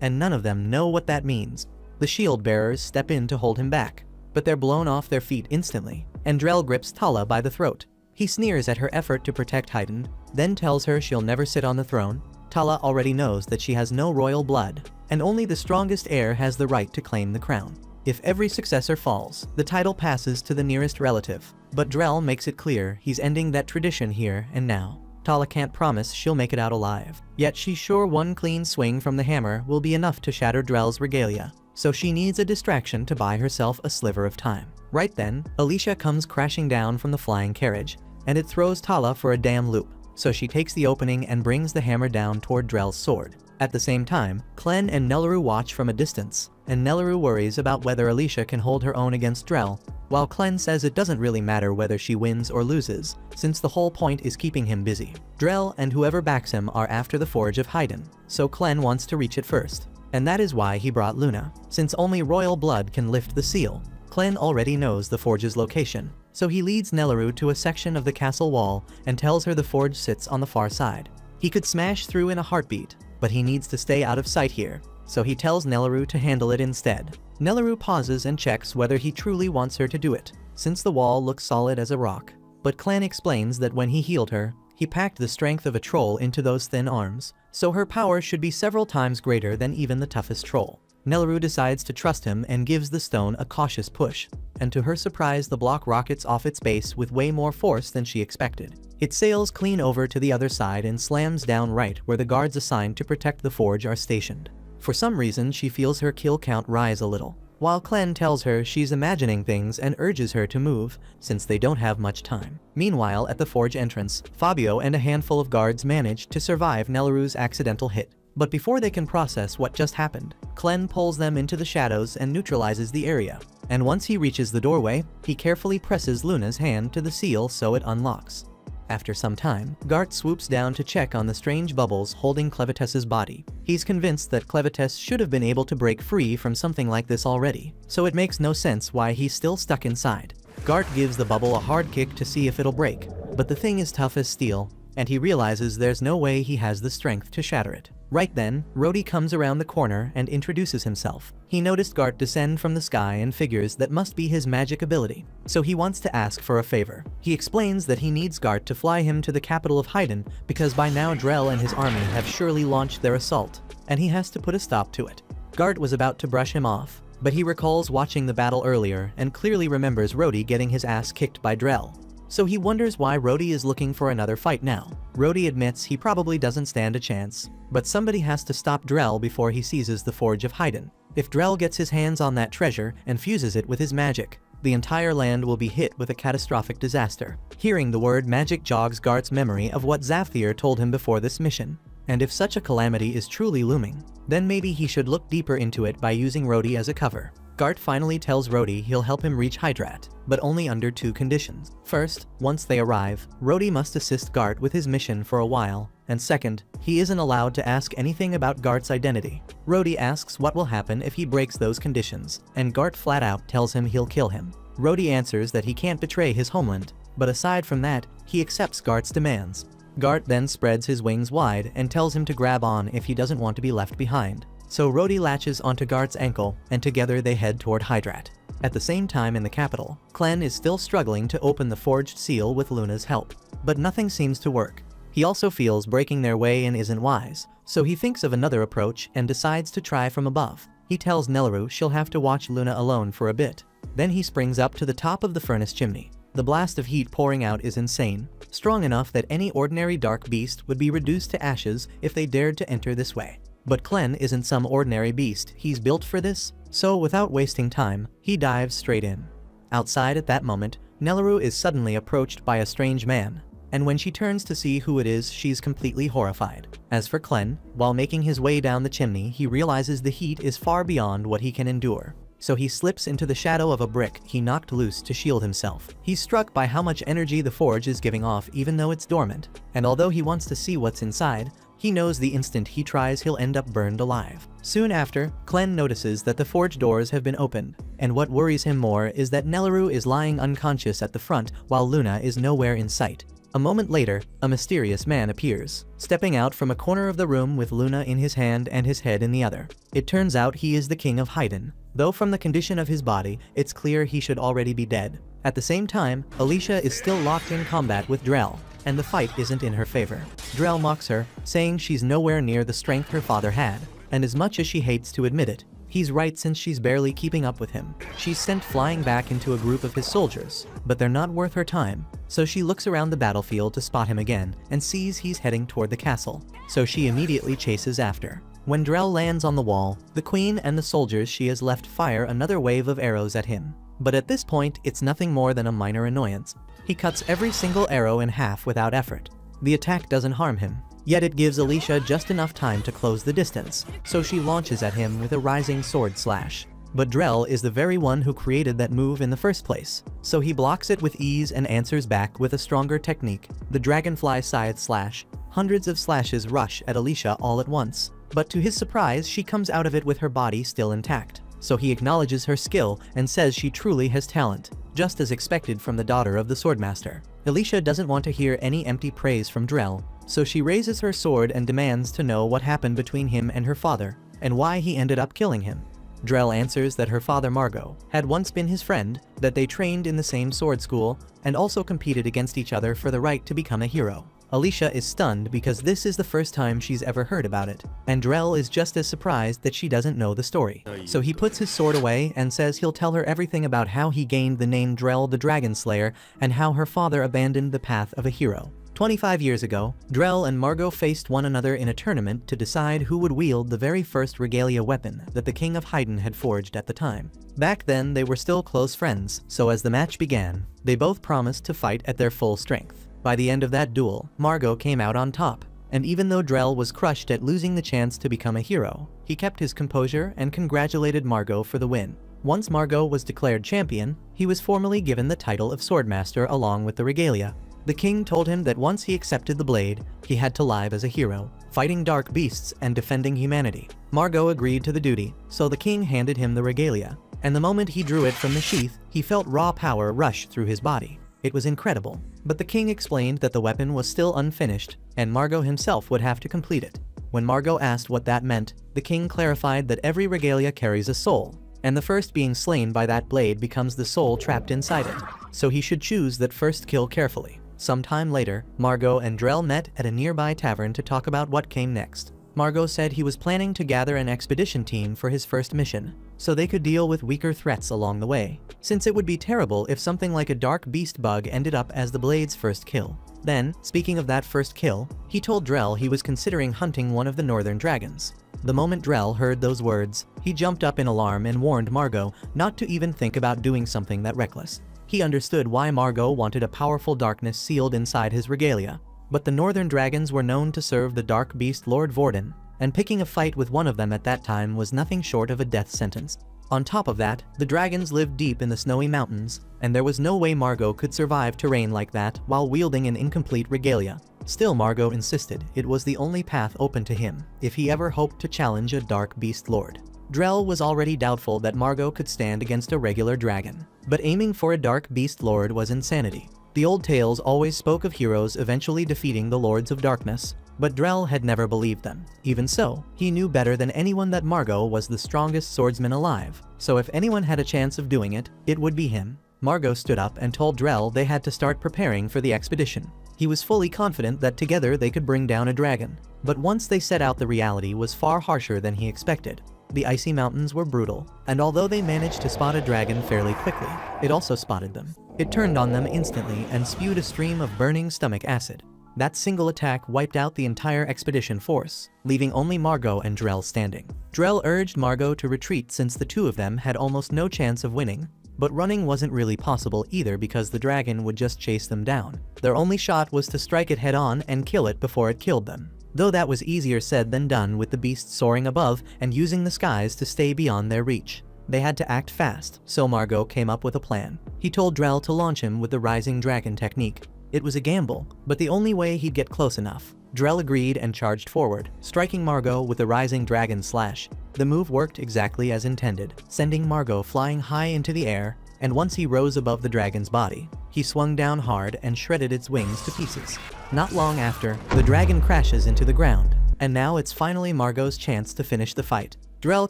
and none of them know what that means. The shield bearers step in to hold him back, but they're blown off their feet instantly, and Drell grips Tala by the throat. He sneers at her effort to protect Haydn, then tells her she'll never sit on the throne. Tala already knows that she has no royal blood, and only the strongest heir has the right to claim the crown. If every successor falls, the title passes to the nearest relative, but Drell makes it clear he's ending that tradition here and now. Tala can't promise she'll make it out alive, yet she's sure one clean swing from the hammer will be enough to shatter Drell's regalia, so she needs a distraction to buy herself a sliver of time. Right then, Alicia comes crashing down from the flying carriage, and it throws Tala for a damn loop, so she takes the opening and brings the hammer down toward Drell's sword. At the same time, Clem and Nelleru watch from a distance, and Nelleru worries about whether Alicia can hold her own against Drell, while Clem says it doesn't really matter whether she wins or loses, since the whole point is keeping him busy. Drell and whoever backs him are after the Forge of Haydn, so Clem wants to reach it first. And that is why he brought Luna, since only royal blood can lift the seal. Clem already knows the forge's location, so he leads Nelleru to a section of the castle wall and tells her the forge sits on the far side. He could smash through in a heartbeat, but he needs to stay out of sight here, so he tells Nelleru to handle it instead. Nelleru pauses and checks whether he truly wants her to do it, since the wall looks solid as a rock. But Clan explains that when he healed her, he packed the strength of a troll into those thin arms, so her power should be several times greater than even the toughest troll. Nelleru decides to trust him and gives the stone a cautious push, and to her surprise the block rockets off its base with way more force than she expected. It sails clean over to the other side and slams down right where the guards assigned to protect the forge are stationed. For some reason she feels her kill count rise a little, while Clem tells her she's imagining things and urges her to move, since they don't have much time. Meanwhile, at the forge entrance, Fabio and a handful of guards manage to survive Nelleru's accidental hit. But before they can process what just happened, Clem pulls them into the shadows and neutralizes the area. And once he reaches the doorway, he carefully presses Luna's hand to the seal so it unlocks. After some time, Gart swoops down to check on the strange bubbles holding Clevetess's body. He's convinced that Clevetess should have been able to break free from something like this already, so it makes no sense why he's still stuck inside. Gart gives the bubble a hard kick to see if it'll break, but the thing is tough as steel, and he realizes there's no way he has the strength to shatter it. Right then, Rhodey comes around the corner and introduces himself. He noticed Gart descend from the sky and figures that must be his magic ability, so he wants to ask for a favor. He explains that he needs Gart to fly him to the capital of Haydn because by now Drell and his army have surely launched their assault, and he has to put a stop to it. Gart was about to brush him off, but he recalls watching the battle earlier and clearly remembers Rhodey getting his ass kicked by Drell. So he wonders why Rhodey is looking for another fight now. Rhodey admits he probably doesn't stand a chance, but somebody has to stop Drell before he seizes the Forge of Haydn. If Drell gets his hands on that treasure and fuses it with his magic, the entire land will be hit with a catastrophic disaster. Hearing the word magic jogs Gart's memory of what Zafir told him before this mission. And if such a calamity is truly looming, then maybe he should look deeper into it by using Rhodey as a cover. Gart finally tells Rhodey he'll help him reach Hydrat, but only under two conditions. First, once they arrive, Rhodey must assist Gart with his mission for a while, and second, he isn't allowed to ask anything about Gart's identity. Rhodey asks what will happen if he breaks those conditions, and Gart flat out tells him he'll kill him. Rhodey answers that he can't betray his homeland, but aside from that, he accepts Gart's demands. Gart then spreads his wings wide and tells him to grab on if he doesn't want to be left behind. So Rhodey latches onto Gart's ankle, and together they head toward Hydrat. At the same time in the capital, Clan is still struggling to open the forged seal with Luna's help, but nothing seems to work. He also feels breaking their way in isn't wise, so he thinks of another approach and decides to try from above. He tells Nelleru she'll have to watch Luna alone for a bit. Then he springs up to the top of the furnace chimney. The blast of heat pouring out is insane, strong enough that any ordinary dark beast would be reduced to ashes if they dared to enter this way. But Clen isn't some ordinary beast, he's built for this, so without wasting time, he dives straight in. Outside at that moment, Nelleru is suddenly approached by a strange man, and when she turns to see who it is, she's completely horrified. As for Clen, while making his way down the chimney, he realizes the heat is far beyond what he can endure. So he slips into the shadow of a brick he knocked loose to shield himself. He's struck by how much energy the forge is giving off even though it's dormant, and although he wants to see what's inside, He knows the instant he tries he'll end up burned alive. Soon after, Clen notices that the forge doors have been opened, and what worries him more is that Nelleru is lying unconscious at the front while Luna is nowhere in sight. A moment later, a mysterious man appears, stepping out from a corner of the room with Luna in his hand and his head in the other. It turns out he is the King of Haydn, though from the condition of his body, it's clear he should already be dead. At the same time, Alicia is still locked in combat with Drell, and the fight isn't in her favor. Drell mocks her, saying she's nowhere near the strength her father had, and as much as she hates to admit it, he's right since she's barely keeping up with him. She's sent flying back into a group of his soldiers, but they're not worth her time, so she looks around the battlefield to spot him again and sees he's heading toward the castle, so she immediately chases after. When Drell lands on the wall, the queen and the soldiers she has left fire another wave of arrows at him. But at this point, it's nothing more than a minor annoyance. He cuts every single arrow in half without effort. The attack doesn't harm him, yet it gives Alicia just enough time to close the distance, so she launches at him with a rising sword slash. But Drell is the very one who created that move in the first place, so he blocks it with ease and answers back with a stronger technique, the dragonfly scythe slash. Hundreds of slashes rush at Alicia all at once, but to his surprise she comes out of it with her body still intact, so he acknowledges her skill and says she truly has talent, just as expected from the daughter of the swordmaster. Alicia doesn't want to hear any empty praise from Drell, so she raises her sword and demands to know what happened between him and her father, and why he ended up killing him. Drell answers that her father Margot had once been his friend, that they trained in the same sword school, and also competed against each other for the right to become a hero. Alicia is stunned because this is the first time she's ever heard about it, and Drell is just as surprised that she doesn't know the story. So he puts his sword away and says he'll tell her everything about how he gained the name Drell the Dragon Slayer and how her father abandoned the path of a hero. 25 years ago, Drell and Margot faced one another in a tournament to decide who would wield the very first regalia weapon that the King of Haydn had forged at the time. Back then, they were still close friends, so as the match began, they both promised to fight at their full strength. By the end of that duel, Margot came out on top, and even though Drell was crushed at losing the chance to become a hero, he kept his composure and congratulated Margot for the win. Once Margot was declared champion, he was formally given the title of Swordmaster along with the regalia. The king told him that once he accepted the blade, he had to live as a hero, fighting dark beasts and defending humanity. Margot agreed to the duty, so the king handed him the regalia, and the moment he drew it from the sheath, he felt raw power rush through his body. It was incredible, but the king explained that the weapon was still unfinished, and Margot himself would have to complete it. When Margot asked what that meant, the king clarified that every regalia carries a soul, and the first being slain by that blade becomes the soul trapped inside it, so he should choose that first kill carefully. Sometime later, Margot and Drell met at a nearby tavern to talk about what came next. Margot said he was planning to gather an expedition team for his first mission, so they could deal with weaker threats along the way, since it would be terrible if something like a dark beast bug ended up as the blade's first kill. Then, speaking of that first kill, he told Drell he was considering hunting one of the northern dragons. The moment Drell heard those words, he jumped up in alarm and warned Margot not to even think about doing something that reckless. He understood why Margot wanted a powerful darkness sealed inside his regalia, but the northern dragons were known to serve the dark beast Lord Vorden, and picking a fight with one of them at that time was nothing short of a death sentence. On top of that, the dragons lived deep in the snowy mountains, and there was no way Margot could survive terrain like that while wielding an incomplete regalia. Still, Margot insisted it was the only path open to him if he ever hoped to challenge a dark beast lord. Drell was already doubtful that Margot could stand against a regular dragon, but aiming for a dark beast lord was insanity. The old tales always spoke of heroes eventually defeating the lords of darkness, but Drell had never believed them. Even so, he knew better than anyone that Margot was the strongest swordsman alive, so if anyone had a chance of doing it, it would be him. Margot stood up and told Drell they had to start preparing for the expedition. He was fully confident that together they could bring down a dragon, but once they set out, the reality was far harsher than he expected. The icy mountains were brutal, and although they managed to spot a dragon fairly quickly, it also spotted them. It turned on them instantly and spewed a stream of burning stomach acid. That single attack wiped out the entire expedition force, leaving only Margot and Drell standing. Drell urged Margot to retreat since the two of them had almost no chance of winning, but running wasn't really possible either because the dragon would just chase them down. Their only shot was to strike it head-on and kill it before it killed them. Though that was easier said than done with the beast soaring above and using the skies to stay beyond their reach. They had to act fast, so Margot came up with a plan. He told Drell to launch him with the rising dragon technique. It was a gamble, but the only way he'd get close enough. Drell agreed and charged forward, striking Margot with the rising dragon slash. The move worked exactly as intended, sending Margot flying high into the air, and once he rose above the dragon's body, he swung down hard and shredded its wings to pieces. Not long after, the dragon crashes into the ground, and now it's finally Margot's chance to finish the fight. Drell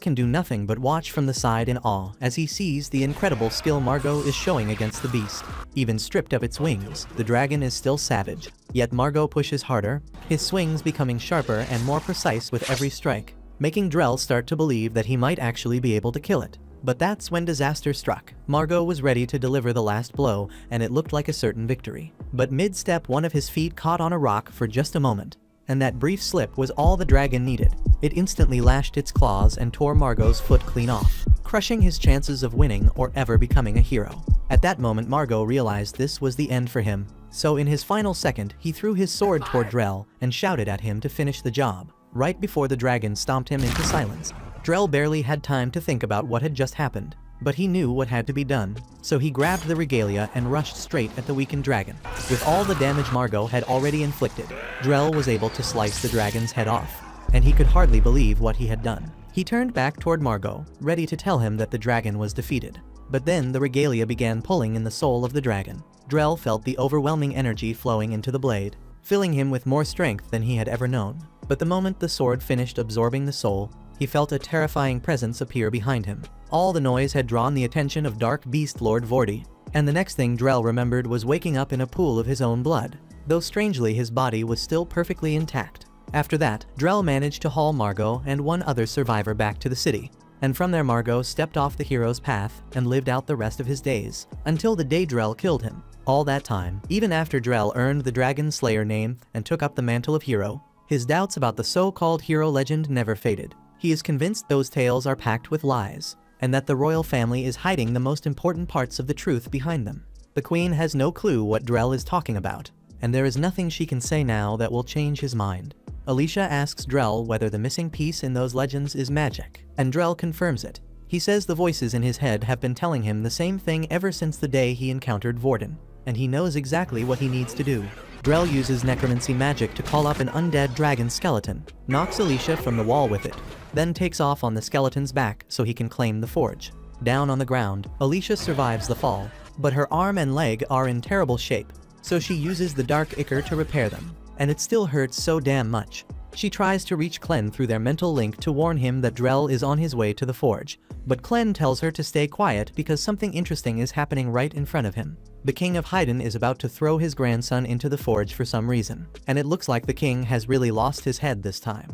can do nothing but watch from the side in awe as he sees the incredible skill Margot is showing against the beast. Even stripped of its wings, the dragon is still savage. Yet Margot pushes harder, his swings becoming sharper and more precise with every strike, making Drell start to believe that he might actually be able to kill it. But that's when disaster struck. Margot was ready to deliver the last blow, and it looked like a certain victory. But mid-step, one of his feet caught on a rock for just a moment, and that brief slip was all the dragon needed. It instantly lashed its claws and tore Margot's foot clean off, crushing his chances of winning or ever becoming a hero. At that moment, Margot realized this was the end for him. So in his final second, he threw his sword toward Drell and shouted at him to finish the job, right before the dragon stomped him into silence. Drell barely had time to think about what had just happened, but he knew what had to be done, so he grabbed the regalia and rushed straight at the weakened dragon. With all the damage Margot had already inflicted, Drell was able to slice the dragon's head off, and he could hardly believe what he had done. He turned back toward Margot, ready to tell him that the dragon was defeated. But then the regalia began pulling in the soul of the dragon. Drell felt the overwhelming energy flowing into the blade, filling him with more strength than he had ever known. But the moment the sword finished absorbing the soul, he felt a terrifying presence appear behind him. All the noise had drawn the attention of Dark Beast Lord Vorti, and the next thing Drell remembered was waking up in a pool of his own blood, though strangely his body was still perfectly intact. After that, Drell managed to haul Margot and one other survivor back to the city, and from there Margot stepped off the hero's path and lived out the rest of his days, until the day Drell killed him. All that time, even after Drell earned the Dragon Slayer name and took up the mantle of hero, his doubts about the so-called hero legend never faded. He is convinced those tales are packed with lies, and that the royal family is hiding the most important parts of the truth behind them. The queen has no clue what Drell is talking about, and there is nothing she can say now that will change his mind. Alicia asks Drell whether the missing piece in those legends is magic, and Drell confirms it. He says the voices in his head have been telling him the same thing ever since the day he encountered Vorden, and he knows exactly what he needs to do. Drell uses necromancy magic to call up an undead dragon skeleton, knocks Alicia from the wall with it, then takes off on the skeleton's back so he can claim the forge. Down on the ground, Alicia survives the fall, but her arm and leg are in terrible shape, so she uses the dark ichor to repair them, and it still hurts so damn much. She tries to reach Clem through their mental link to warn him that Drell is on his way to the forge, but Clem tells her to stay quiet because something interesting is happening right in front of him. The king of Hyden is about to throw his grandson into the forge for some reason, and it looks like the king has really lost his head this time.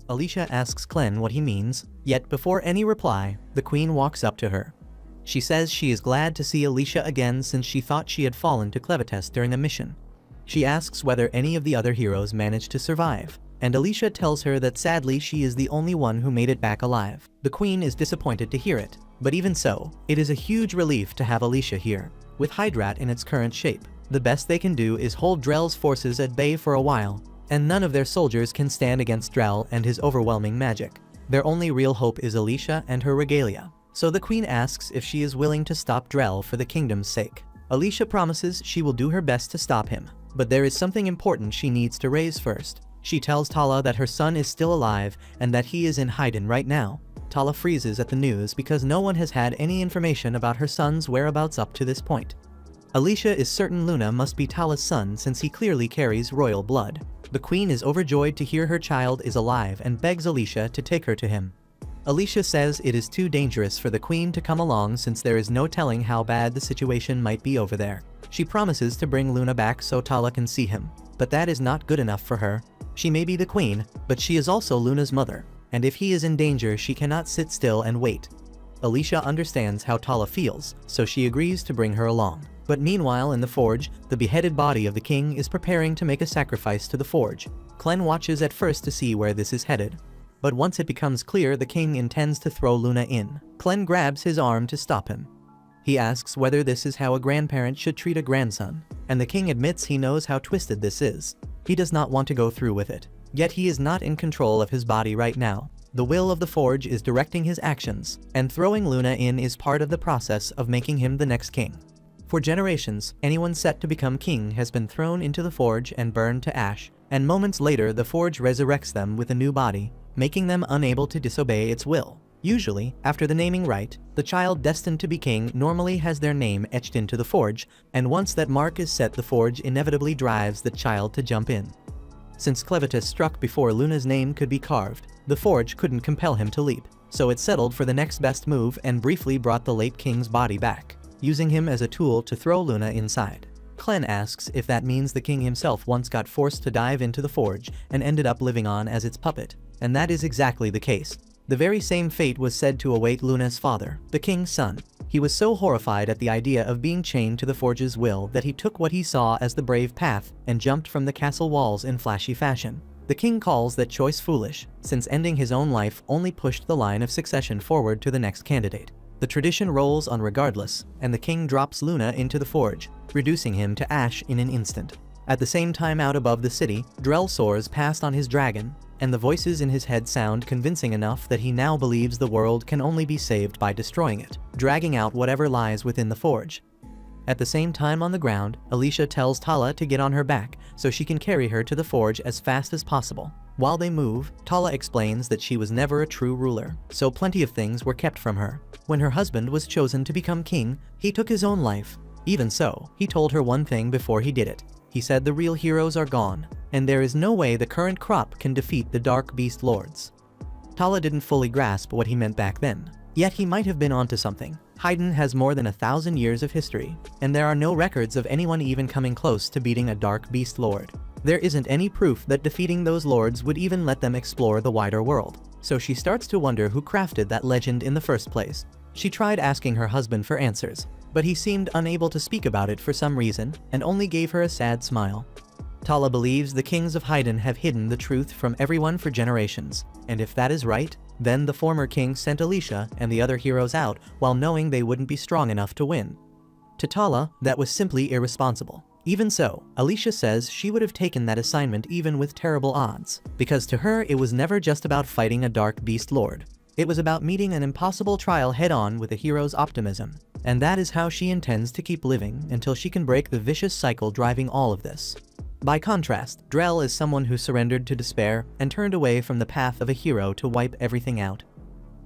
Alicia asks Clem what he means, yet before any reply, the queen walks up to her. She says she is glad to see Alicia again since she thought she had fallen to Clevites during a mission. She asks whether any of the other heroes managed to survive, and Alicia tells her that sadly she is the only one who made it back alive. The queen is disappointed to hear it, but even so, it is a huge relief to have Alicia here. With Hydrat in its current shape, the best they can do is hold Drell's forces at bay for a while, and none of their soldiers can stand against Drell and his overwhelming magic. Their only real hope is Alicia and her regalia, so the queen asks if she is willing to stop Drell for the kingdom's sake. Alicia promises she will do her best to stop him, but there is something important she needs to raise first. She tells Tala that her son is still alive and that he is in Hyden right now. Tala freezes at the news because no one has had any information about her son's whereabouts up to this point. Alicia is certain Luna must be Tala's son since he clearly carries royal blood. The queen is overjoyed to hear her child is alive and begs Alicia to take her to him. Alicia says it is too dangerous for the queen to come along since there is no telling how bad the situation might be over there. She promises to bring Luna back so Tala can see him, but that is not good enough for her. She may be the queen, but she is also Luna's mother, and if he is in danger she cannot sit still and wait. Alicia understands how Tala feels, so she agrees to bring her along. But meanwhile in the forge, the beheaded body of the king is preparing to make a sacrifice to the forge. Clem watches at first to see where this is headed, but once it becomes clear the king intends to throw Luna in, Clem grabs his arm to stop him. He asks whether this is how a grandparent should treat a grandson, and the king admits he knows how twisted this is. He does not want to go through with it, yet he is not in control of his body right now. The will of the forge is directing his actions, and throwing Luna in is part of the process of making him the next king. For generations, anyone set to become king has been thrown into the forge and burned to ash, and moments later the forge resurrects them with a new body, making them unable to disobey its will. Usually, after the naming rite, the child destined to be king normally has their name etched into the forge, and once that mark is set, the forge inevitably drives the child to jump in. Since Clevitus struck before Luna's name could be carved, the forge couldn't compel him to leap, so it settled for the next best move and briefly brought the late king's body back, using him as a tool to throw Luna inside. Clen asks if that means the king himself once got forced to dive into the forge and ended up living on as its puppet, and that is exactly the case. The very same fate was said to await Luna's father, the king's son. He was so horrified at the idea of being chained to the forge's will that he took what he saw as the brave path and jumped from the castle walls in flashy fashion. The king calls that choice foolish, since ending his own life only pushed the line of succession forward to the next candidate. The tradition rolls on regardless, and the king drops Luna into the forge, reducing him to ash in an instant. At the same time, out above the city, Drell soars past on his dragon, and the voices in his head sound convincing enough that he now believes the world can only be saved by destroying it, dragging out whatever lies within the forge. At the same time on the ground, Alicia tells Tala to get on her back so she can carry her to the forge as fast as possible. While they move, Tala explains that she was never a true ruler, so plenty of things were kept from her. When her husband was chosen to become king, he took his own life. Even so, he told her one thing before he did it. He said the real heroes are gone, and there is no way the current crop can defeat the Dark Beast Lords. Tala didn't fully grasp what he meant back then, yet he might have been onto something. Hyden has more than 1,000 years of history, and there are no records of anyone even coming close to beating a Dark Beast Lord. There isn't any proof that defeating those lords would even let them explore the wider world, so she starts to wonder who crafted that legend in the first place. She tried asking her husband for answers, but he seemed unable to speak about it for some reason, and only gave her a sad smile. Tala believes the kings of Hyden have hidden the truth from everyone for generations, and if that is right, then the former king sent Alicia and the other heroes out while knowing they wouldn't be strong enough to win. To Tala, that was simply irresponsible. Even so, Alicia says she would have taken that assignment even with terrible odds, because to her it was never just about fighting a Dark Beast Lord. It was about meeting an impossible trial head-on with a hero's optimism, and that is how she intends to keep living until she can break the vicious cycle driving all of this. By contrast, Drell is someone who surrendered to despair and turned away from the path of a hero to wipe everything out.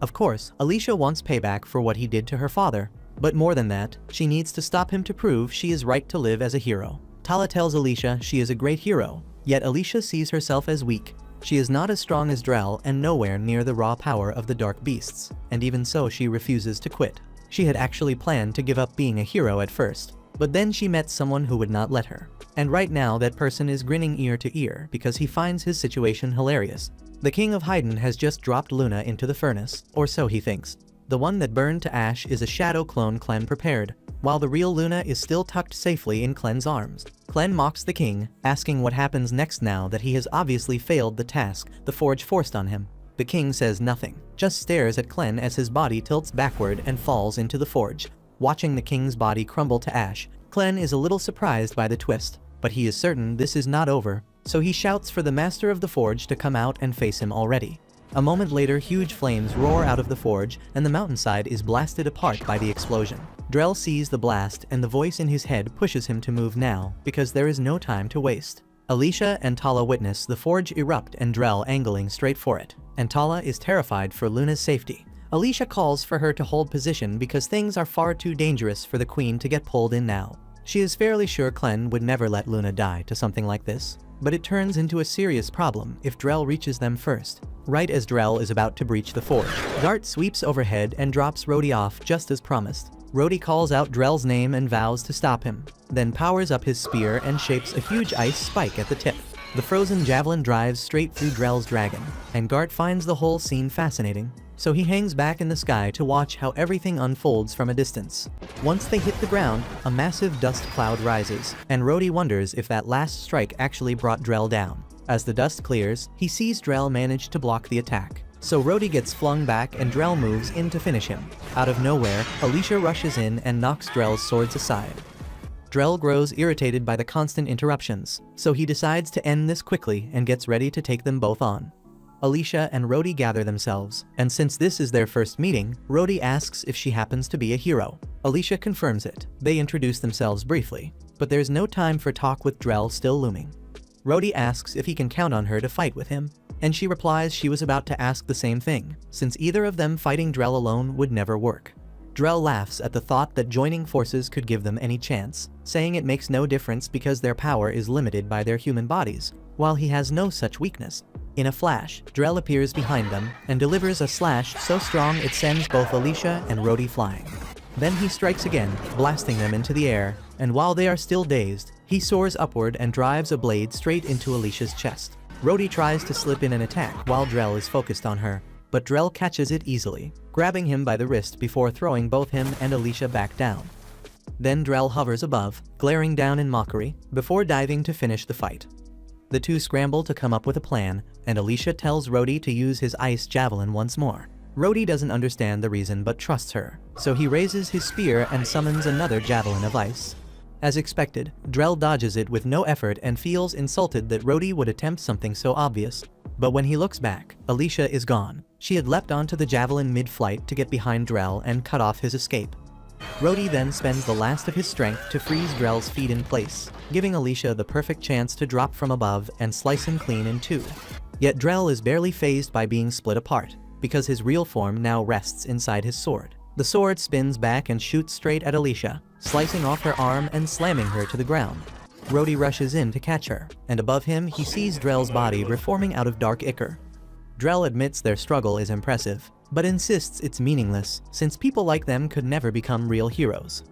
Of course, Alicia wants payback for what he did to her father, but more than that, she needs to stop him to prove she is right to live as a hero. Tala tells Alicia she is a great hero, yet Alicia sees herself as weak. She is not as strong as Drell and nowhere near the raw power of the Dark Beasts, and even so she refuses to quit. She had actually planned to give up being a hero at first, but then she met someone who would not let her. And right now that person is grinning ear to ear because he finds his situation hilarious. The king of Hyden has just dropped Luna into the furnace, or so he thinks. The one that burned to ash is a shadow clone Clen prepared, while the real Luna is still tucked safely in Clen's arms. Clen mocks the king, asking what happens next now that he has obviously failed the task the forge forced on him. The king says nothing, just stares at Clen as his body tilts backward and falls into the forge. Watching the king's body crumble to ash, Clen is a little surprised by the twist, but he is certain this is not over, so he shouts for the master of the forge to come out and face him already. A moment later, huge flames roar out of the forge, and the mountainside is blasted apart by the explosion. Drell sees the blast, and the voice in his head pushes him to move now, because there is no time to waste. Alicia and Tala witness the forge erupt and Drell angling straight for it, and Tala is terrified for Luna's safety. Alicia calls for her to hold position because things are far too dangerous for the queen to get pulled in now. She is fairly sure Clen would never let Luna die to something like this, but it turns into a serious problem if Drell reaches them first. Right as Drell is about to breach the forge, Gart sweeps overhead and drops Rhodey off just as promised. Rhodey calls out Drell's name and vows to stop him, then powers up his spear and shapes a huge ice spike at the tip. The frozen javelin drives straight through Drell's dragon, and Gart finds the whole scene fascinating, so he hangs back in the sky to watch how everything unfolds from a distance. Once they hit the ground, a massive dust cloud rises, and Rhodey wonders if that last strike actually brought Drell down. As the dust clears, he sees Drell manage to block the attack, so Rhodey gets flung back and Drell moves in to finish him. Out of nowhere, Alicia rushes in and knocks Drell's swords aside. Drell grows irritated by the constant interruptions, so he decides to end this quickly and gets ready to take them both on. Alicia and Rhodey gather themselves, and since this is their first meeting, Rhodey asks if she happens to be a hero. Alicia confirms it. They introduce themselves briefly, but there's no time for talk with Drell still looming. Rhodey asks if he can count on her to fight with him, and she replies she was about to ask the same thing, since either of them fighting Drell alone would never work. Drell laughs at the thought that joining forces could give them any chance, saying it makes no difference because their power is limited by their human bodies, while he has no such weakness. In a flash, Drell appears behind them and delivers a slash so strong it sends both Alicia and Rhodey flying. Then he strikes again, blasting them into the air, and while they are still dazed, he soars upward and drives a blade straight into Alicia's chest. Rhodey tries to slip in an attack while Drell is focused on her, but Drell catches it easily, grabbing him by the wrist before throwing both him and Alicia back down. Then Drell hovers above, glaring down in mockery, before diving to finish the fight. The two scramble to come up with a plan, and Alicia tells Rhodey to use his ice javelin once more. Rhodey doesn't understand the reason but trusts her, so he raises his spear and summons another javelin of ice. As expected, Drell dodges it with no effort and feels insulted that Rhodey would attempt something so obvious. But when he looks back, Alicia is gone. She had leapt onto the javelin mid-flight to get behind Drell and cut off his escape. Rhodey then spends the last of his strength to freeze Drell's feet in place, giving Alicia the perfect chance to drop from above and slice him clean in two. Yet Drell is barely fazed by being split apart, because his real form now rests inside his sword. The sword spins back and shoots straight at Alicia, slicing off her arm and slamming her to the ground. Rhodey rushes in to catch her, and above him he sees Drell's body reforming out of dark ichor. Drell admits their struggle is impressive, but insists it's meaningless, since people like them could never become real heroes.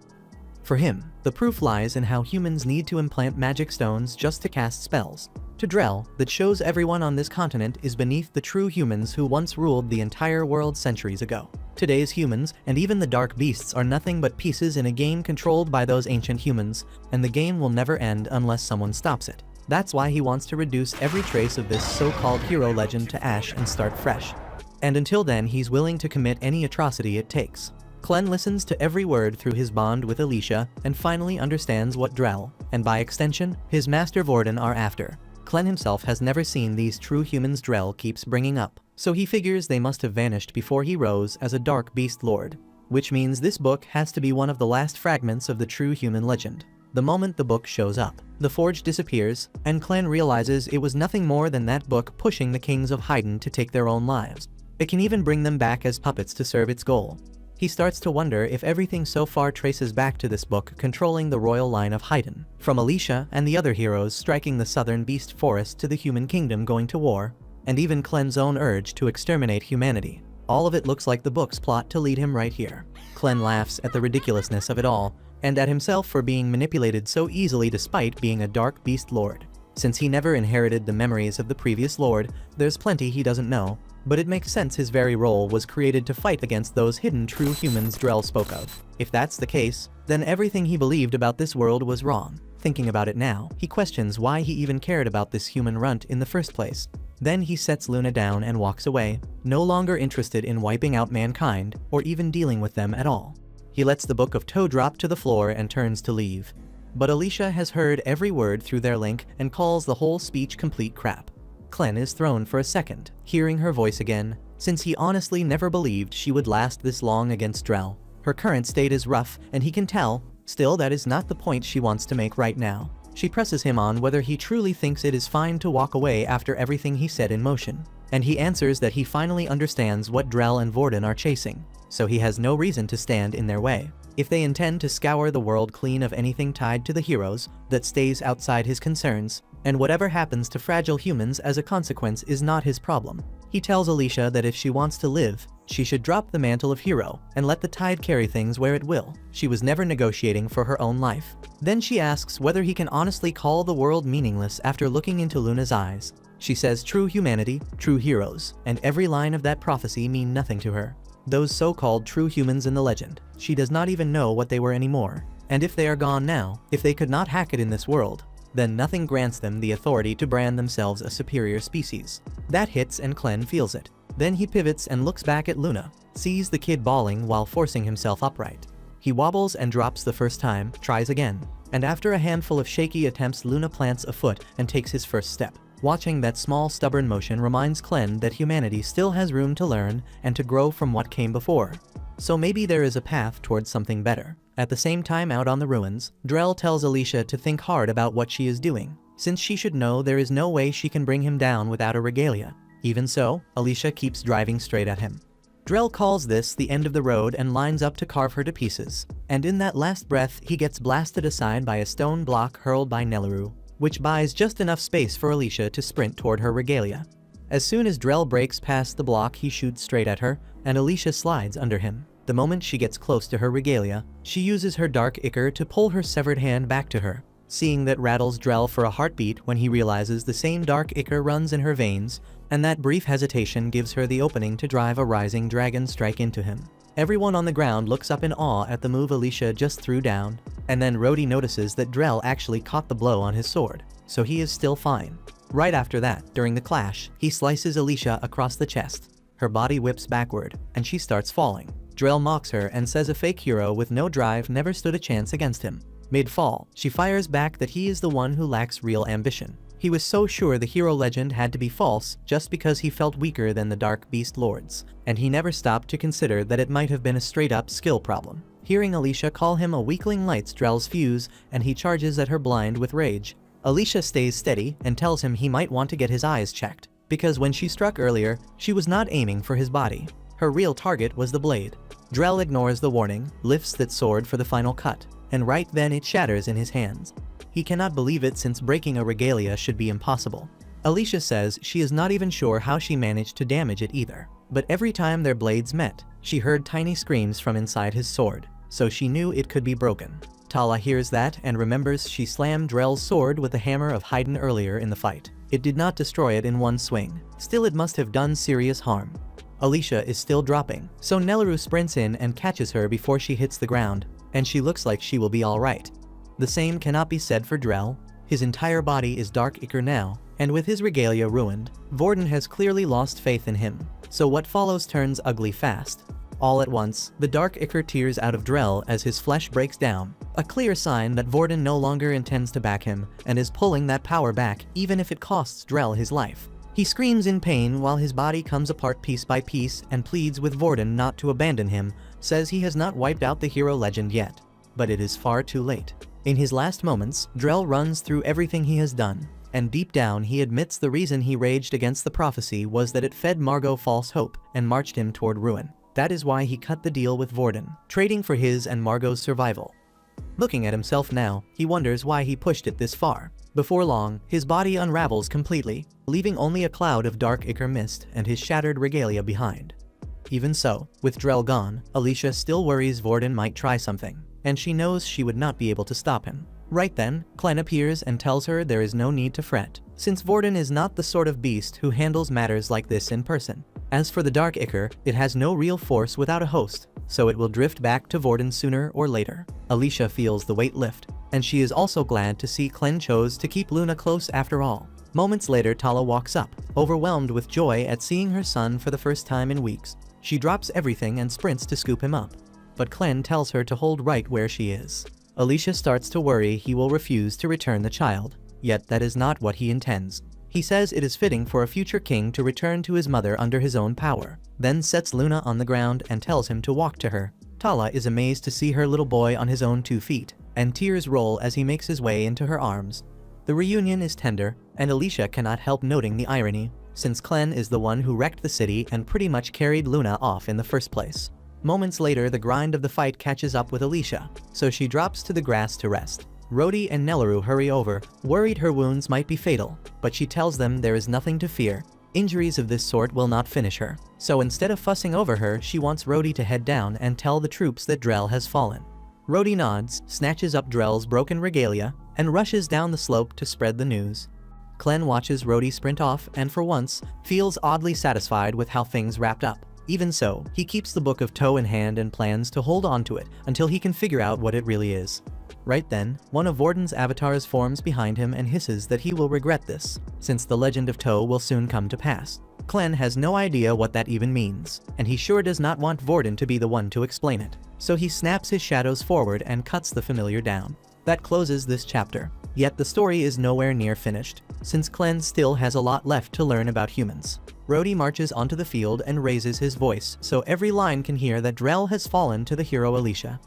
For him, the proof lies in how humans need to implant magic stones just to cast spells. To Drell, that shows everyone on this continent is beneath the true humans who once ruled the entire world centuries ago. Today's humans, and even the dark beasts, are nothing but pieces in a game controlled by those ancient humans, and the game will never end unless someone stops it. That's why he wants to reduce every trace of this so-called hero legend to ash and start fresh. And until then, he's willing to commit any atrocity it takes. Clem listens to every word through his bond with Alicia and finally understands what Drell, and by extension, his master Vorden, are after. Clem himself has never seen these true humans Drell keeps bringing up, so he figures they must have vanished before he rose as a dark beast lord. Which means this book has to be one of the last fragments of the true human legend. The moment the book shows up, the forge disappears, and Clem realizes it was nothing more than that book pushing the kings of Haydn to take their own lives. It can even bring them back as puppets to serve its goal. He starts to wonder if everything so far traces back to this book controlling the royal line of Haydn, from Alicia and the other heroes striking the southern beast forest to the human kingdom going to war, and even Clem's own urge to exterminate humanity. All of it looks like the book's plot to lead him right here. Clem laughs at the ridiculousness of it all, and at himself for being manipulated so easily despite being a dark beast lord. Since he never inherited the memories of the previous lord, there's plenty he doesn't know, but it makes sense his very role was created to fight against those hidden true humans Drell spoke of. If that's the case, then everything he believed about this world was wrong. Thinking about it now, he questions why he even cared about this human runt in the first place. Then he sets Luna down and walks away, no longer interested in wiping out mankind, or even dealing with them at all. He lets the book of Toe drop to the floor and turns to leave. But Alicia has heard every word through their link and calls the whole speech complete crap. Clem is thrown for a second, hearing her voice again, since he honestly never believed she would last this long against Drell. Her current state is rough, and he can tell. Still, that is not the point she wants to make right now. She presses him on whether he truly thinks it is fine to walk away after everything he set in motion. And he answers that he finally understands what Drell and Vorden are chasing, so he has no reason to stand in their way. If they intend to scour the world clean of anything tied to the heroes, that stays outside his concerns, and whatever happens to fragile humans as a consequence is not his problem. He tells Alicia that if she wants to live, she should drop the mantle of hero and let the tide carry things where it will. She was never negotiating for her own life. Then she asks whether he can honestly call the world meaningless after looking into Luna's eyes. She says true humanity, true heroes, and every line of that prophecy mean nothing to her. Those so-called true humans in the legend, she does not even know what they were anymore. And if they are gone now, if they could not hack it in this world, then nothing grants them the authority to brand themselves a superior species. That hits and Clem feels it. Then he pivots and looks back at Luna, sees the kid bawling while forcing himself upright. He wobbles and drops the first time, tries again, and after a handful of shaky attempts Luna plants a foot and takes his first step. Watching that small stubborn motion reminds Clem that humanity still has room to learn and to grow from what came before. So maybe there is a path towards something better. At the same time out on the ruins, Drell tells Alicia to think hard about what she is doing, since she should know there is no way she can bring him down without a regalia. Even so, Alicia keeps driving straight at him. Drell calls this the end of the road and lines up to carve her to pieces, and in that last breath he gets blasted aside by a stone block hurled by Nelaru, which buys just enough space for Alicia to sprint toward her regalia. As soon as Drell breaks past the block, he shoots straight at her, and Alicia slides under him. The moment she gets close to her regalia, she uses her dark ichor to pull her severed hand back to her. Seeing that rattles Drell for a heartbeat when he realizes the same dark ichor runs in her veins, and that brief hesitation gives her the opening to drive a rising dragon strike into him. Everyone on the ground looks up in awe at the move Alicia just threw down, and then Rhodey notices that Drell actually caught the blow on his sword, so he is still fine. Right after that, during the clash, he slices Alicia across the chest. Her body whips backward, and she starts falling. Drell mocks her and says a fake hero with no drive never stood a chance against him. Mid-fall, she fires back that he is the one who lacks real ambition. He was so sure the hero legend had to be false just because he felt weaker than the Dark Beast Lords, and he never stopped to consider that it might have been a straight-up skill problem. Hearing Alicia call him a weakling lights Drell's fuse, and he charges at her blind with rage. Alicia stays steady and tells him he might want to get his eyes checked, because when she struck earlier, she was not aiming for his body. Her real target was the blade. Drell ignores the warning, lifts that sword for the final cut, and right then it shatters in his hands. He cannot believe it since breaking a regalia should be impossible. Alicia says she is not even sure how she managed to damage it either. But every time their blades met, she heard tiny screams from inside his sword, so she knew it could be broken. Tala hears that and remembers she slammed Drell's sword with the hammer of Haydn earlier in the fight. It did not destroy it in one swing. Still, it must have done serious harm. Alicia is still dropping, so Nelaru sprints in and catches her before she hits the ground, and she looks like she will be alright. The same cannot be said for Drell. His entire body is dark ichor now, and with his regalia ruined, Vorden has clearly lost faith in him, so what follows turns ugly fast. All at once, the dark ichor tears out of Drell as his flesh breaks down, a clear sign that Vorden no longer intends to back him and is pulling that power back even if it costs Drell his life. He screams in pain while his body comes apart piece by piece and pleads with Vorden not to abandon him, says he has not wiped out the hero legend yet. But it is far too late. In his last moments, Drell runs through everything he has done, and deep down he admits the reason he raged against the prophecy was that it fed Margot false hope and marched him toward ruin. That is why he cut the deal with Vorden, trading for his and Margot's survival. Looking at himself now, he wonders why he pushed it this far. Before long, his body unravels completely, leaving only a cloud of dark ichor mist and his shattered regalia behind. Even so, with Drell gone, Alicia still worries Vorden might try something, and she knows she would not be able to stop him. Right then, Clen appears and tells her there is no need to fret, since Vorden is not the sort of beast who handles matters like this in person. As for the dark ichor, it has no real force without a host, so it will drift back to Vorden sooner or later. Alicia feels the weight lift, and she is also glad to see Clen chose to keep Luna close after all. Moments later, Tala walks up, overwhelmed with joy at seeing her son for the first time in weeks. She drops everything and sprints to scoop him up, but Clen tells her to hold right where she is. Alicia starts to worry he will refuse to return the child, yet that is not what he intends. He says it is fitting for a future king to return to his mother under his own power, then sets Luna on the ground and tells him to walk to her. Tala is amazed to see her little boy on his own 2 feet, and tears roll as he makes his way into her arms. The reunion is tender, and Alicia cannot help noting the irony, since Clen is the one who wrecked the city and pretty much carried Luna off in the first place. Moments later, the grind of the fight catches up with Alicia, so she drops to the grass to rest. Rhodey and Nelaru hurry over, worried her wounds might be fatal, but she tells them there is nothing to fear. Injuries of this sort will not finish her, so instead of fussing over her, she wants Rhodey to head down and tell the troops that Drell has fallen. Rhodey nods, snatches up Drell's broken regalia, and rushes down the slope to spread the news. Clen watches Rhodey sprint off and for once, feels oddly satisfied with how things wrapped up. Even so, he keeps the book of Toe in hand and plans to hold on to it until he can figure out what it really is. Right then, one of Vorden's avatars forms behind him and hisses that he will regret this, since the legend of Toe will soon come to pass. Clen has no idea what that even means, and he sure does not want Vorden to be the one to explain it, so he snaps his shadows forward and cuts the familiar down. That closes this chapter. Yet the story is nowhere near finished, since Clen still has a lot left to learn about humans. Rhodey marches onto the field and raises his voice so every line can hear that Drell has fallen to the hero Alicia.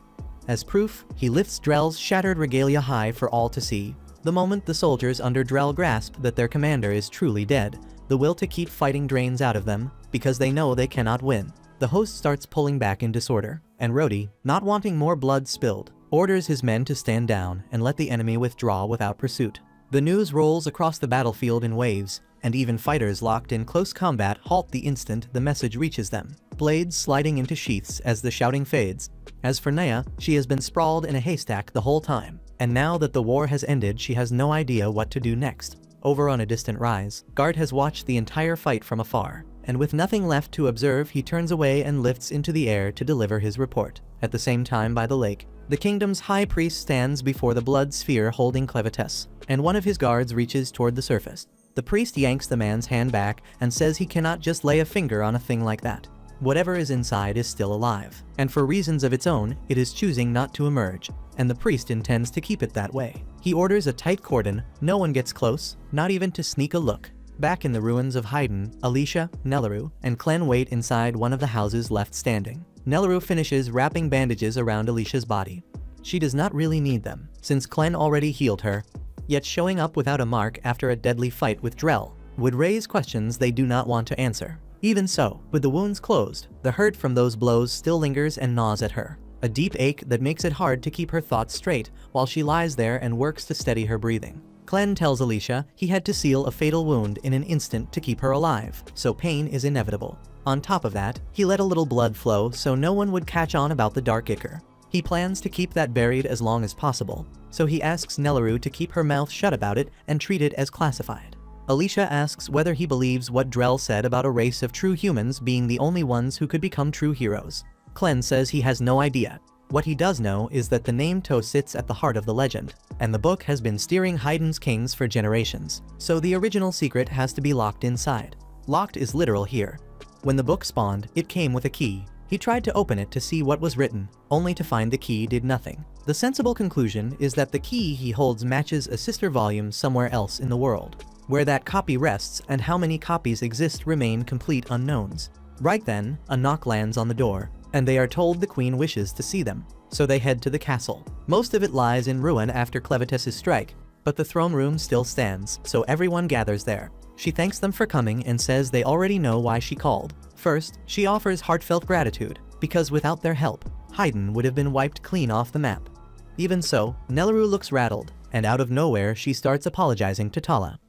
As proof, he lifts Drell's shattered regalia high for all to see. The moment the soldiers under Drell grasp that their commander is truly dead, the will to keep fighting drains out of them, because they know they cannot win. The host starts pulling back in disorder, and Rhodey, not wanting more blood spilled, orders his men to stand down and let the enemy withdraw without pursuit. The news rolls across the battlefield in waves, and even fighters locked in close combat halt the instant the message reaches them, blades sliding into sheaths as the shouting fades. As for Naya, she has been sprawled in a haystack the whole time, and now that the war has ended she has no idea what to do next. Over on a distant rise, Gart has watched the entire fight from afar, and with nothing left to observe he turns away and lifts into the air to deliver his report. At the same time by the lake, the kingdom's high priest stands before the blood sphere holding Clevetess, and one of his guards reaches toward the surface. The priest yanks the man's hand back and says he cannot just lay a finger on a thing like that. Whatever is inside is still alive, and for reasons of its own, it is choosing not to emerge, and the priest intends to keep it that way. He orders a tight cordon, no one gets close, not even to sneak a look. Back in the ruins of Haydn, Alicia, Nelleru, and Clem wait inside one of the houses left standing. Nelleru finishes wrapping bandages around Alicia's body. She does not really need them, since Clem already healed her, yet showing up without a mark after a deadly fight with Drell would raise questions they do not want to answer. Even so, with the wounds closed, the hurt from those blows still lingers and gnaws at her, a deep ache that makes it hard to keep her thoughts straight while she lies there and works to steady her breathing. Clem tells Alicia he had to seal a fatal wound in an instant to keep her alive, so pain is inevitable. On top of that, he let a little blood flow so no one would catch on about the dark ichor. He plans to keep that buried as long as possible, so he asks Nelleru to keep her mouth shut about it and treat it as classified. Alicia asks whether he believes what Drell said about a race of true humans being the only ones who could become true heroes. Clem says he has no idea. What he does know is that the name To sits at the heart of the legend, and the book has been steering Haydn's kings for generations, so the original secret has to be locked inside. Locked is literal here. When the book spawned, it came with a key. He tried to open it to see what was written, only to find the key did nothing. The sensible conclusion is that the key he holds matches a sister volume somewhere else in the world. Where that copy rests and how many copies exist remain complete unknowns. Right then, a knock lands on the door, and they are told the queen wishes to see them, so they head to the castle. Most of it lies in ruin after Clevetess's strike, but the throne room still stands, so everyone gathers there. She thanks them for coming and says they already know why she called. First, she offers heartfelt gratitude, because without their help, Haydn would have been wiped clean off the map. Even so, Nelleru looks rattled, and out of nowhere she starts apologizing to Tala.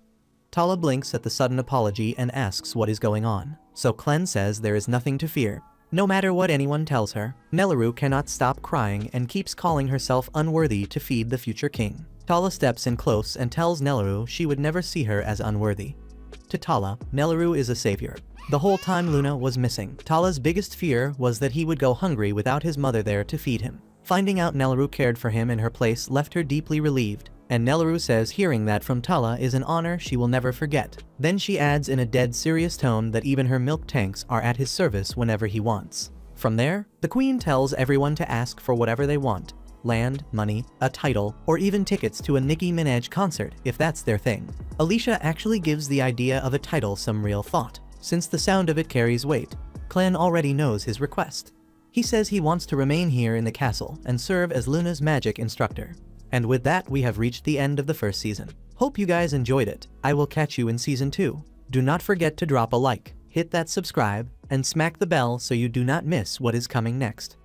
Tala blinks at the sudden apology and asks what is going on, so Clem says there is nothing to fear. No matter what anyone tells her, Nelleru cannot stop crying and keeps calling herself unworthy to feed the future king. Tala steps in close and tells Nelleru she would never see her as unworthy. To Tala, Nelleru is a savior. The whole time Luna was missing, Tala's biggest fear was that he would go hungry without his mother there to feed him. Finding out Nelleru cared for him in her place left her deeply relieved, and Nelleru says hearing that from Tala is an honor she will never forget. Then she adds in a dead serious tone that even her milk tanks are at his service whenever he wants. From there, the queen tells everyone to ask for whatever they want. Land, money, a title, or even tickets to a Nicki Minaj concert if that's their thing. Alicia actually gives the idea of a title some real thought, since the sound of it carries weight. Clem already knows his request. He says he wants to remain here in the castle and serve as Luna's magic instructor. And with that, we have reached the end of the first season. Hope you guys enjoyed it. I will catch you in season 2. Do not forget to drop a like, hit that subscribe, and smack the bell so you do not miss what is coming next.